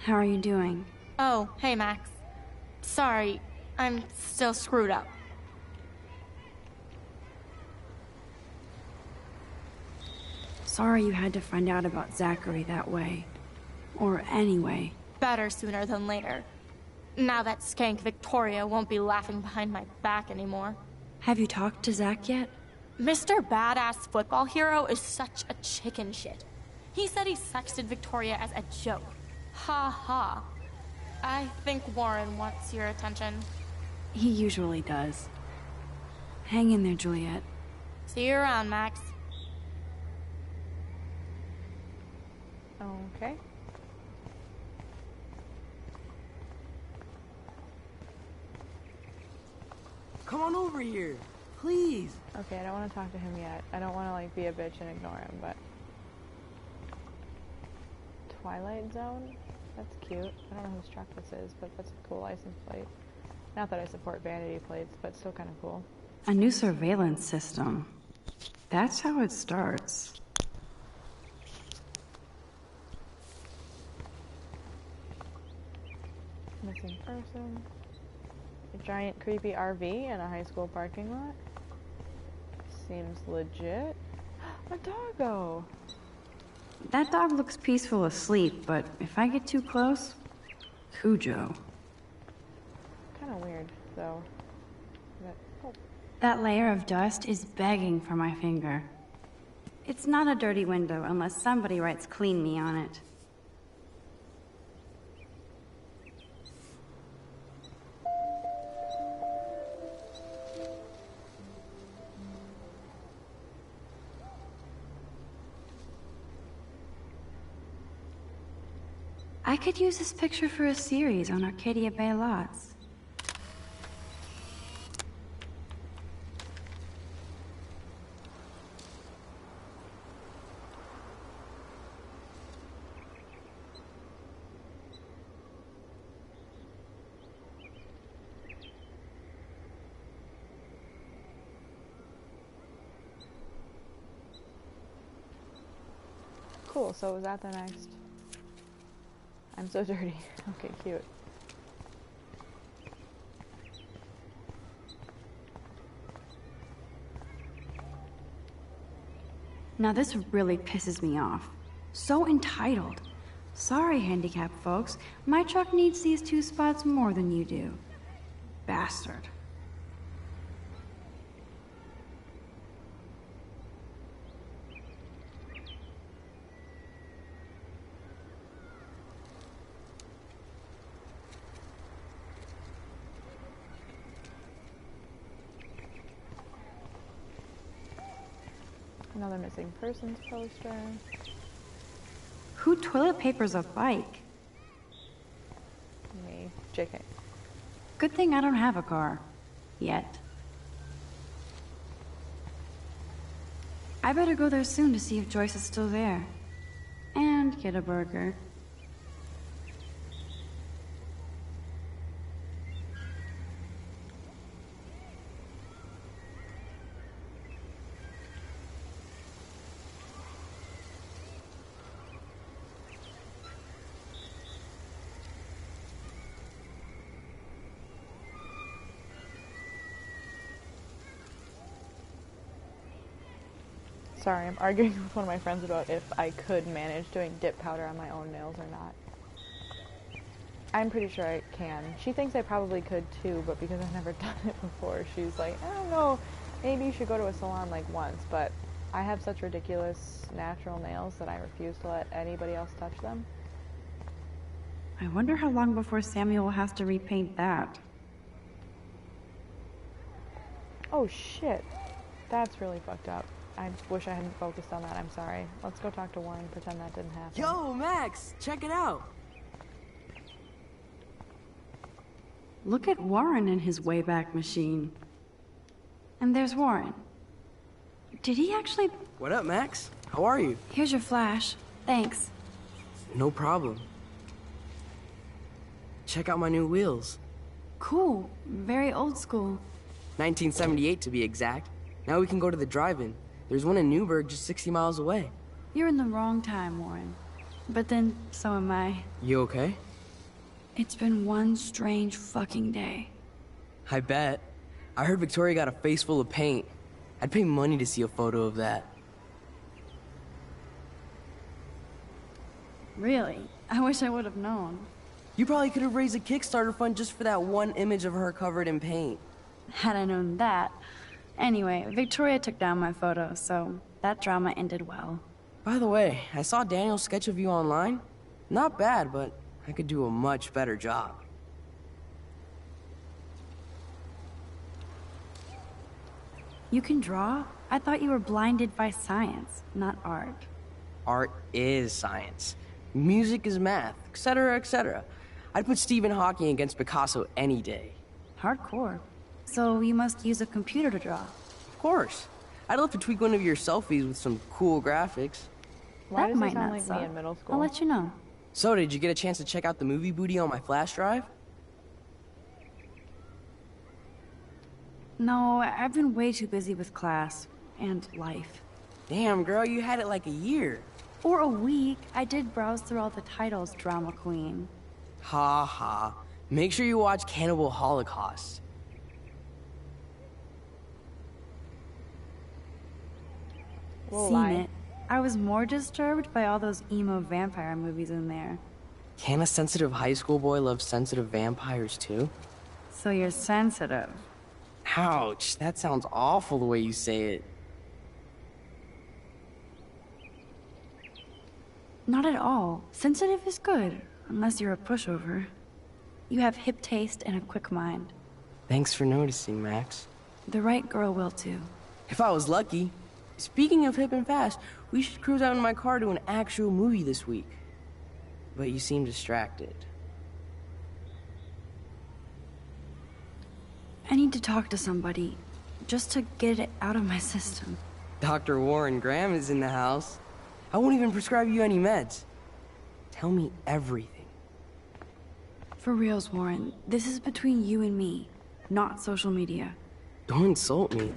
How are you doing? Oh, hey, Max. Sorry, I'm still screwed up. Sorry you had to find out about Zachary that way. Or anyway. Better sooner than later. Now that skank Victoria won't be laughing behind my back anymore. Have you talked to Zach yet? Mr. Badass Football Hero is such a chicken shit. He said he sexted Victoria as a joke. Ha ha. I think Warren wants your attention. He usually does. Hang in there, Juliet. See you around, Max. Okay. Hey, 'cause I think Warren wants your attention. See you around, Max. Okay. Okay. I on over here. Please. Okay, I don't want to talk to him yet. I don't want to, like, be a bitch and ignore him, but... Twilight Zone? That's cute. I don't know whose truck this is, but that's a cool license plate. Not that I support vanity plates, but still kind of cool. A new surveillance system. That's how it starts. Missing person. A giant creepy RV in a high school parking lot. Seems legit. A doggo! That dog looks peaceful asleep, but if I get too close, Cujo. Kind of weird, though. Oh. That layer of dust is begging for my finger. It's not a dirty window unless somebody writes "clean me" on it. I could use this picture for a series on Arcadia Bay lots. Cool, so was that the next? I'm so dirty. Okay, cute. Now this really pisses me off. So entitled. Sorry, handicapped folks. My truck needs these 2 spots more than you do. Bastard. Another missing persons poster. Who toilet papers a bike? Me. JK. Good thing I don't have a car. Yet. I better go there soon to see if Joyce is still there. And get a burger. Sorry, I'm arguing with one of my friends about if I could manage doing dip powder on my own nails or not. I'm pretty sure I can. She thinks I probably could too, but because I've never done it before, she's like, I don't know, maybe you should go to a salon like once, but I have such ridiculous natural nails that I refuse to let anybody else touch them. I wonder how long before Samuel has to repaint that. Oh shit. That's really fucked up. I wish I hadn't focused on that. I'm sorry. Let's go talk to Warren and pretend that didn't happen. Yo, Max, check it out. Look at Warren and his Wayback Machine. And there's Warren. Did he actually... What up, Max? How are you? Here's your flash. Thanks. No problem. Check out my new wheels. Cool. Very old school. 1978 to be exact. Now we can go to the drive-in. There's one in Newburgh just 60 miles away. You're in the wrong time, Warren. But then, so am I. You okay? It's been one strange fucking day. I bet. I heard Victoria got a face full of paint. I'd pay money to see a photo of that. Really? I wish I would have known. You probably could have raised a Kickstarter fund just for that one image of her covered in paint. Had I known that. Anyway, Victoria took down my photo, so that drama ended well. By the way, I saw Daniel's sketch of you online. Not bad, but I could do a much better job. You can draw? I thought you were blinded by science, not art. Art is science. Music is math, etc., etc. I'd put Stephen Hawking against Picasso any day. Hardcore. So you must use a computer to draw. Of course. I'd love to tweak one of your selfies with some cool graphics. Why That does might it sound not like suck. me in middle school? I'll let you know. So, did you get a chance to check out the movie booty on my flash drive? No, I've been way too busy with class and life. Damn, girl, you had it like a year. For a week, I did browse through all the titles, drama queen. Ha ha. Make sure you watch Cannibal Holocaust. Whoa, Seen why? it. I was more disturbed by all those emo vampire movies in there. Can a sensitive high school boy love sensitive vampires too? So you're sensitive. Ouch, that sounds awful the way you say it. Not at all. Sensitive is good, unless you're a pushover. You have hip taste and a quick mind. Thanks for noticing, Max. The right girl will too. If I was lucky. Speaking of hip and fast, we should cruise out in my car to an actual movie this week. But you seem distracted. I need to talk to somebody, just to get it out of my system. Dr. Warren Graham is in the house. I won't even prescribe you any meds. Tell me everything. For reals, Warren, this is between you and me, not social media. Don't insult me.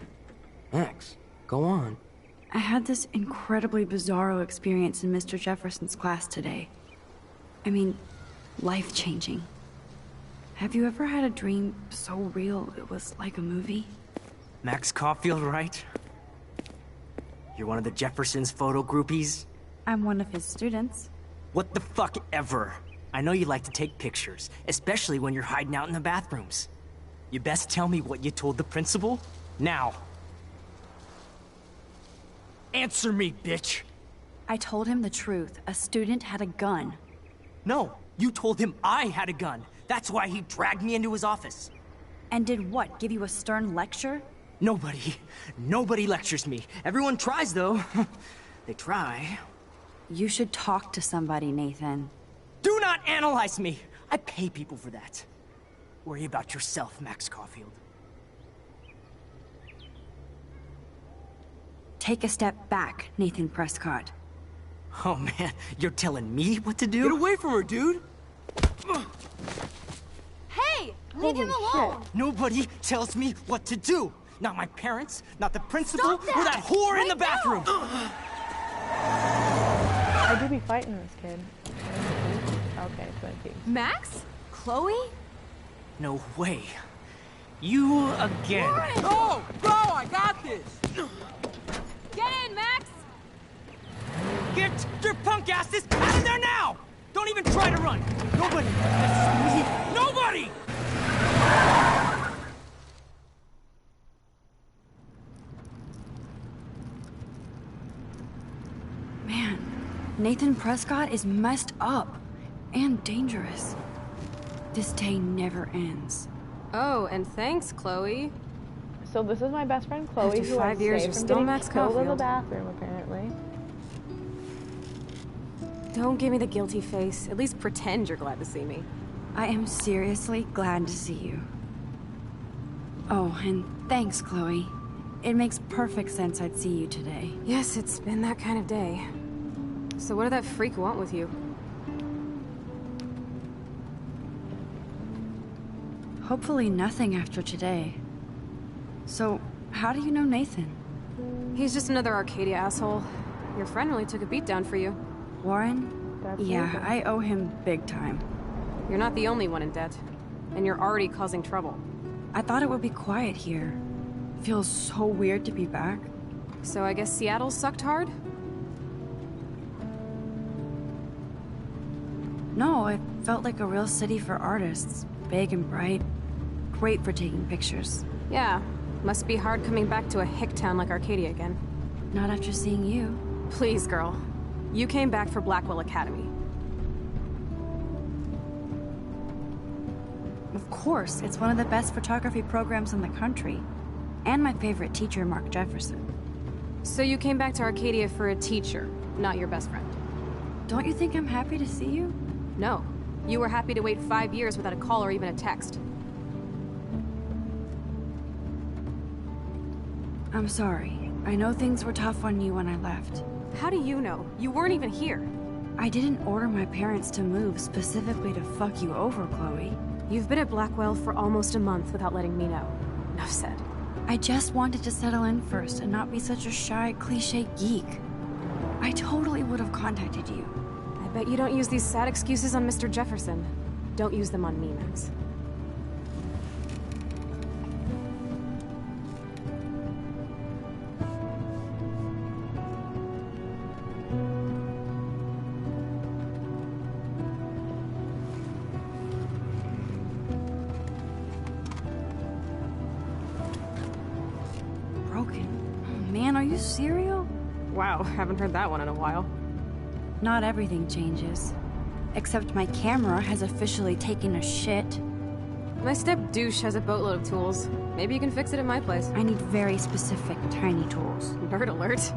Max, go on. I had this incredibly bizarro experience in Mr. Jefferson's class today. I mean, life-changing. Have you ever had a dream so real it was like a movie? Max Caulfield, right? You're one of the Jefferson's photo groupies? I'm one of his students. What the fuck ever? I know you like to take pictures, especially when you're hiding out in the bathrooms. You best tell me what you told the principal, now. Answer me, bitch! I told him the truth. A student had a gun. No, you told him I had a gun. That's why he dragged me into his office. And did what, give you a stern lecture? Nobody lectures me. Everyone tries, though. They try. You should talk to somebody, Nathan. Do not analyze me! I pay people for that. Worry about yourself, Max Caulfield. Take a step back, Nathan Prescott. Oh man, you're telling me what to do? Get away from her, dude! Hey! Leave him alone! Nobody tells me what to do! Not my parents, not the principal, Stop that! or that whore in the Right bathroom! I do be fighting this kid. Okay, Twin Peaks. Max? Chloe? No way. You again. Oh, bro, I got this! Get in, Max! Get your punk asses out of there now! Don't even try to run! Nobody! Nobody! Man, Nathan Prescott is messed up and dangerous. This day never ends. Oh, and thanks, Chloe. So this is my best friend Chloe, After who 5 I years, saved you're from still getting Max killed in the Caulfield. bathroom, apparently. Don't give me the guilty face. At least pretend you're glad to see me. I am seriously glad to see you. Oh, and thanks, Chloe. It makes perfect sense I'd see you today. Yes, it's been that kind of day. So what did that freak want with you? Hopefully nothing after today. So, how do you know Nathan? He's just another Arcadia asshole. Your friend really took a beat down for you. Warren? That's Yeah, Nathan. I owe him big time. You're not the only one in debt. And you're already causing trouble. I thought it would be quiet here. Feels so weird to be back. So I guess Seattle sucked hard? No, it felt like a real city for artists. Big and bright. Great for taking pictures. Yeah, must be hard coming back to a hick town like Arcadia again. Not after seeing you. Please, girl. You came back for Blackwell Academy. Of course, it's one of the best photography programs in the country. And my favorite teacher, Mark Jefferson. So you came back to Arcadia for a teacher, not your best friend? Don't you think I'm happy to see you? No. You were happy to wait 5 years without a call or even a text. I'm sorry. I know things were tough on you when I left. How do you know? You weren't even here. I didn't order my parents to move specifically to fuck you over, Chloe. You've been at Blackwell for almost a month without letting me know. Enough said. I just wanted to settle in first and not be such a shy, cliché geek. I totally would have contacted you. I bet you don't use these sad excuses on Mr. Jefferson. Don't use them on me, Max. Man, are you serial? Wow, haven't heard that one in a while. Not everything changes. Except my camera has officially taken a shit. My step douche has a boatload of tools. Maybe you can fix it at my place. I need very specific, tiny tools. Nerd alert.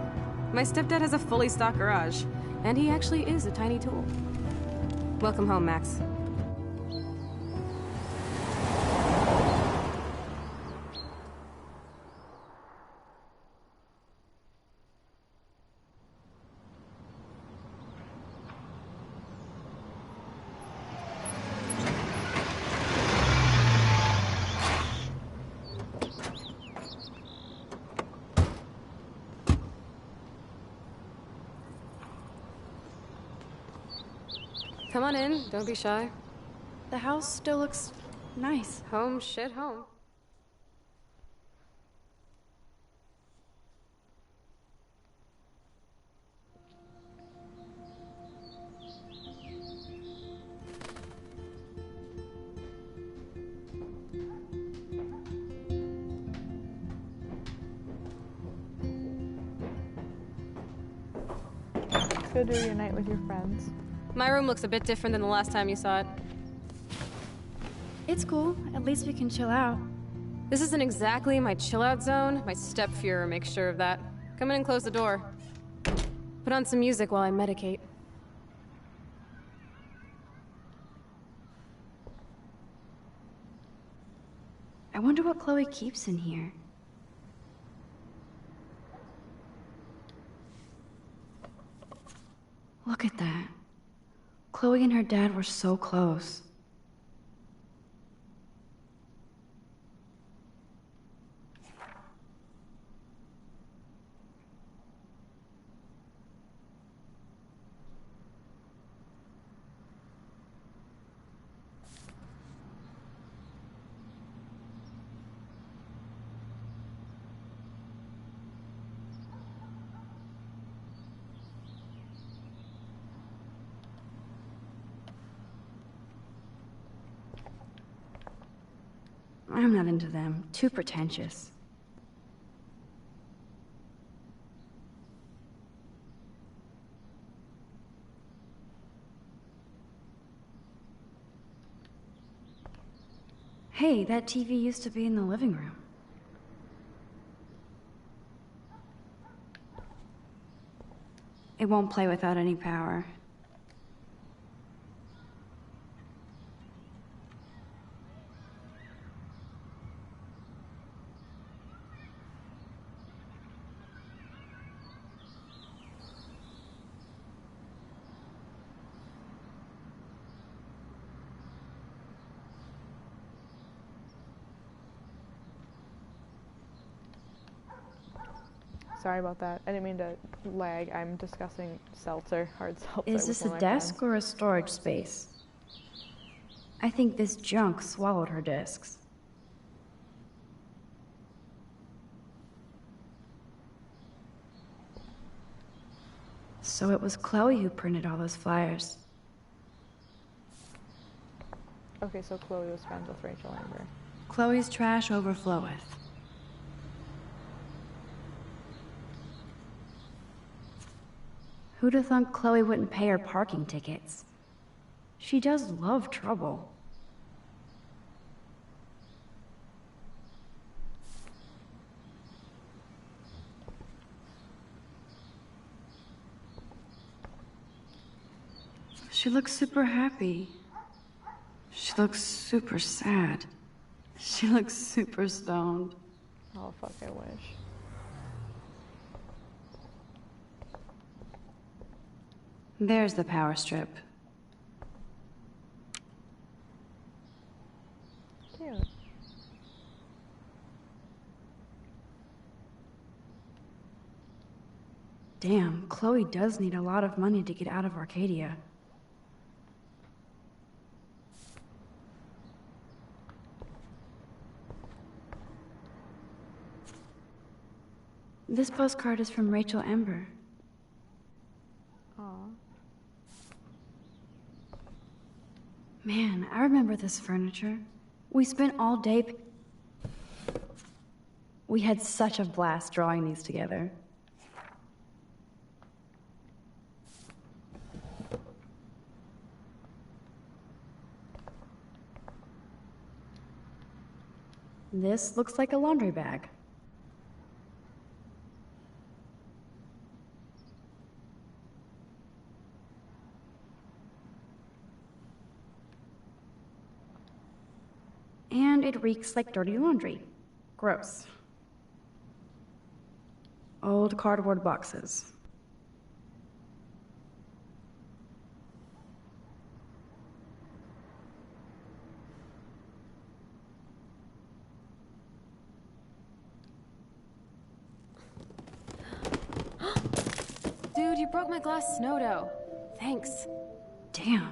My stepdad has a fully stocked garage, and he actually is a tiny tool. Welcome home, Max. Come on in, don't be shy. The house still looks nice. Home, shit, home. Let's go do your night with your friends. My room looks a bit different than the last time you saw it. It's cool. At least we can chill out. This isn't exactly my chill-out zone. My step-Fuhrer makes sure of that. Come in and close the door. Put on some music while I medicate. I wonder what Chloe keeps in here. Look at that. Chloe and her dad were so close. I'm not into them. Too pretentious. Hey, that TV used to be in the living room. It won't play without any power. Sorry about that. I didn't mean to lag. I'm discussing seltzer, hard seltzer. Is this a desk or a storage space? I think this junk swallowed her discs. So it was Chloe who printed all those flyers. Okay, so Chloe was friends with Rachel Amber. Chloe's trash overfloweth. Who'd have thunk Chloe wouldn't pay her parking tickets? She does love trouble. She looks super happy. She looks super sad. She looks super stoned. Oh, fuck, I wish. There's the power strip. Cute. Damn, Chloe does need a lot of money to get out of Arcadia. This postcard is from Rachel Amber. Aw. Man, I remember this furniture. We spent all day... We had such a blast drawing these together. This looks like a laundry bag. And it reeks like dirty laundry. Gross. Old cardboard boxes. Dude, you broke my glass snow dough. Thanks. Damn.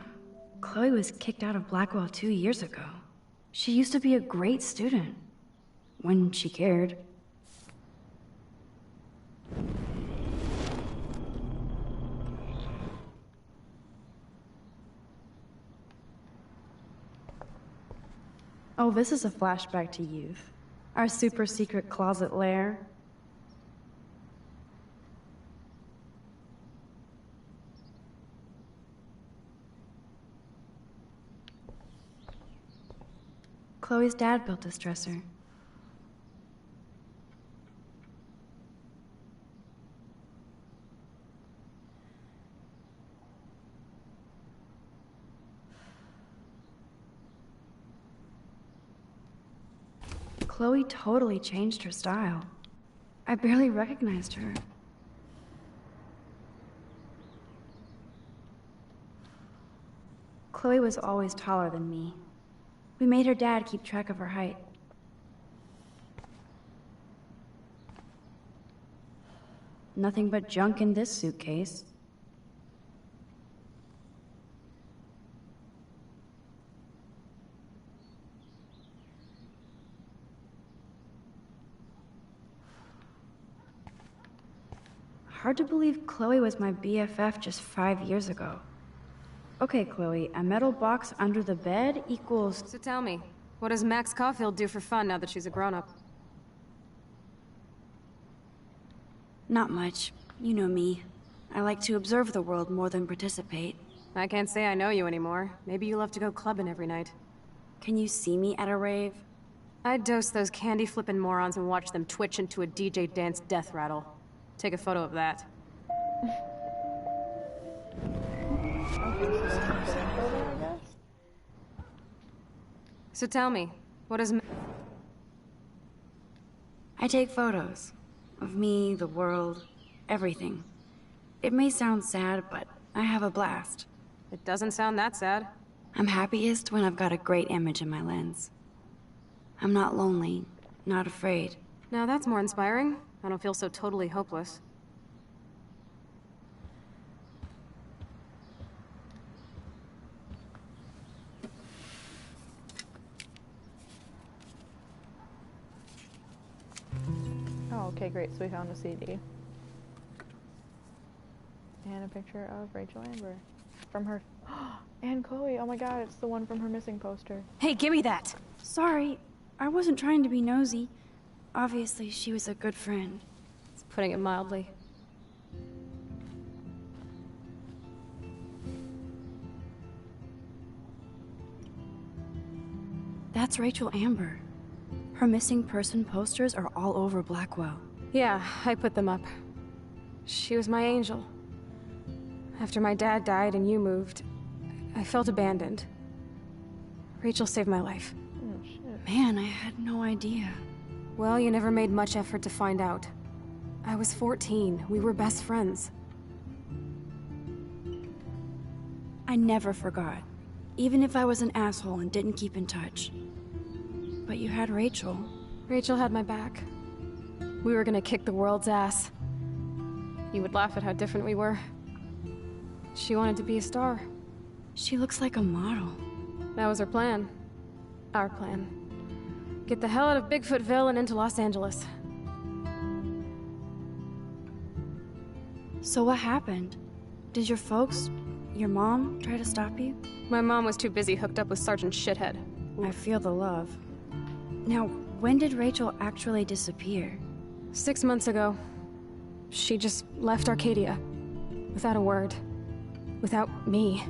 Chloe was kicked out of Blackwell 2 years ago. She used to be a great student. When she cared. Oh, this is a flashback to youth. Our super secret closet lair. Chloe's dad built this dresser. Chloe totally changed her style. I barely recognized her. Chloe was always taller than me. We made her dad keep track of her height. Nothing but junk in this suitcase. Hard to believe Chloe was my BFF just 5 years ago. Okay, Chloe, a metal box under the bed equals... So tell me, what does Max Caulfield do for fun now that she's a grown-up? Not much. You know me. I like to observe the world more than participate. I can't say I know you anymore. Maybe you love to go clubbing every night. Can you see me at a rave? I'd dose those candy-flipping morons and watch them twitch into a DJ dance death rattle. Take a photo of that. So tell me, what is... I take photos. Of me, the world, everything. It may sound sad, but I have a blast. It doesn't sound that sad. I'm happiest when I've got a great image in my lens. I'm not lonely, not afraid. Now that's more inspiring. I don't feel so totally hopeless. Oh, okay, great. So we found a CD. And a picture of Rachel Amber. From her... And Chloe! Oh my god, it's the one from her missing poster. Hey, give me that! Sorry, I wasn't trying to be nosy. Obviously, she was a good friend. It's putting it mildly. That's Rachel Amber. Her missing person posters are all over Blackwell. Yeah, I put them up. She was my angel. After my dad died and you moved, I felt abandoned. Rachel saved my life. Oh, shit. Man, I had no idea. Well, you never made much effort to find out. I was 14. We were best friends. I never forgot. Even if I was an asshole and didn't keep in touch. But you had Rachel. Rachel had my back. We were gonna kick the world's ass. You would laugh at how different we were. She wanted to be a star. She looks like a model. That was her plan. Our plan. Get the hell out of Bigfootville and into Los Angeles. So what happened? Did your folks, your mom, try to stop you? My mom was too busy hooked up with Sergeant Shithead. I feel the love. Now, when did Rachel actually disappear? 6 months ago. She just left Arcadia. Without a word. Without me.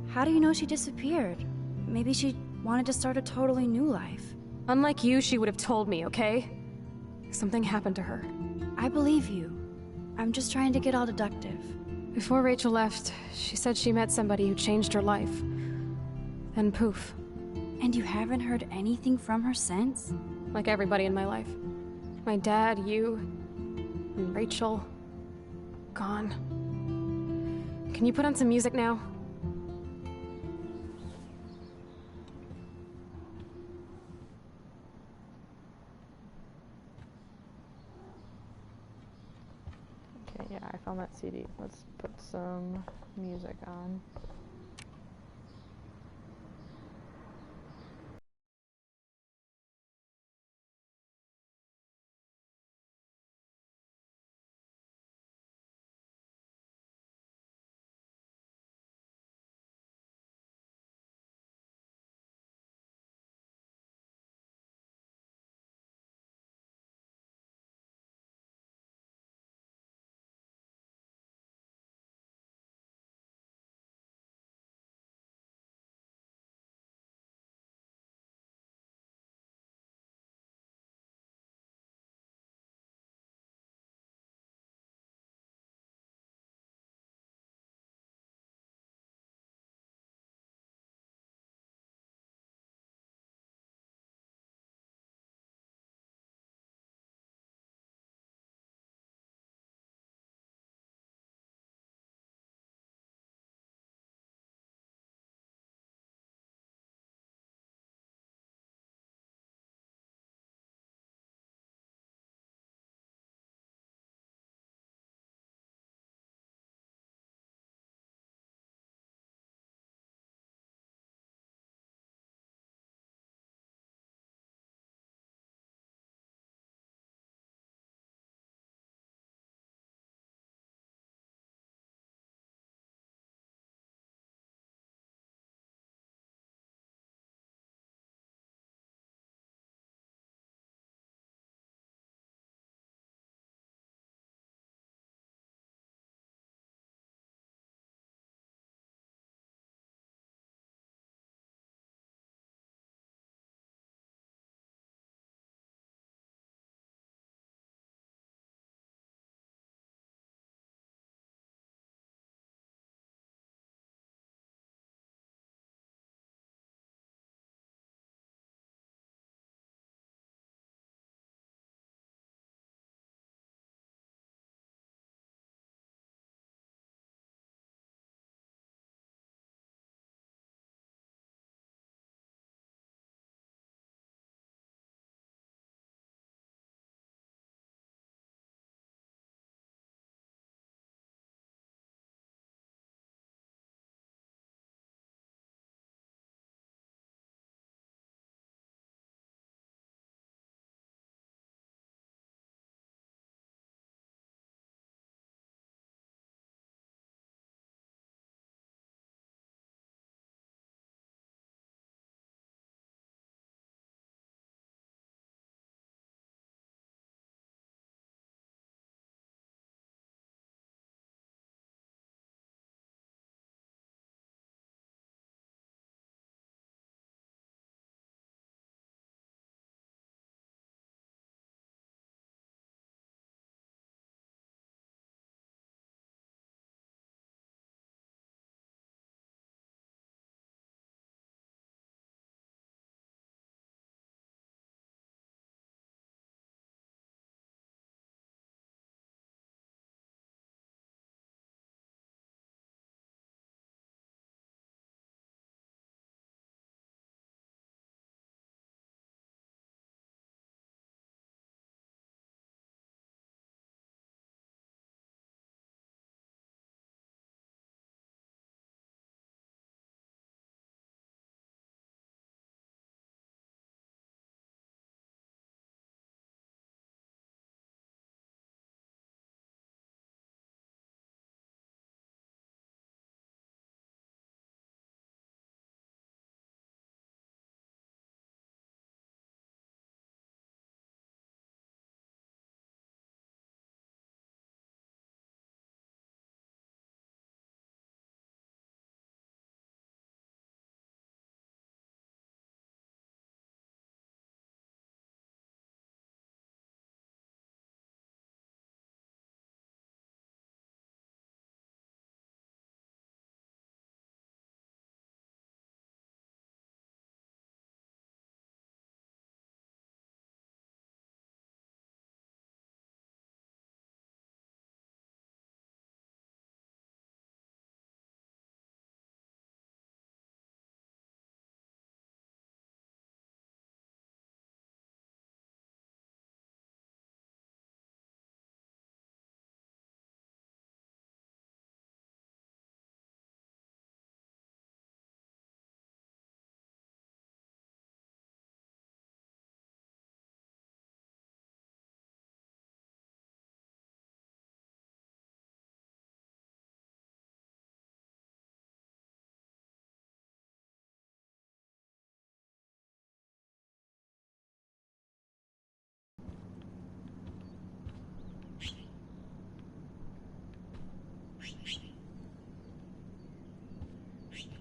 How do you know she disappeared? Maybe she wanted to start a totally new life. Unlike you, she would have told me, okay? Something happened to her. I believe you. I'm just trying to get all deductive. Before Rachel left, she said she met somebody who changed her life. Then poof. And you haven't heard anything from her since? Like everybody in my life. My dad, you, and Rachel. Gone. Can you put on some music now? Okay, yeah, I found that CD. Let's put some music on.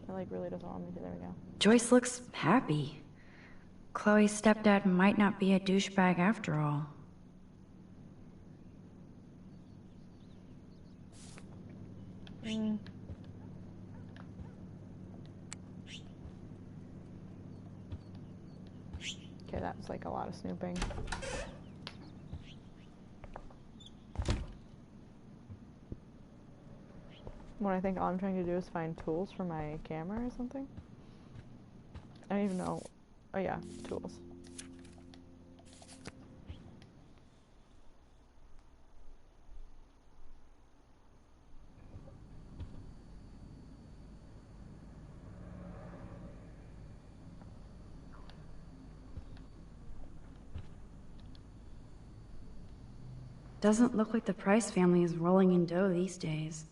It like really doesn't want me to. There we go. Joyce looks happy. Chloe's stepdad might not be a douchebag after all. Okay, that's like a lot of snooping. When I think all I'm trying to do is find tools for my camera or something. I don't even know. Oh yeah, tools. Doesn't look like the Price family is rolling in dough these days.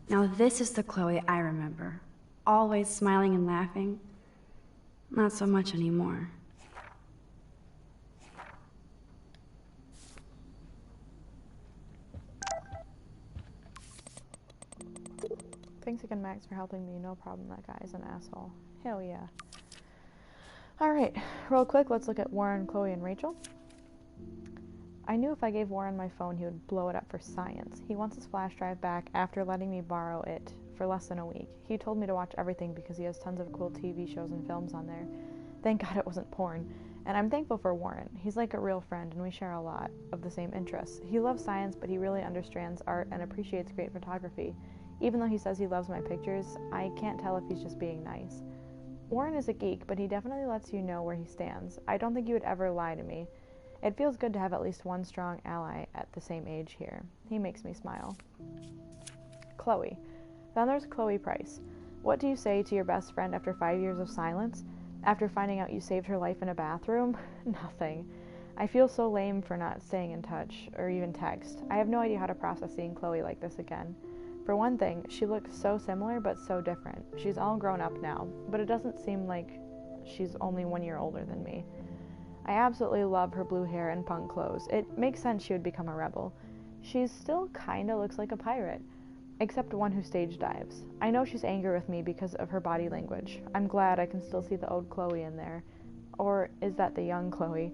Now this is the Chloe I remember. Always smiling and laughing. Not so much anymore. Thanks again, Max, for helping me. No problem, that guy is an asshole. Hell yeah. Alright, real quick, let's look at Warren, Chloe, and Rachel. I knew if I gave Warren my phone, he would blow it up for science. He wants his flash drive back after letting me borrow it for less than a week. He told me to watch everything because he has tons of cool TV shows and films on there. Thank God it wasn't porn. And I'm thankful for Warren. He's like a real friend, and we share a lot of the same interests. He loves science, but he really understands art and appreciates great photography. Even though he says he loves my pictures, I can't tell if he's just being nice. Warren is a geek, but he definitely lets you know where he stands. I don't think he would ever lie to me. It feels good to have at least one strong ally at the same age here. He makes me smile. Chloe. Then there's Chloe Price. What do you say to your best friend after 5 years of silence? After finding out you saved her life in a bathroom? Nothing. I feel so lame for not staying in touch, or even text. I have no idea how to process seeing Chloe like this again. For one thing, she looks so similar but so different. She's all grown up now, but it doesn't seem like she's only 1 year older than me. I absolutely love her blue hair and punk clothes. It makes sense she would become a rebel. She still kinda looks like a pirate, except one who stage dives. I know she's angry with me because of her body language. I'm glad I can still see the old Chloe in there. Or is that the young Chloe?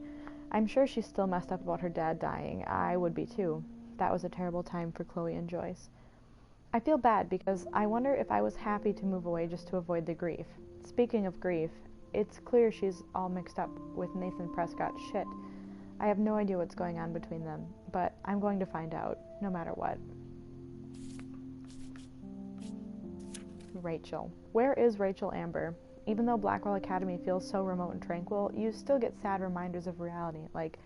I'm sure she's still messed up about her dad dying. I would be too. That was a terrible time for Chloe and Joyce. I feel bad because I wonder if I was happy to move away just to avoid the grief. Speaking of grief, it's clear she's all mixed up with Nathan Prescott's shit. I have no idea what's going on between them, but I'm going to find out, no matter what. Rachel. Where is Rachel Amber? Even though Blackwell Academy feels so remote and tranquil, you still get sad reminders of reality, like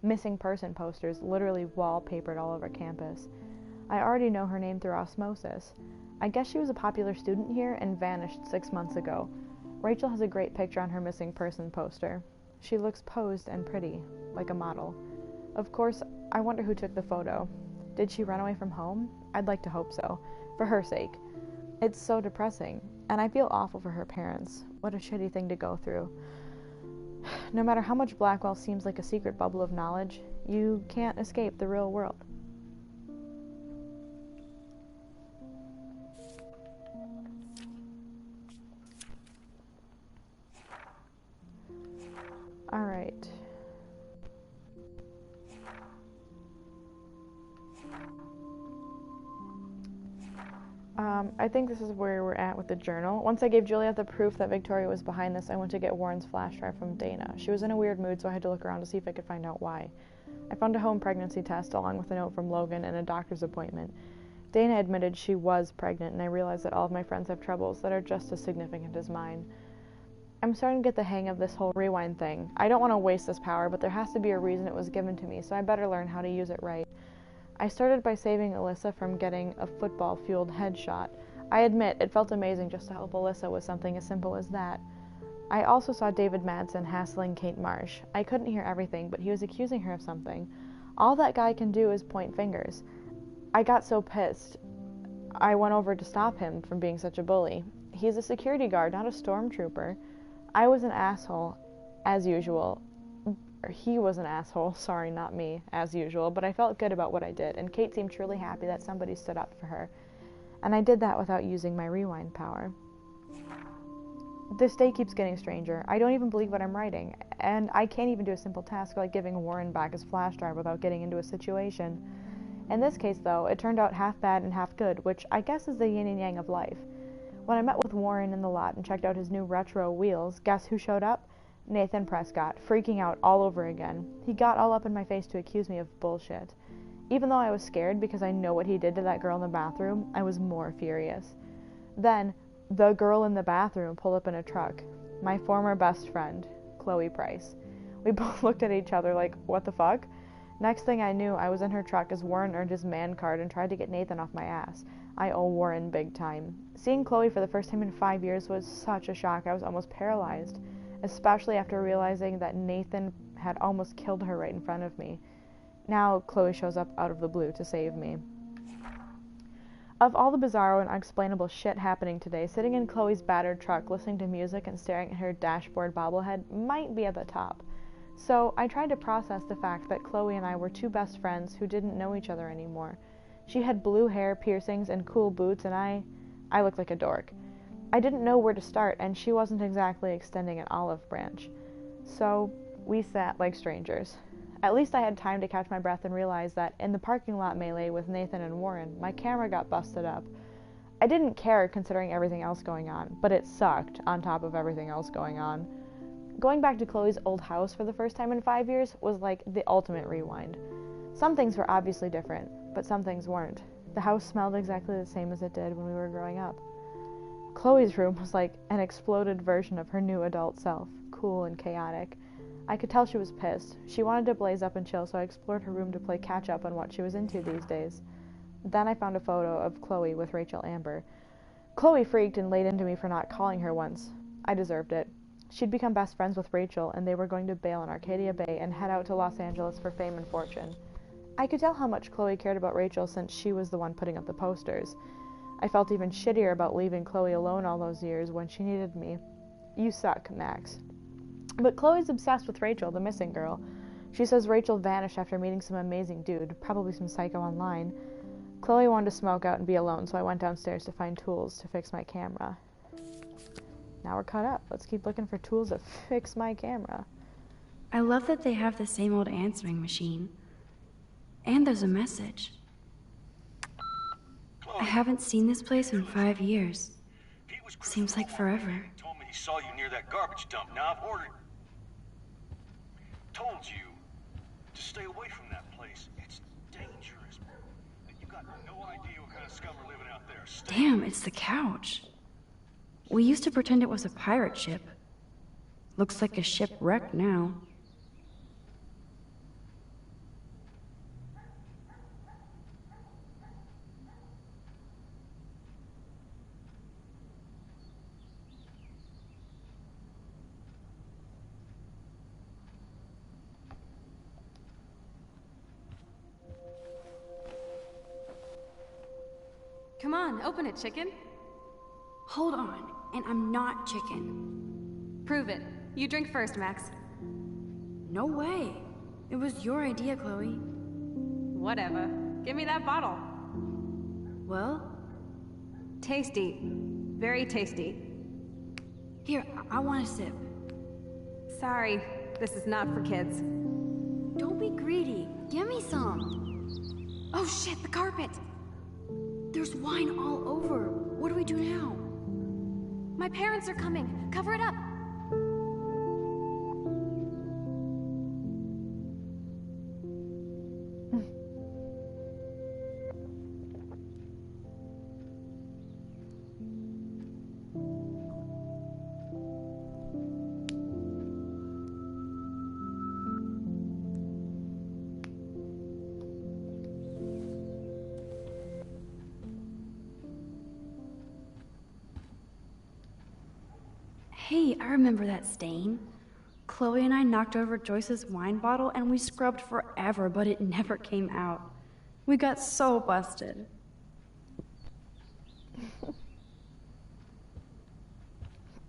missing person posters literally wallpapered all over campus. I already know her name through osmosis. I guess she was a popular student here and vanished 6 months ago. Rachel has a great picture on her missing person poster. She looks posed and pretty, like a model. Of course, I wonder who took the photo. Did she run away from home? I'd like to hope so, for her sake. It's so depressing, and I feel awful for her parents. What a shitty thing to go through. No matter how much Blackwell seems like a secret bubble of knowledge, you can't escape the real world. Alright. I think this is where we're at with the journal. Once I gave Juliet the proof that Victoria was behind this, I went to get Warren's flash drive from Dana. She was in a weird mood, so I had to look around to see if I could find out why. I found a home pregnancy test along with a note from Logan and a doctor's appointment. Dana admitted she was pregnant, and I realized that all of my friends have troubles that are just as significant as mine. I'm starting to get the hang of this whole rewind thing. I don't want to waste this power, but there has to be a reason it was given to me, so I better learn how to use it right. I started by saving Alyssa from getting a football-fueled headshot. I admit, it felt amazing just to help Alyssa with something as simple as that. I also saw David Madsen hassling Kate Marsh. I couldn't hear everything, but he was accusing her of something. All that guy can do is point fingers. I got so pissed. I went over to stop him from being such a bully. He's a security guard, not a stormtrooper. I was an asshole, as usual. Or he was an asshole, sorry, not me, as usual, but I felt good about what I did, and Kate seemed truly happy that somebody stood up for her. And I did that without using my rewind power. This day keeps getting stranger. I don't even believe what I'm writing, and I can't even do a simple task like giving Warren back his flash drive without getting into a situation. In this case, though, it turned out half bad and half good, which I guess is the yin and yang of life. When I met with Warren in the lot and checked out his new retro wheels, guess who showed up? Nathan Prescott, freaking out all over again. He got all up in my face to accuse me of bullshit. Even though I was scared because I know what he did to that girl in the bathroom, I was more furious. Then, the girl in the bathroom pulled up in a truck. My former best friend, Chloe Price. We both looked at each other like, what the fuck? Next thing I knew, I was in her truck as Warren earned his man card and tried to get Nathan off my ass. I owe Warren big time. Seeing Chloe for the first time in 5 years was such a shock, I was almost paralyzed. Especially after realizing that Nathan had almost killed her right in front of me. Now, Chloe shows up out of the blue to save me. Of all the bizarro and unexplainable shit happening today, sitting in Chloe's battered truck, listening to music and staring at her dashboard bobblehead might be at the top. So, I tried to process the fact that Chloe and I were two best friends who didn't know each other anymore. She had blue hair, piercings, and cool boots, and I looked like a dork. I didn't know where to start, and she wasn't exactly extending an olive branch. So, we sat like strangers. At least I had time to catch my breath and realize that in the parking lot melee with Nathan and Warren, my camera got busted up. I didn't care considering everything else going on, but it sucked on top of everything else going on. Going back to Chloe's old house for the first time in 5 years was like the ultimate rewind. Some things were obviously different, but some things weren't. The house smelled exactly the same as it did when we were growing up. Chloe's room was like an exploded version of her new adult self, cool and chaotic. I could tell she was pissed. She wanted to blaze up and chill, so I explored her room to play catch-up on what she was into these days. Then I found a photo of Chloe with Rachel Amber. Chloe freaked and laid into me for not calling her once. I deserved it. She'd become best friends with Rachel, and they were going to bail in Arcadia Bay and head out to Los Angeles for fame and fortune. I could tell how much Chloe cared about Rachel since she was the one putting up the posters. I felt even shittier about leaving Chloe alone all those years when she needed me. You suck, Max. But Chloe's obsessed with Rachel, the missing girl. She says Rachel vanished after meeting some amazing dude, probably some psycho online. Chloe wanted to smoke out and be alone, so I went downstairs to find tools to fix my camera. Now we're caught up. Let's keep looking for tools to fix my camera. I love that they have the same old answering machine. And there's a message. I haven't seen this place in 5 years. Seems like forever. Told me he saw you near that garbage dump. Now I've ordered. Told you to stay away from that place. It's dangerous. You got no idea what kind of scum are living out there. Damn, it's the couch. We used to pretend it was a pirate ship. Looks like a shipwreck now. Come on, open it, chicken. Hold on, and I'm not chicken. Prove it. You drink first, Max. No way. It was your idea, Chloe. Whatever. Give me that bottle. Well? Tasty. Very tasty. Here, I want a sip. Sorry, this is not for kids. Don't be greedy. Give me some. Oh shit, the carpet! There's wine all over. What do we do now? My parents are coming. Cover it up. Hey, I remember that stain. Chloe and I knocked over Joyce's wine bottle and we scrubbed forever, but it never came out. We got so busted.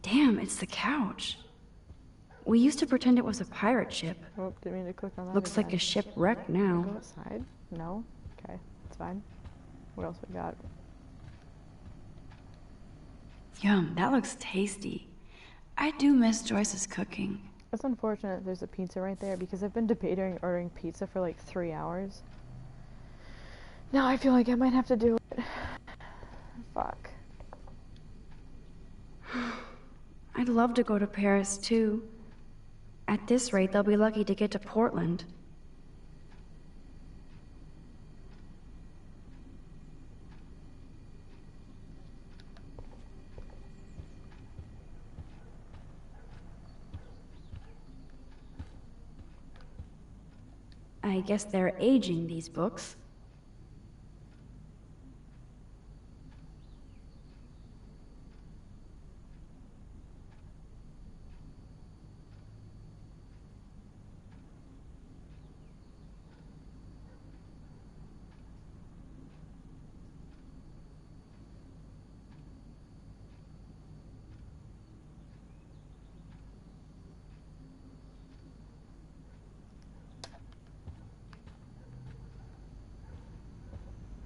Damn, it's the couch. We used to pretend it was a pirate ship. Oh, didn't mean to click on that. Looks like a shipwreck now. Go outside? No? Okay, it's fine. What else we got? Yum, that looks tasty. I do miss Joyce's cooking. It's unfortunate there's a pizza right there because I've been debating ordering pizza for like 3 hours. Now I feel like I might have to do it. Fuck. I'd love to go to Paris too. At this rate, they'll be lucky to get to Portland. I guess they're aging these books.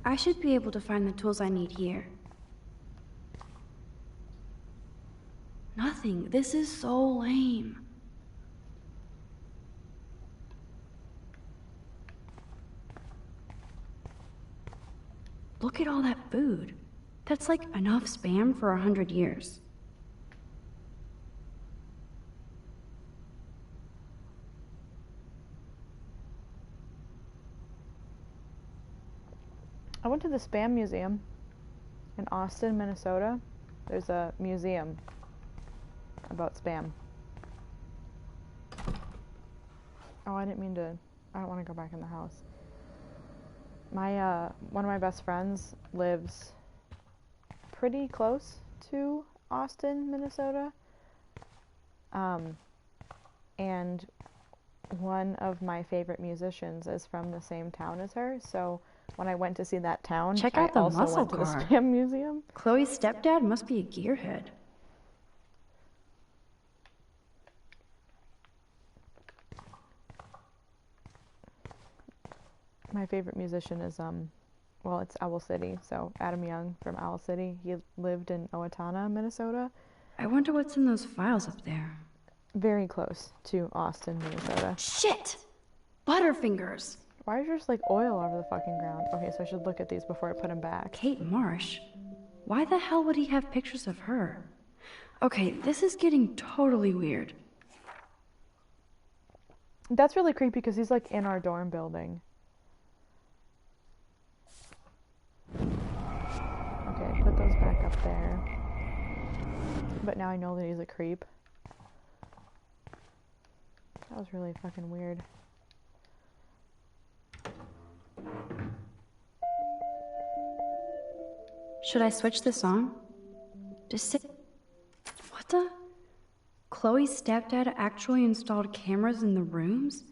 I should be able to find the tools I need here. Nothing. This is so lame. Look at all that food. That's like enough Spam for 100 years. I went to the Spam Museum in Austin, Minnesota. There's a museum about Spam. Oh, I didn't mean to. I don't want to go back in the house. One of my best friends lives pretty close to Austin, Minnesota. And one of my favorite musicians is from the same town as her, so when I went to see that town, Check out the I also muscle went to the car. Spam Museum. Chloe's stepdad must be a gearhead. My favorite musician is, well, it's Owl City, so Adam Young from Owl City. He lived in Owatonna, Minnesota. I wonder what's in those files up there. Very close to Austin, Minnesota. Shit! Butterfingers! Why is there just like oil over the fucking ground? Okay, so I should look at these before I put them back. Kate Marsh? Why the hell would he have pictures of her? Okay, this is getting totally weird. That's really creepy because he's like in our dorm building. Okay, put those back up there. But now I know that he's a creep. That was really fucking weird. Should I switch this on? Just sit. What the? Chloe's stepdad actually installed cameras in the rooms?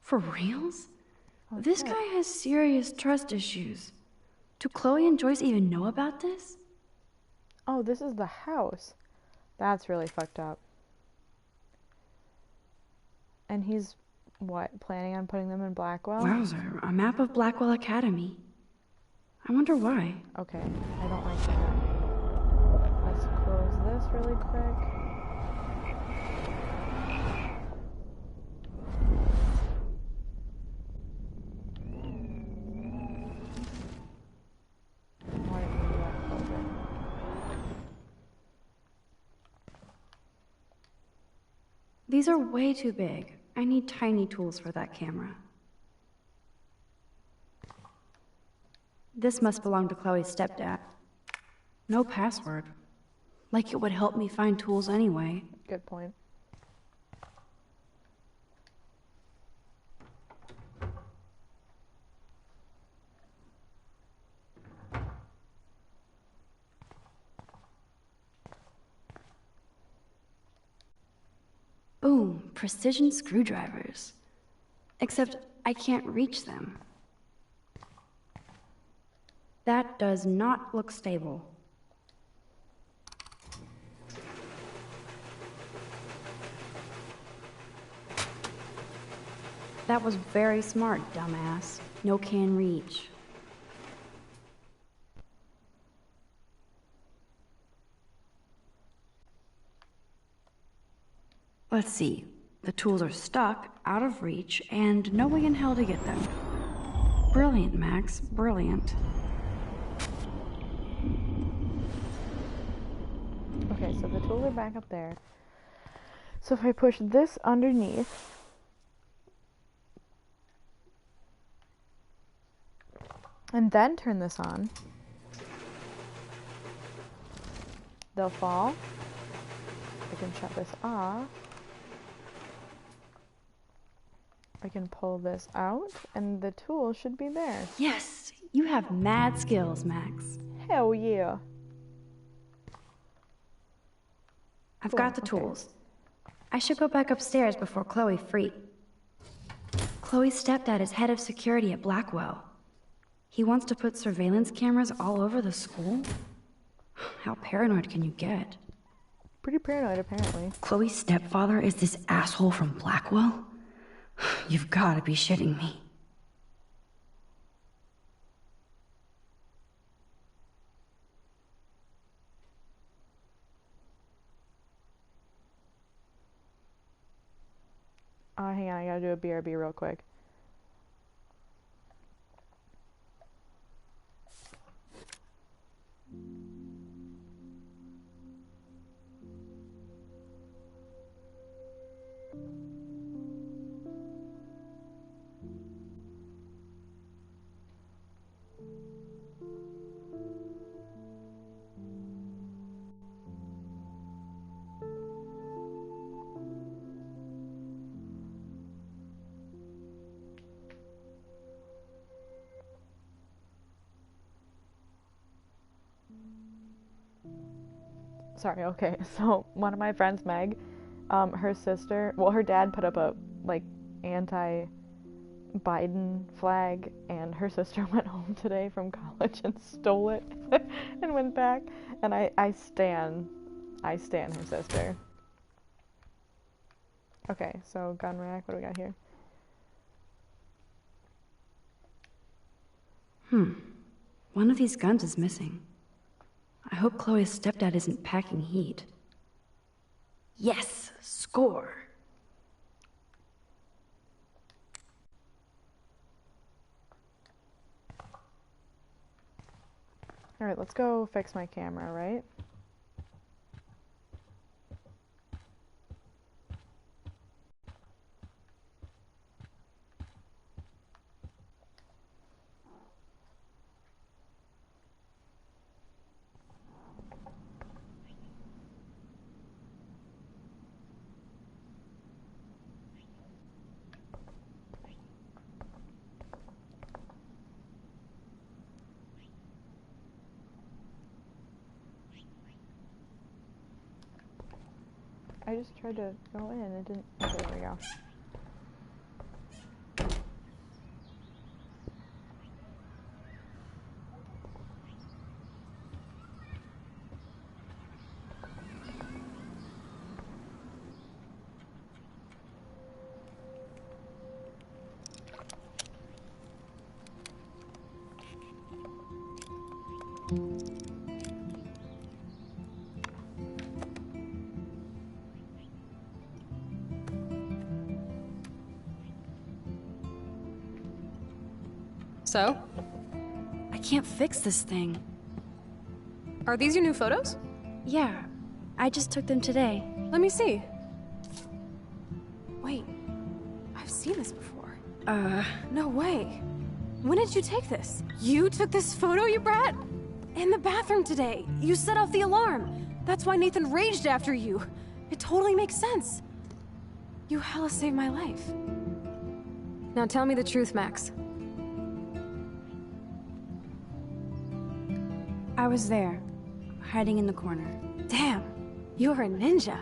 For reals? Oh, This shit. guy has serious trust issues. Do Chloe and Joyce even know about this? Oh, this is the house. That's really fucked up. And he's, what, planning on putting them in Blackwell? Wowzer, a map of Blackwell Academy. I wonder why. Okay, I don't like that. Let's close this really quick. Why didn't we do that? Close it. These are way too big. I need tiny tools for that camera. This must belong to Chloe's stepdad. No password. Like it would help me find tools anyway. Good point. Boom, precision screwdrivers. Except I can't reach them. That does not look stable. That was very smart, dumbass. No can reach. Let's see. The tools are stuck, out of reach, and no way in hell to get them. Brilliant, Max. Brilliant. Okay, so the tools are back up there. So if I push this underneath, and then turn this on, they'll fall. I can shut this off. I can pull this out, and the tool should be there. Yes, you have mad skills, Max. Hell yeah. I've Cool, got the okay. tools. I should go back upstairs before Chloe freaks. Chloe's stepdad is head of security at Blackwell. He wants to put surveillance cameras all over the school? How paranoid can you get? Pretty paranoid, apparently. Chloe's stepfather is this asshole from Blackwell? You've got to be shitting me. Hang on, I gotta do a BRB real quick. Sorry, okay, so one of my friends, Meg, her sister, well, her dad put up a, like, anti-Biden flag, and her sister went home today from college and stole it and went back, and I stan her sister. Okay, so gun rack, what do we got here? One of these guns is missing. I hope Chloe's stepdad isn't packing heat. Yes! Score! Alright, let's go fix my camera, right? I just tried to go in, it didn't. Okay, there we go. So? I can't fix this thing. Are these your new photos? Yeah, I just took them today. Let me see. Wait, I've seen this before. No way. When did you take this? You took this photo, you brat? In the bathroom today. You set off the alarm. That's why Nathan raged after you. It totally makes sense. You hella saved my life. Now tell me the truth, Max. I was there, hiding in the corner. Damn, you're a ninja.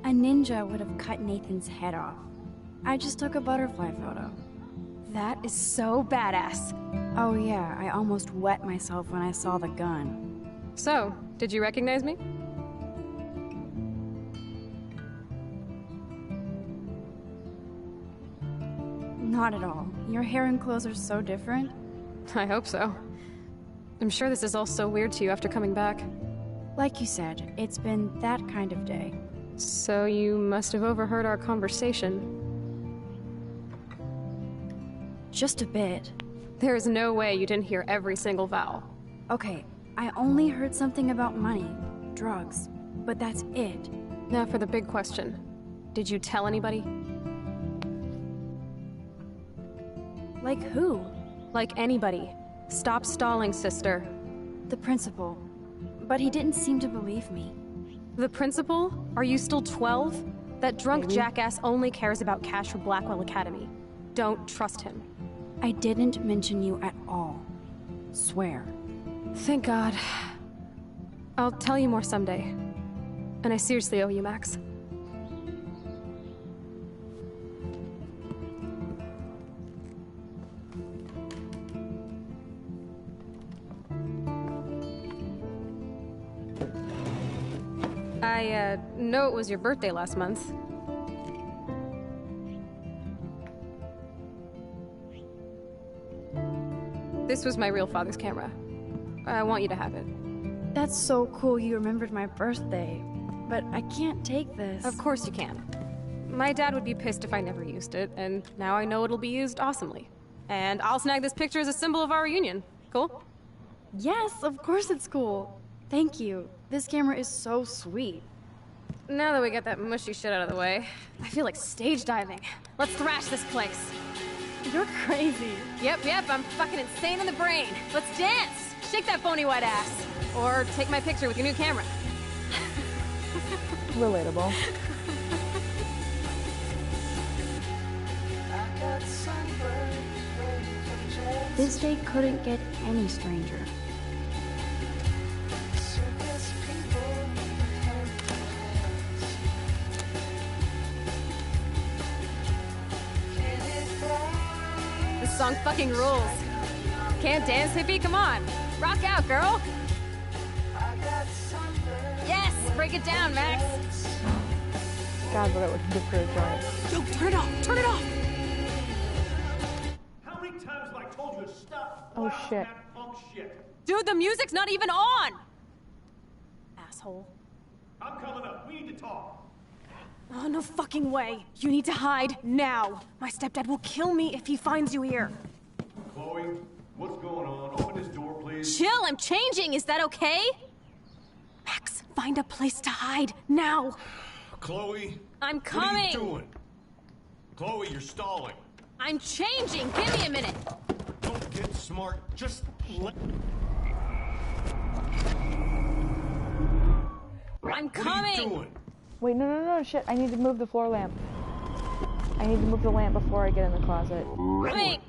A ninja would have cut Nathan's head off. I just took a butterfly photo. That is so badass. Oh yeah, I almost wet myself when I saw the gun. So, did you recognize me? Not at all. Your hair and clothes are so different. I hope so. I'm sure this is all so weird to you after coming back. Like you said, it's been that kind of day. So you must have overheard our conversation. Just a bit. There is no way you didn't hear every single vowel. Okay, I only heard something about money, drugs, but that's it. Now for the big question. Did you tell anybody? Like who? Like anybody. Stop stalling, sister. The principal. But he didn't seem to believe me. The principal? Are you still 12? That drunk jackass only cares about cash for Blackwell Academy. Don't trust him. I didn't mention you at all. Swear. Thank God. I'll tell you more someday. And I seriously owe you, Max. I know it was your birthday last month. This was my real father's camera. I want you to have it. That's so cool you remembered my birthday. But I can't take this. Of course you can. My dad would be pissed if I never used it, and now I know it'll be used awesomely. And I'll snag this picture as a symbol of our reunion. Cool? Yes, of course it's cool. Thank you. This camera is so sweet. Now that we got that mushy shit out of the way, I feel like stage diving. Let's thrash this place. You're crazy. Yep, I'm fucking insane in the brain. Let's dance! Shake that bony white ass. Or take my picture with your new camera. Relatable. This day couldn't get any stranger. This song fucking rules. Can't dance, hippie? Come on. Rock out, girl. Yes! Break it down, Max. God, but it was good for a joint. Yo, turn it off! Turn it off! How many times have I told you to stop? Oh shit. That punk shit? Dude, the music's not even on! Asshole. I'm coming up. We need to talk. Oh, no fucking way. You need to hide now. My stepdad will kill me if he finds you here. Chloe, what's going on? Open this door, please. Chill, I'm changing. Is that okay? Max, find a place to hide now. Chloe. I'm coming. What are you doing? Chloe, you're stalling. I'm changing. Give me a minute. Don't get smart. Just let... I'm coming. What are you doing? Wait, no, shit. I need to move the floor lamp. I need to move the lamp before I get in the closet. Wait.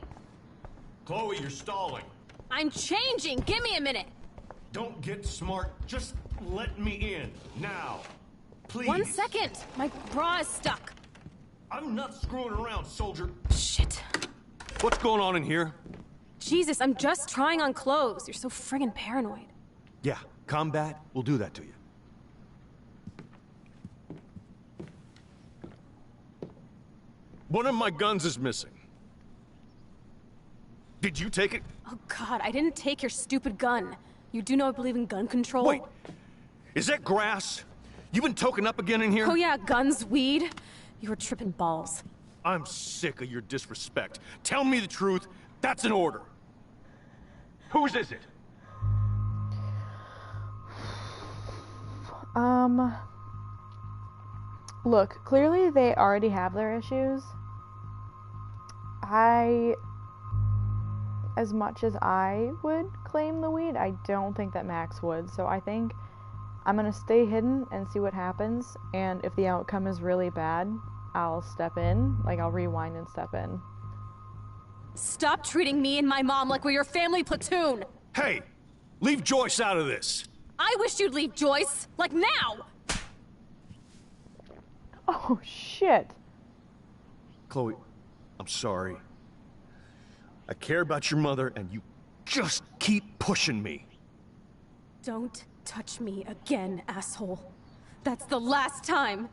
Chloe, you're stalling. I'm changing. Give me a minute. Don't get smart. Just let me in. Now. Please. 1 second. My bra is stuck. I'm not screwing around, soldier. Shit. What's going on in here? Jesus, I'm just trying on clothes. You're so friggin' paranoid. Yeah, combat will do that to you. One of my guns is missing. Did you take it? Oh God, I didn't take your stupid gun. You do know I believe in gun control? Wait, is that grass? You been token up again in here? Oh yeah, guns, weed. You were tripping balls. I'm sick of your disrespect. Tell me the truth. That's an order. Whose is it? Look, clearly they already have their issues. As much as I would claim the weed, I don't think that Max would. So I think I'm gonna stay hidden and see what happens. And if the outcome is really bad, I'll step in. Like, I'll rewind and step in. Stop treating me and my mom like we're your family platoon! Hey! Leave Joyce out of this! I wish you'd leave Joyce! Like now! Oh, shit. Chloe, I'm sorry. I care about your mother, and you just keep pushing me. Don't touch me again, asshole. That's the last time.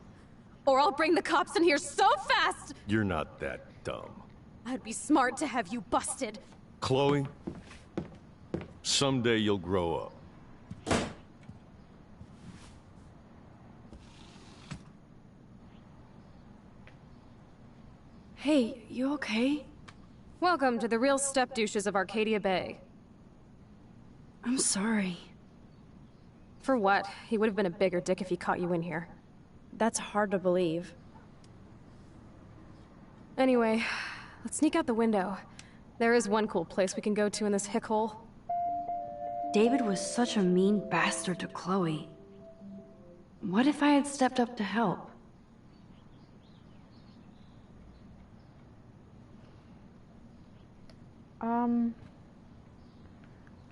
Or I'll bring the cops in here so fast! You're not that dumb. I'd be smart to have you busted. Chloe, someday you'll grow up. Hey, you okay? Welcome to the real step-douches of Arcadia Bay. I'm sorry. For what? He would have been a bigger dick if he caught you in here. That's hard to believe. Anyway, let's sneak out the window. There is one cool place we can go to in this hick hole. David was such a mean bastard to Chloe. What if I had stepped up to help?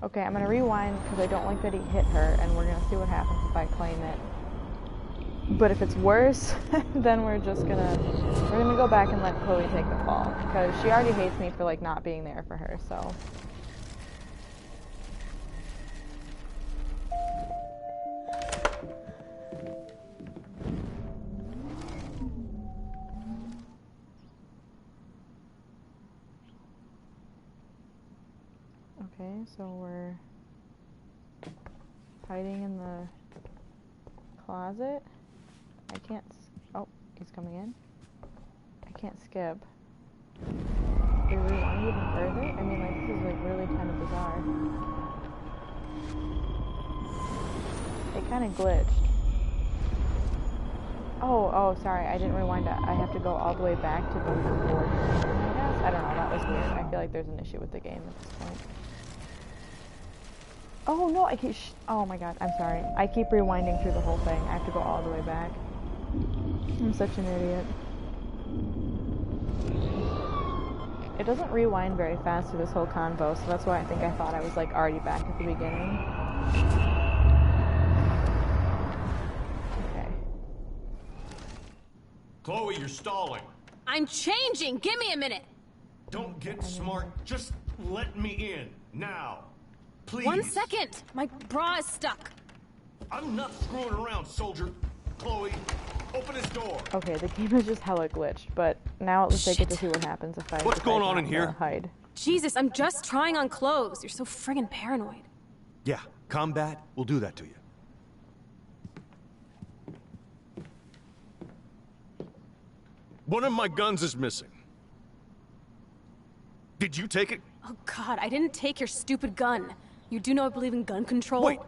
Okay, I'm gonna rewind because I don't like that he hit her, and we're gonna see what happens if I claim it. But if it's worse, then we're gonna go back and let Chloe take the fall, because she already hates me for, like, not being there for her, so. Okay, so we're hiding in the closet. I can't. Oh, he's coming in. I can't skip. Do we rewind even further? I mean, like, this is like really kind of bizarre. It kind of glitched. Oh, sorry. I didn't rewind it. I have to go all the way back to the board. I guess. I don't know. That was weird. I feel like there's an issue with the game at this point. Oh no, I keep oh my god, I'm sorry. I keep rewinding through the whole thing. I have to go all the way back. I'm such an idiot. It doesn't rewind very fast through this whole convo, so that's why I think I thought I was, like, already back at the beginning. Okay. Chloe, you're stalling. I'm changing! Give me a minute! Don't get smart. Just let me in. Now. Please. 1 second! My bra is stuck. I'm not screwing around, soldier. Chloe, open this door. Okay, the game is just hella glitched, but now at least I get to see what happens if I What's going on in here? Hide. Jesus, I'm just trying on clothes. You're so friggin' paranoid. Yeah, combat will do that to you. One of my guns is missing. Did you take it? Oh god, I didn't take your stupid gun. You do know I believe in gun control? Wait,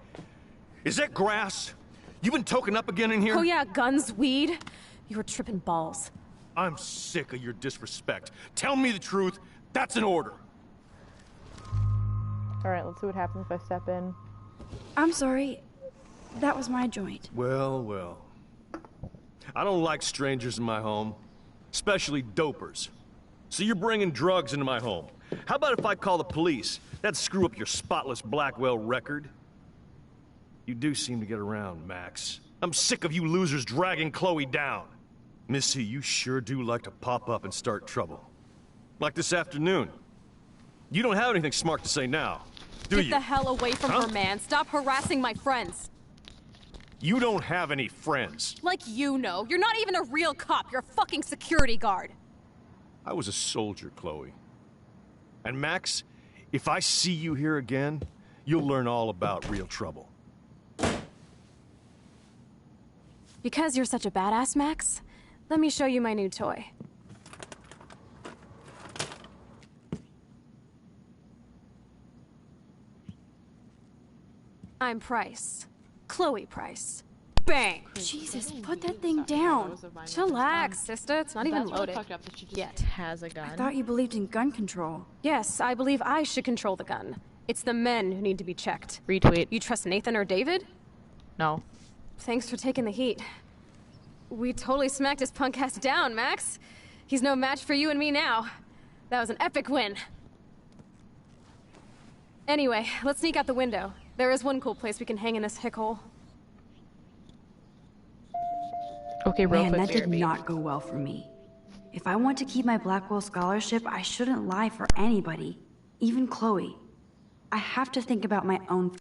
is that grass? You been token up again in here? Oh yeah, guns, weed. You were tripping balls. I'm sick of your disrespect. Tell me the truth. That's an order. Alright, let's see what happens if I step in. I'm sorry. That was my joint. Well, well. I don't like strangers in my home, especially dopers. So you're bringing drugs into my home. How about if I call the police? That'd screw up your spotless Blackwell record. You do seem to get around, Max. I'm sick of you losers dragging Chloe down. Missy, you sure do like to pop up and start trouble. Like this afternoon. You don't have anything smart to say now, do you? Get the hell away from her, man. Stop harassing my friends. You don't have any friends. Like you know. You're not even a real cop. You're a fucking security guard. I was a soldier, Chloe. And Max, if I see you here again, you'll learn all about real trouble. Because you're such a badass, Max, let me show you my new toy. I'm Price. Chloe Price. Bang! Jesus, put that thing down. Chillax, sister. It's not even loaded Yet has a gun. I thought you believed in gun control. Yes, I believe I should control the gun. It's the men who need to be checked. Retweet. You trust Nathan or David? No. Thanks for taking the heat. We totally smacked his punk ass down, Max. He's no match for you and me now. That was an epic win. Anyway, let's sneak out the window. There is one cool place we can hang in this hick hole. Okay, real Man, quick, that did BRB. not go well for me. If I want to keep my Blackwell scholarship, I shouldn't lie for anybody, even Chloe. I have to think about my own.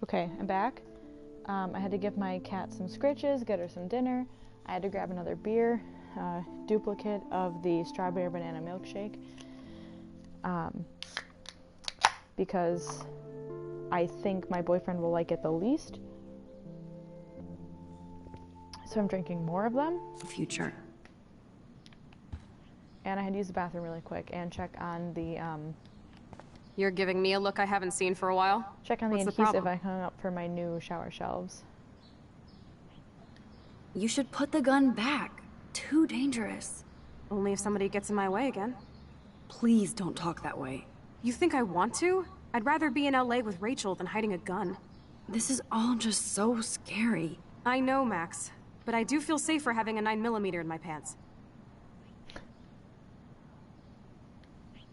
Okay, I'm back. I had to give my cat some scritches, get her some dinner. I had to grab another beer, duplicate of the strawberry banana milkshake, because I think my boyfriend will like it the least. So I'm drinking more of them. Future. And I had to use the bathroom really quick and check on the, You're giving me a look I haven't seen for a while? check on the What's the adhesive problem? I hung up for my new shower shelves. You should put the gun back. Too dangerous. Only if somebody gets in my way again. Please don't talk that way. You think I want to? I'd rather be in LA with Rachel than hiding a gun. This is all just so scary. I know, Max. But I do feel safer having a 9mm in my pants.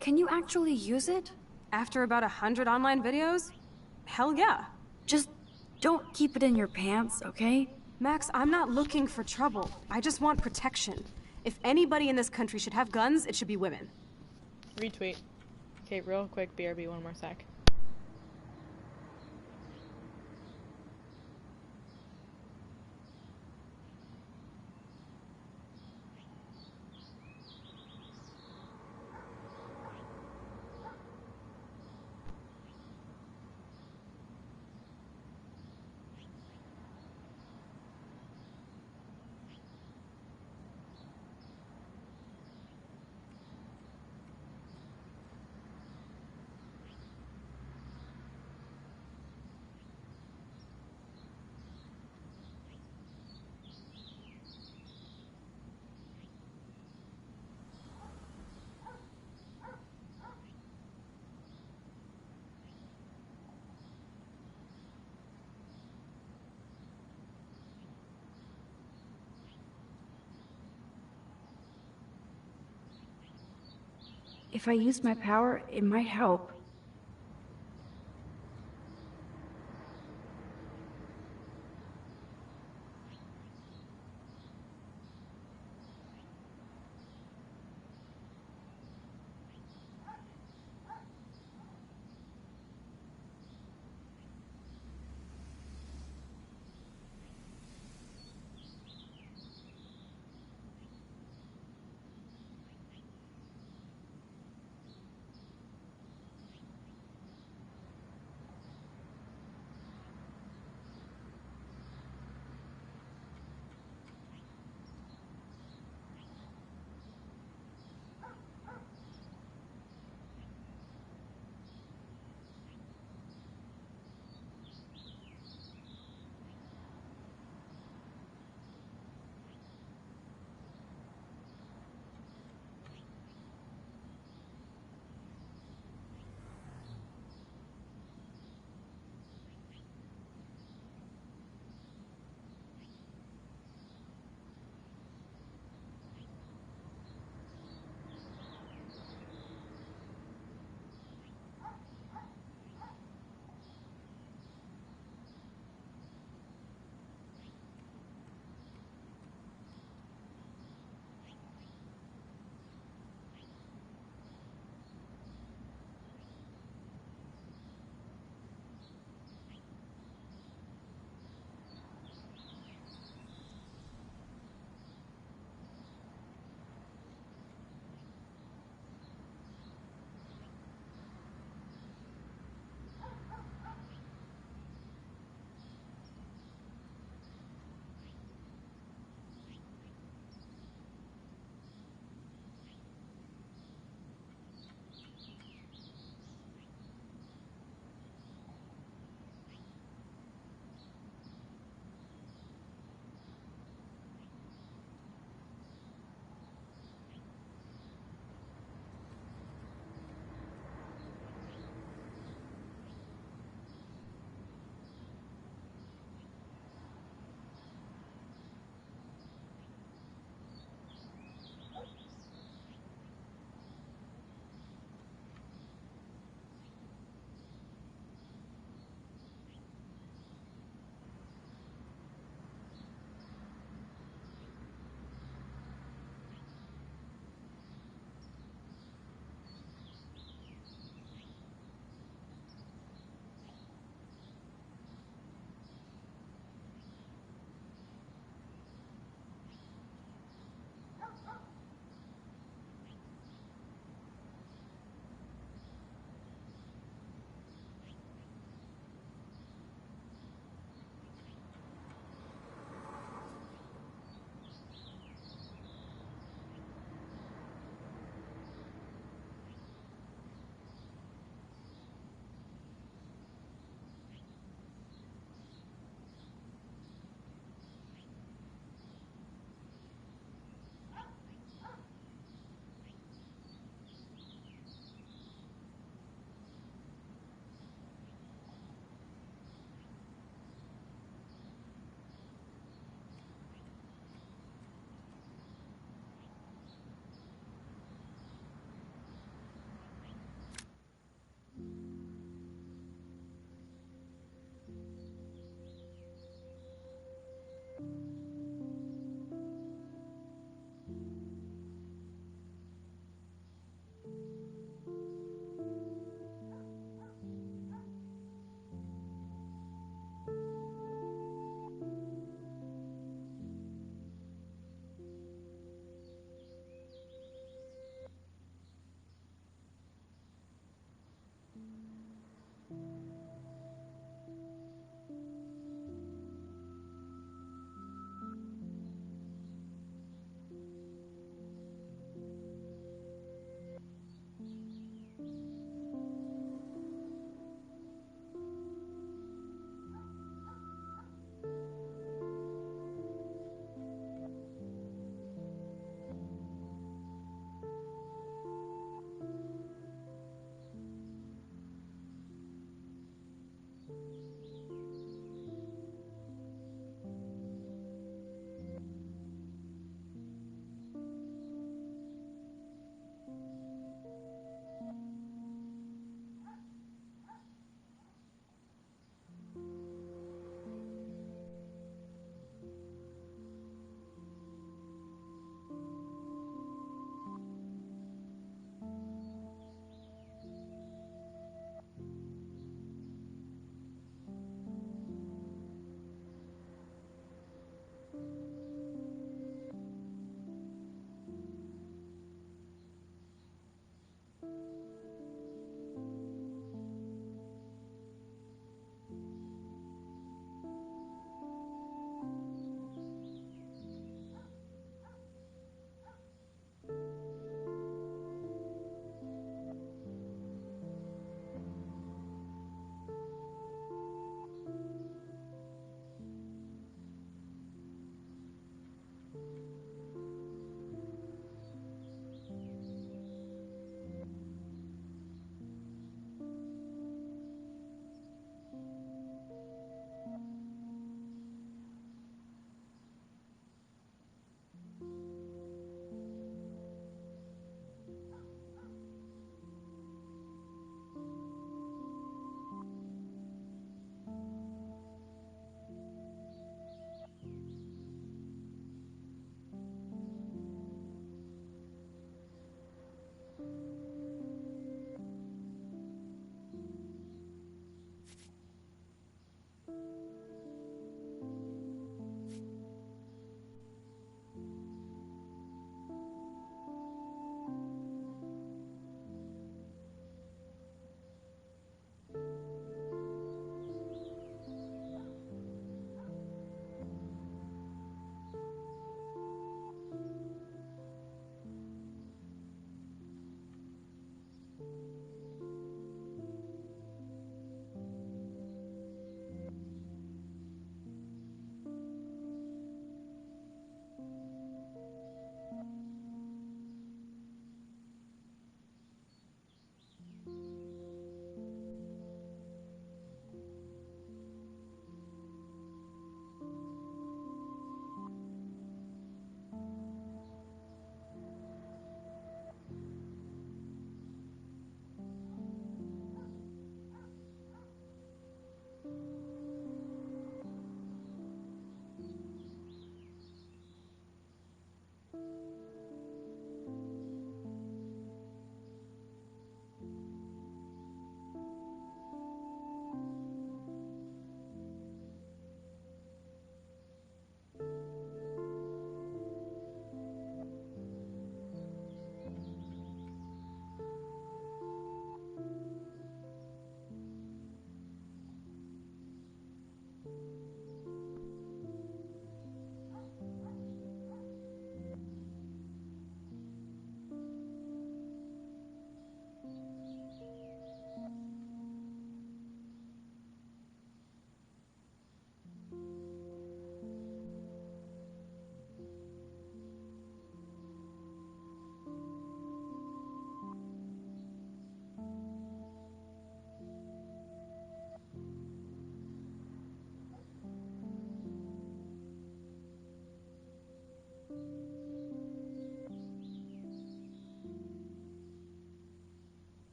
Can you actually use it? After about 100 online videos? Hell yeah. Just don't keep it in your pants, okay? Max, I'm not looking for trouble. I just want protection. If anybody in this country should have guns, it should be women. Retweet. Okay, real quick, BRB, one more sec. If I use my power, it might help.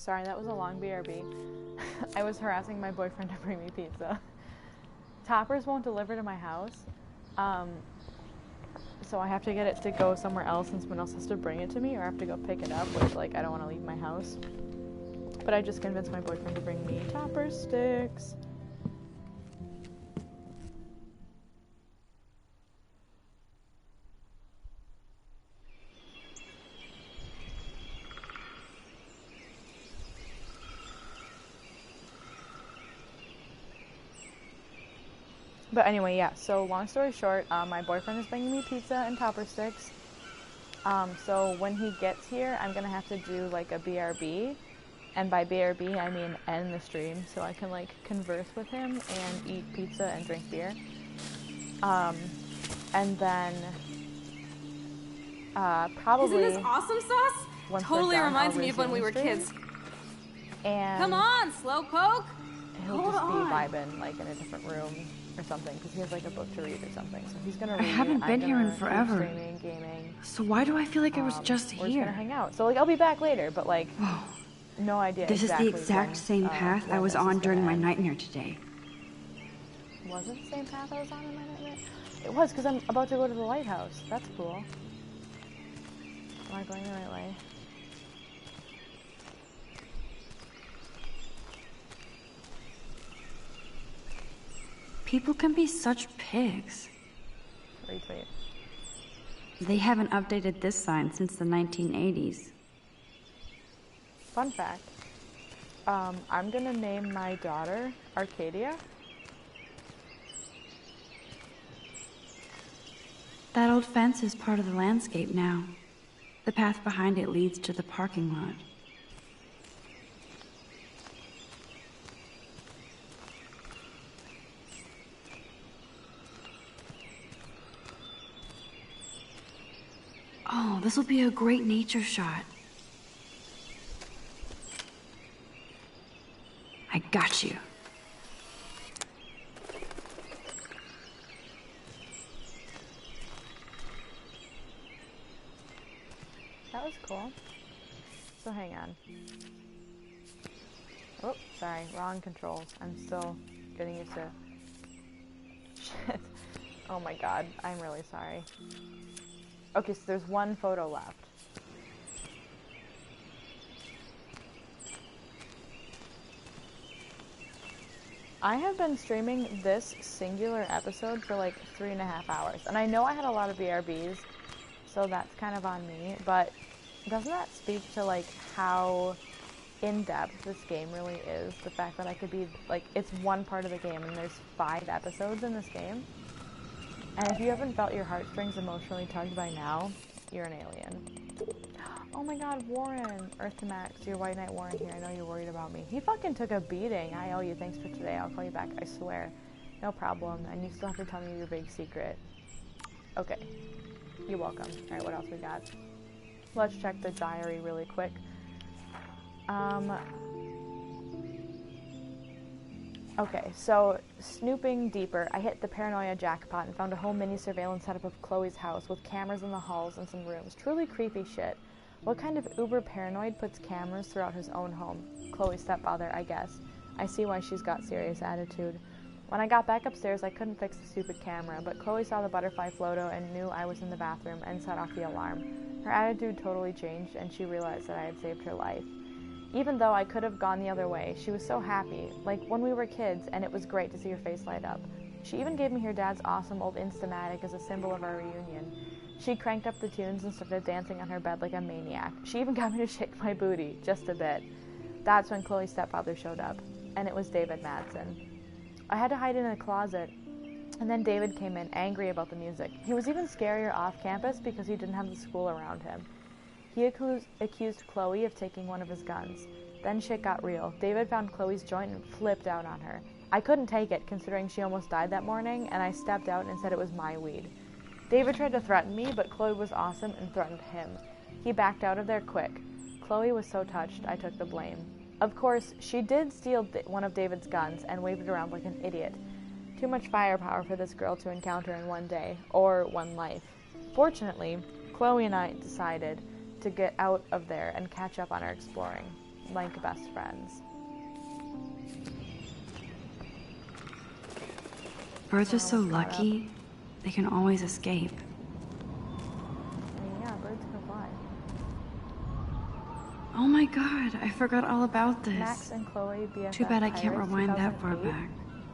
sorry, that was a long BRB. I was harassing my boyfriend to bring me pizza. Toppers won't deliver to my house, so I have to get it to go somewhere else, and someone else has to bring it to me, or I have to go pick it up, which, like, I don't want to leave my house. But I just convinced my boyfriend to bring me topper sticks. But anyway, yeah, so long story short, my boyfriend is bringing me pizza and topper sticks. So when he gets here, I'm going to have to do, like, a BRB. And by BRB, I mean end the stream, so I can, like, converse with him and eat pizza and drink beer. And then, probably... Isn't this awesome sauce? Totally reminds me of when we were kids. And come on, Slowpoke! He'll just be vibing, like, in a different room or something, because he has, like, a book to read or something. So he's gonna read. I haven't been here in forever. Streaming, gaming. So why do I feel like I was just We're here? just gonna hang out. So, like, I'll be back later, but, like, no idea. This exactly is the exact same path I was on during my nightmare today. Was it the same path I was on in my nightmare? It was, because I'm about to go to the lighthouse. That's cool. Am I going the right way? People can be such pigs. Retweet. They haven't updated this sign since the 1980s. Fun fact. I'm gonna name my daughter Arcadia. That old fence is part of the landscape now. The path behind it leads to the parking lot. Oh, this will be a great nature shot. I got you. That was cool. So hang on. Oh, sorry, wrong controls. I'm still getting used to... Shit. Oh my god, I'm really sorry. Okay, so there's one photo left. I have been streaming this singular episode for like 3.5 hours. And I know I had a lot of BRBs, so that's kind of on me. But doesn't that speak to like how in-depth this game really is? The fact that I could be, like, it's one part of the game and there's 5 episodes in this game. And if you haven't felt your heartstrings emotionally tugged by now, you're an alien. Oh my god, Warren! Earth to Max, your White Knight Warren here. I know you're worried about me. He fucking took a beating. I owe you. Thanks for today. I'll call you back, I swear. No problem. And you still have to tell me your big secret. Okay. You're welcome. Alright, what else we got? Let's check the diary really quick. Okay, so snooping deeper, I hit the paranoia jackpot and found a whole mini surveillance setup of Chloe's house with cameras in the halls and some rooms. Truly creepy shit. What kind of uber paranoid puts cameras throughout his own home? Chloe's stepfather, I guess. I see why she's got serious attitude. When I got back upstairs, I couldn't fix the stupid camera, but Chloe saw the butterfly photo and knew I was in the bathroom and set off the alarm. Her attitude totally changed, and she realized that I had saved her life. Even though I could have gone the other way, she was so happy, like when we were kids, and it was great to see her face light up. She even gave me her dad's awesome old Instamatic as a symbol of our reunion. She cranked up the tunes and started dancing on her bed like a maniac. She even got me to shake my booty, just a bit. That's when Chloe's stepfather showed up, and it was David Madsen. I had to hide in a closet, and then David came in, angry about the music. He was even scarier off campus because he didn't have the school around him. He accused Chloe of taking one of his guns. Then shit got real. David found Chloe's joint and flipped out on her. I couldn't take it, considering she almost died that morning, and I stepped out and said it was my weed. David tried to threaten me, but Chloe was awesome and threatened him. He backed out of there quick. Chloe was so touched, I took the blame. Of course, she did steal one of David's guns and waved it around like an idiot. Too much firepower for this girl to encounter in one day, or one life. Fortunately, Chloe and I decided to get out of there and catch up on our exploring. like best friends. Birds are so lucky, they can always escape. I mean, yeah, birds can fly. Oh my god, I forgot all about this. Max and Chloe BFF Too bad I can't Pirates rewind that far 2008. back.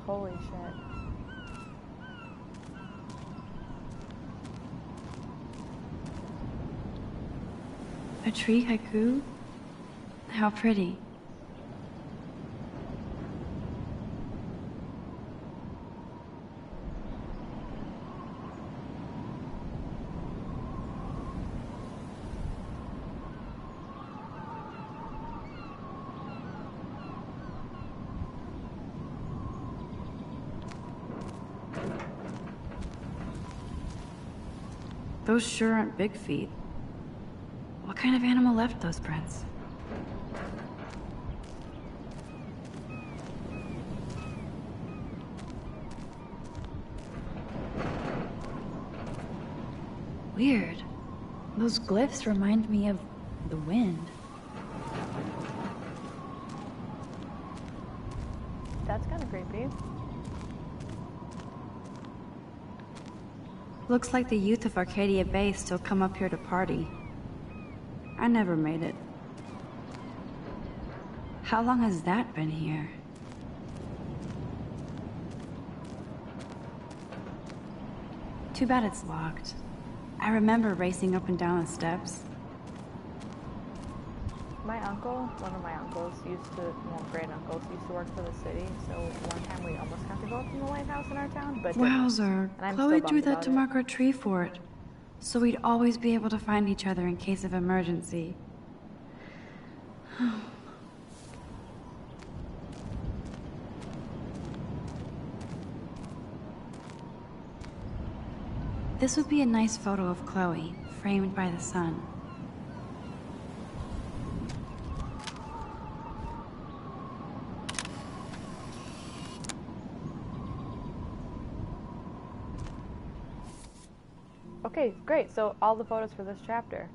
Holy shit. A tree haiku? How pretty. Those sure aren't big feet. What kind of animal left those prints? Weird. Those glyphs remind me of the wind. That's kind of creepy. Looks like the youth of Arcadia Bay still come up here to party. I never made it. How long has that been here? Too bad it's locked. I remember racing up and down the steps. My uncle, one of my uncles, well, great uncles, used to work for the city, so one time we almost got to go up in the lighthouse in our town, but Wowzer, and I'm Chloe still drew bummed that about to it. mark our tree fort, so we'd always be able to find each other in case of emergency. This would be a nice photo of Chloe, framed by the sun. Okay, great. So all the photos for this chapter.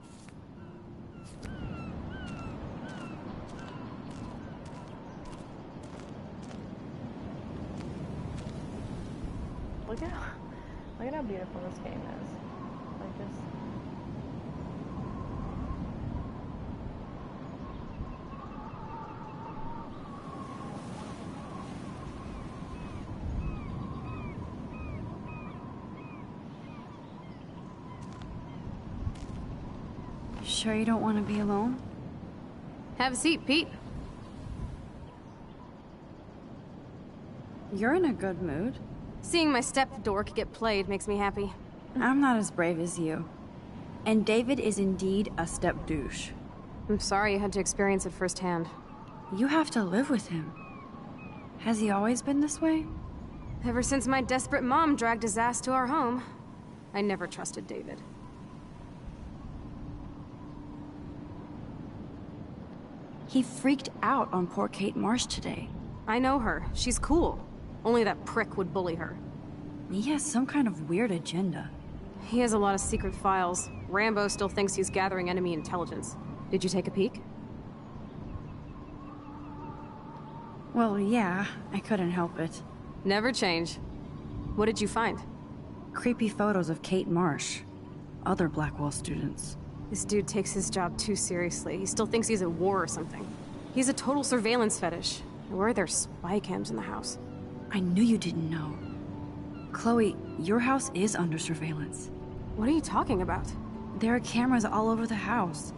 Look at how beautiful this game is. Like just Sure you don't want to be alone? Have a seat, Pete. You're in a good mood. Seeing my step dork get played makes me happy. I'm not as brave as you. And David is indeed a step douche. I'm sorry you had to experience it firsthand. You have to live with him. Has he always been this way? Ever since my desperate mom dragged his ass to our home, I never trusted David. He freaked out on poor Kate Marsh today. I know her. She's cool. Only that prick would bully her. He has some kind of weird agenda. He has a lot of secret files. Rambo still thinks he's gathering enemy intelligence. Did you take a peek? Well, yeah, I couldn't help it. Never change. What did you find? Creepy photos of Kate Marsh. Other Blackwell students. This dude takes his job too seriously. He still thinks he's at war or something. He's a total surveillance fetish. Where are there spy cams in the house? I knew you didn't know. Chloe, your house is under surveillance. What are you talking about? There are cameras all over the house.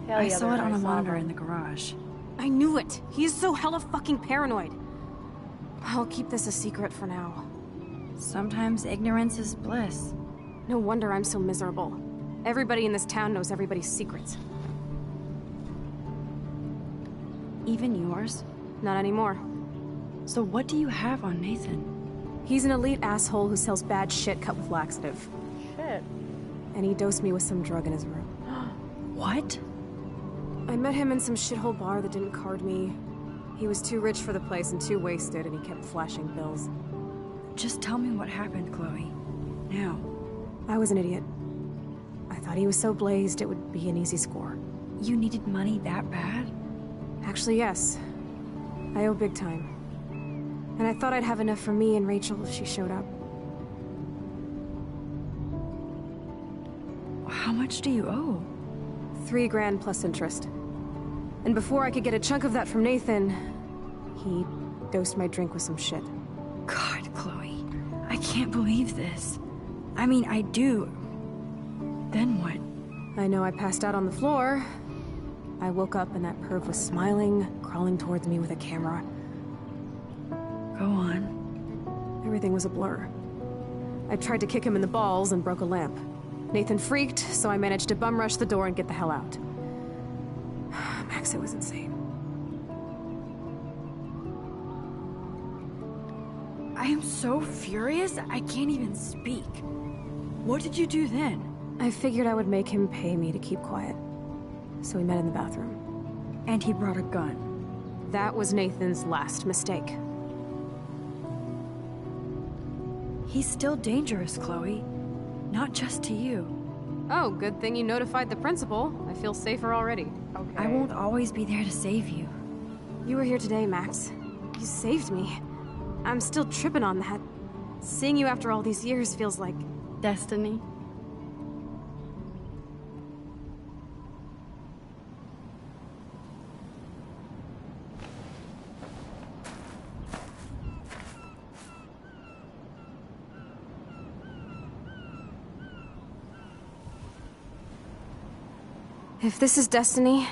I saw it on a monitor in the garage. I knew it! He is so hella fucking paranoid. I'll keep this a secret for now. Sometimes ignorance is bliss. No wonder I'm so miserable. Everybody in this town knows everybody's secrets. Even yours? Not anymore. So what do you have on Nathan? He's an elite asshole who sells bad shit cut with laxative. shit. And he dosed me with some drug in his room. What? I met him in some shithole bar that didn't card me. He was too rich for the place and too wasted, and he kept flashing bills. Just tell me what happened, Chloe. Now. I was an idiot. I thought he was so blazed it would be an easy score. You needed money that bad? Actually, yes. I owe big time. And I thought I'd have enough for me and Rachel if she showed up. How much do you owe? $3 grand plus interest. And before I could get a chunk of that from Nathan, he dosed my drink with some shit. God, Chloe. I can't believe this. I mean, I do. Then what? I know I passed out on the floor. I woke up and that perv was smiling, crawling towards me with a camera. Go on. Everything was a blur. I tried to kick him in the balls and broke a lamp. Nathan freaked, so I managed to bum rush the door and get the hell out. Max, it was insane. I am so furious, I can't even speak. What did you do then? I figured I would make him pay me to keep quiet. So we met in the bathroom. And he brought a gun. That was Nathan's last mistake. He's still dangerous, Chloe. Not just to you. Oh, good thing you notified the principal. I feel safer already. Okay. I won't always be there to save you. You were here today, Max. You saved me. I'm still tripping on that. Seeing you after all these years feels like... destiny. If this is destiny,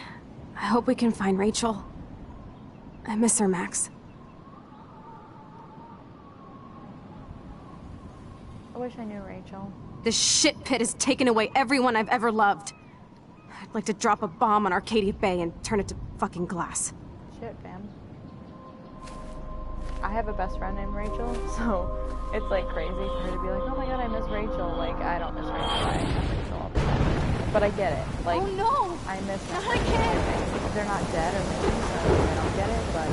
I hope we can find Rachel. I miss her, Max. I wish I knew Rachel. This shit pit has taken away everyone I've ever loved. I'd like to drop a bomb on Arcadia Bay and turn it to fucking glass. Shit, fam. I have a best friend named Rachel, so it's like crazy for her to be like, oh my god, I miss Rachel. Like, I don't miss Rachel. I have Rachel all the time. But I get it. Like, oh no! I miss them. Not again! They're not dead or anything, so I don't get it, but...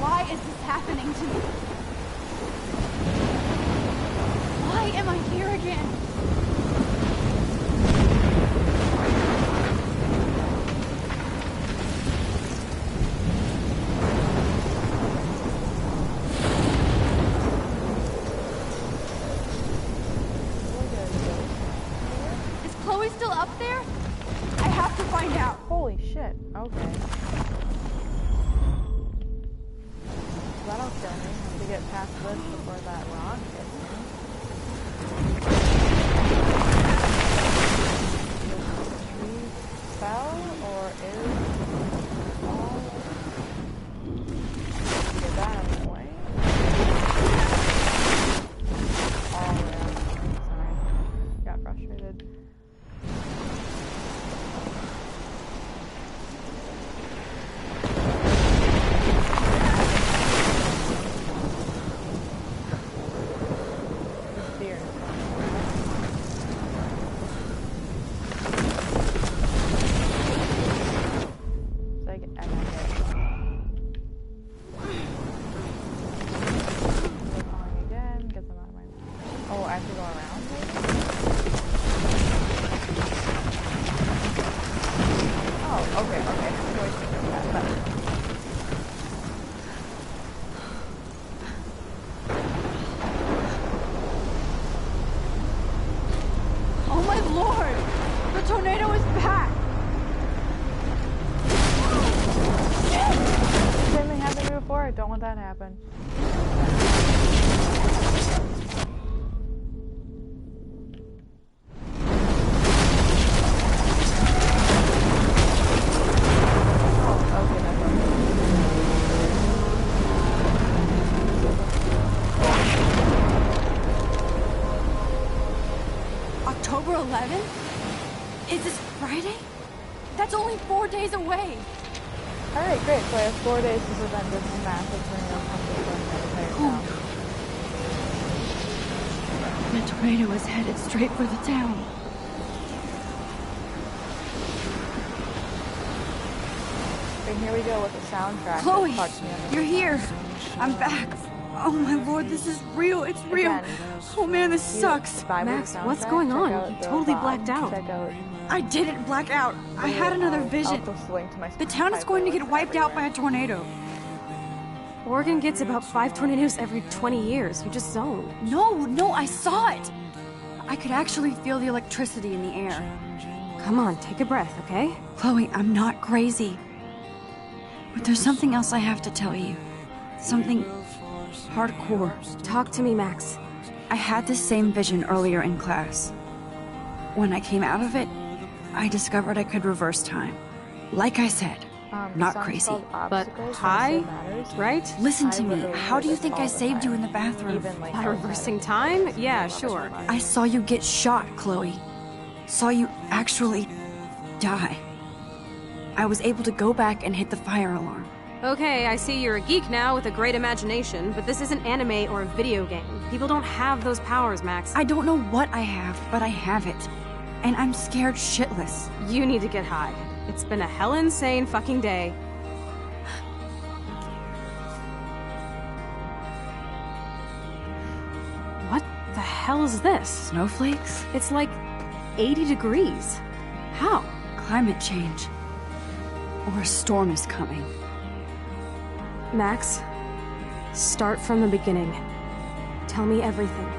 Why is this happening to me? Why am I here again? Chloe still up there? I have to find out. Holy shit. Okay. That'll kill me. I have to get past this before that rock hits me. This tree fell or is fall? Get that out of the way. Oh yeah. Sorry. Got frustrated. Don't want that to happen. October 11th? Is this Friday? That's only 4 days away. Alright, great. So I have 4 days to prevent this massive tornado from the entire town. The tornado is headed straight for the town. And here we go with the soundtrack. Chloe, you're here. I'm back. Oh my lord, this is real. It's real. Again, oh man, this sucks. Max, what's going on? You totally blacked out. Check out I didn't black out. I had another vision. I'll post a link to my The town is going to get wiped out by a tornado. Oregon gets about 5 tornadoes every 20 years. You just zoned. No, I saw it. I could actually feel the electricity in the air. Come on, take a breath, okay? Chloe, I'm not crazy. But there's something else I have to tell you. Something hardcore. Talk to me, Max. I had this same vision earlier in class. When I came out of it, I discovered I could reverse time. Like I said, not crazy. But high, right? Listen to me. How do you think I saved you in the bathroom? By reversing time? Yeah, sure. I saw you get shot, Chloe. Saw you actually die. I was able to go back and hit the fire alarm. Okay, I see you're a geek now with a great imagination, but this isn't anime or a video game. People don't have those powers, Max. I don't know what I have, but I have it. And I'm scared shitless. You need to get high. It's been a hell insane fucking day. What the hell is this? Snowflakes? It's like 80 degrees. How? Climate change. Or a storm is coming. Max, start from the beginning. Tell me everything.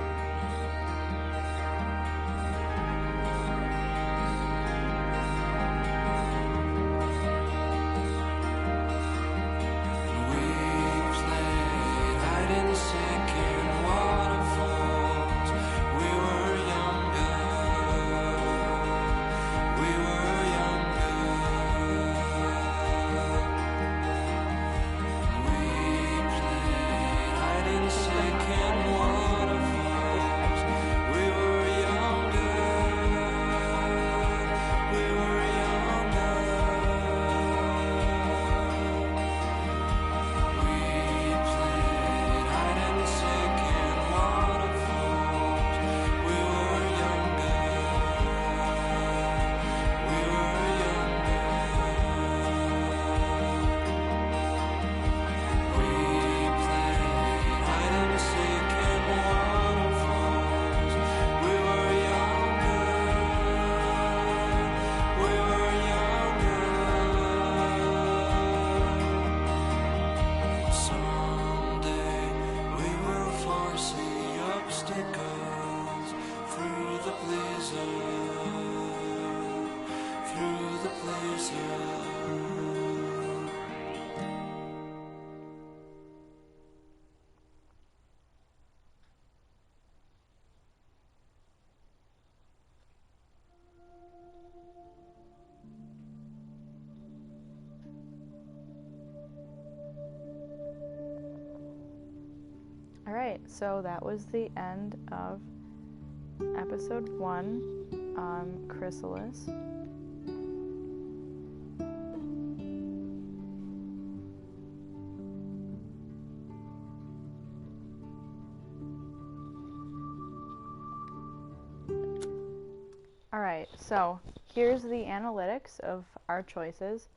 Alright, so that was the end of episode 1, Chrysalis. Alright, so here's the analytics of our choices.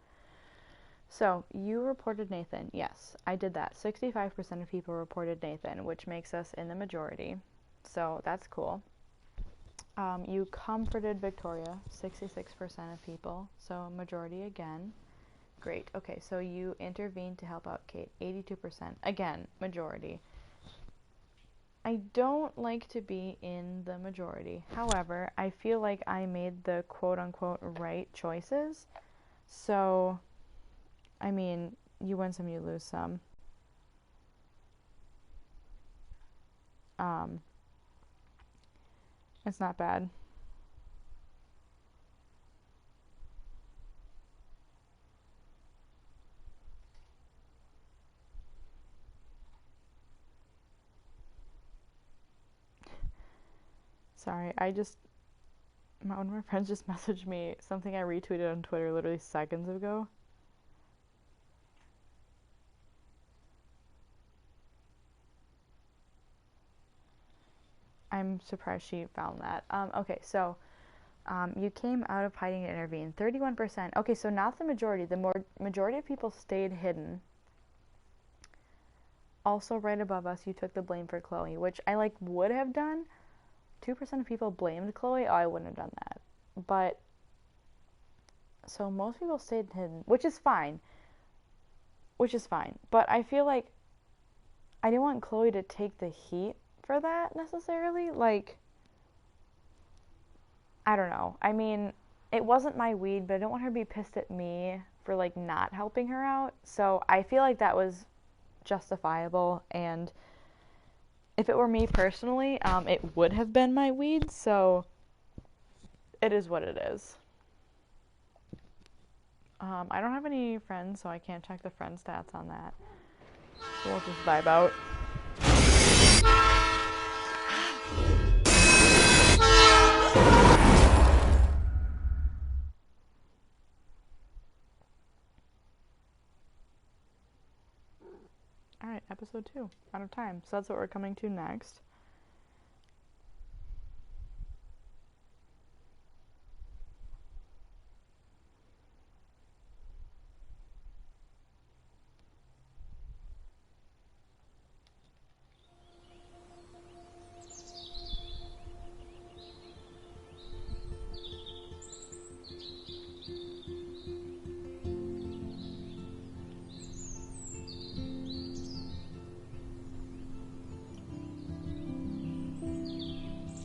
So, you reported Nathan. Yes, I did that. 65% of people reported Nathan, which makes us in the majority. So, that's cool. You comforted Victoria. 66% of people. So, majority again. Great. Okay, so you intervened to help out Kate. 82%. Again, majority. I don't like to be in the majority. However, I feel like I made the quote-unquote right choices. So, I mean, you win some, you lose some. It's not bad. Sorry, one of my friends just messaged me something I retweeted on Twitter literally seconds ago. I'm surprised she found that. Okay, so you came out of hiding to intervene. 31%. Okay, so not the majority. The majority of people stayed hidden. Also, right above us, you took the blame for Chloe, which I would have done. 2% of people blamed Chloe. Oh, I wouldn't have done that. But So most people stayed hidden, which is fine. But I feel like I didn't want Chloe to take the heat for that necessarily. Like, I don't know. I mean, it wasn't my weed, but I don't want her to be pissed at me for, like, not helping her out. So I feel like that was justifiable, and if it were me personally, it would have been my weed, so it is what it is. I don't have any friends, so I can't check the friend stats on that. So we'll just vibe out. Alright, episode 2. Out of time. So that's what we're coming to next.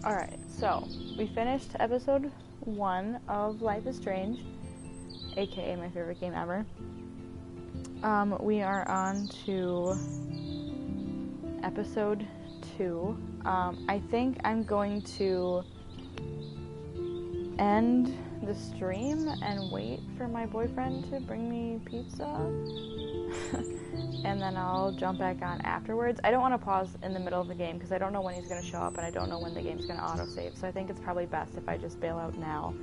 Alright, so we finished episode 1 of Life is Strange, aka my favorite game ever. We are on to episode 2. I think I'm going to end the stream and wait for my boyfriend to bring me pizza. And then I'll jump back on afterwards. I don't want to pause in the middle of the game because I don't know when he's going to show up and I don't know when the game's going to autosave. So I think it's probably best if I just bail out now.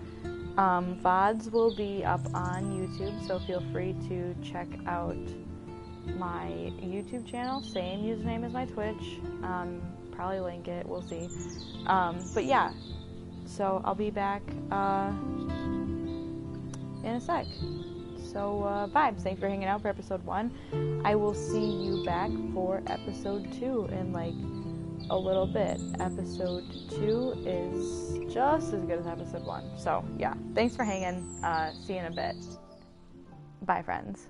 VODs will be up on YouTube, so feel free to check out my YouTube channel. Same username as my Twitch. Probably link it. We'll see. But yeah. So I'll be back in a sec. So, vibes. Thanks for hanging out for episode 1. I will see you back for episode 2 in, like, a little bit. Episode 2 is just as good as episode 1. So, yeah. Thanks for hanging. See you in a bit. Bye, friends.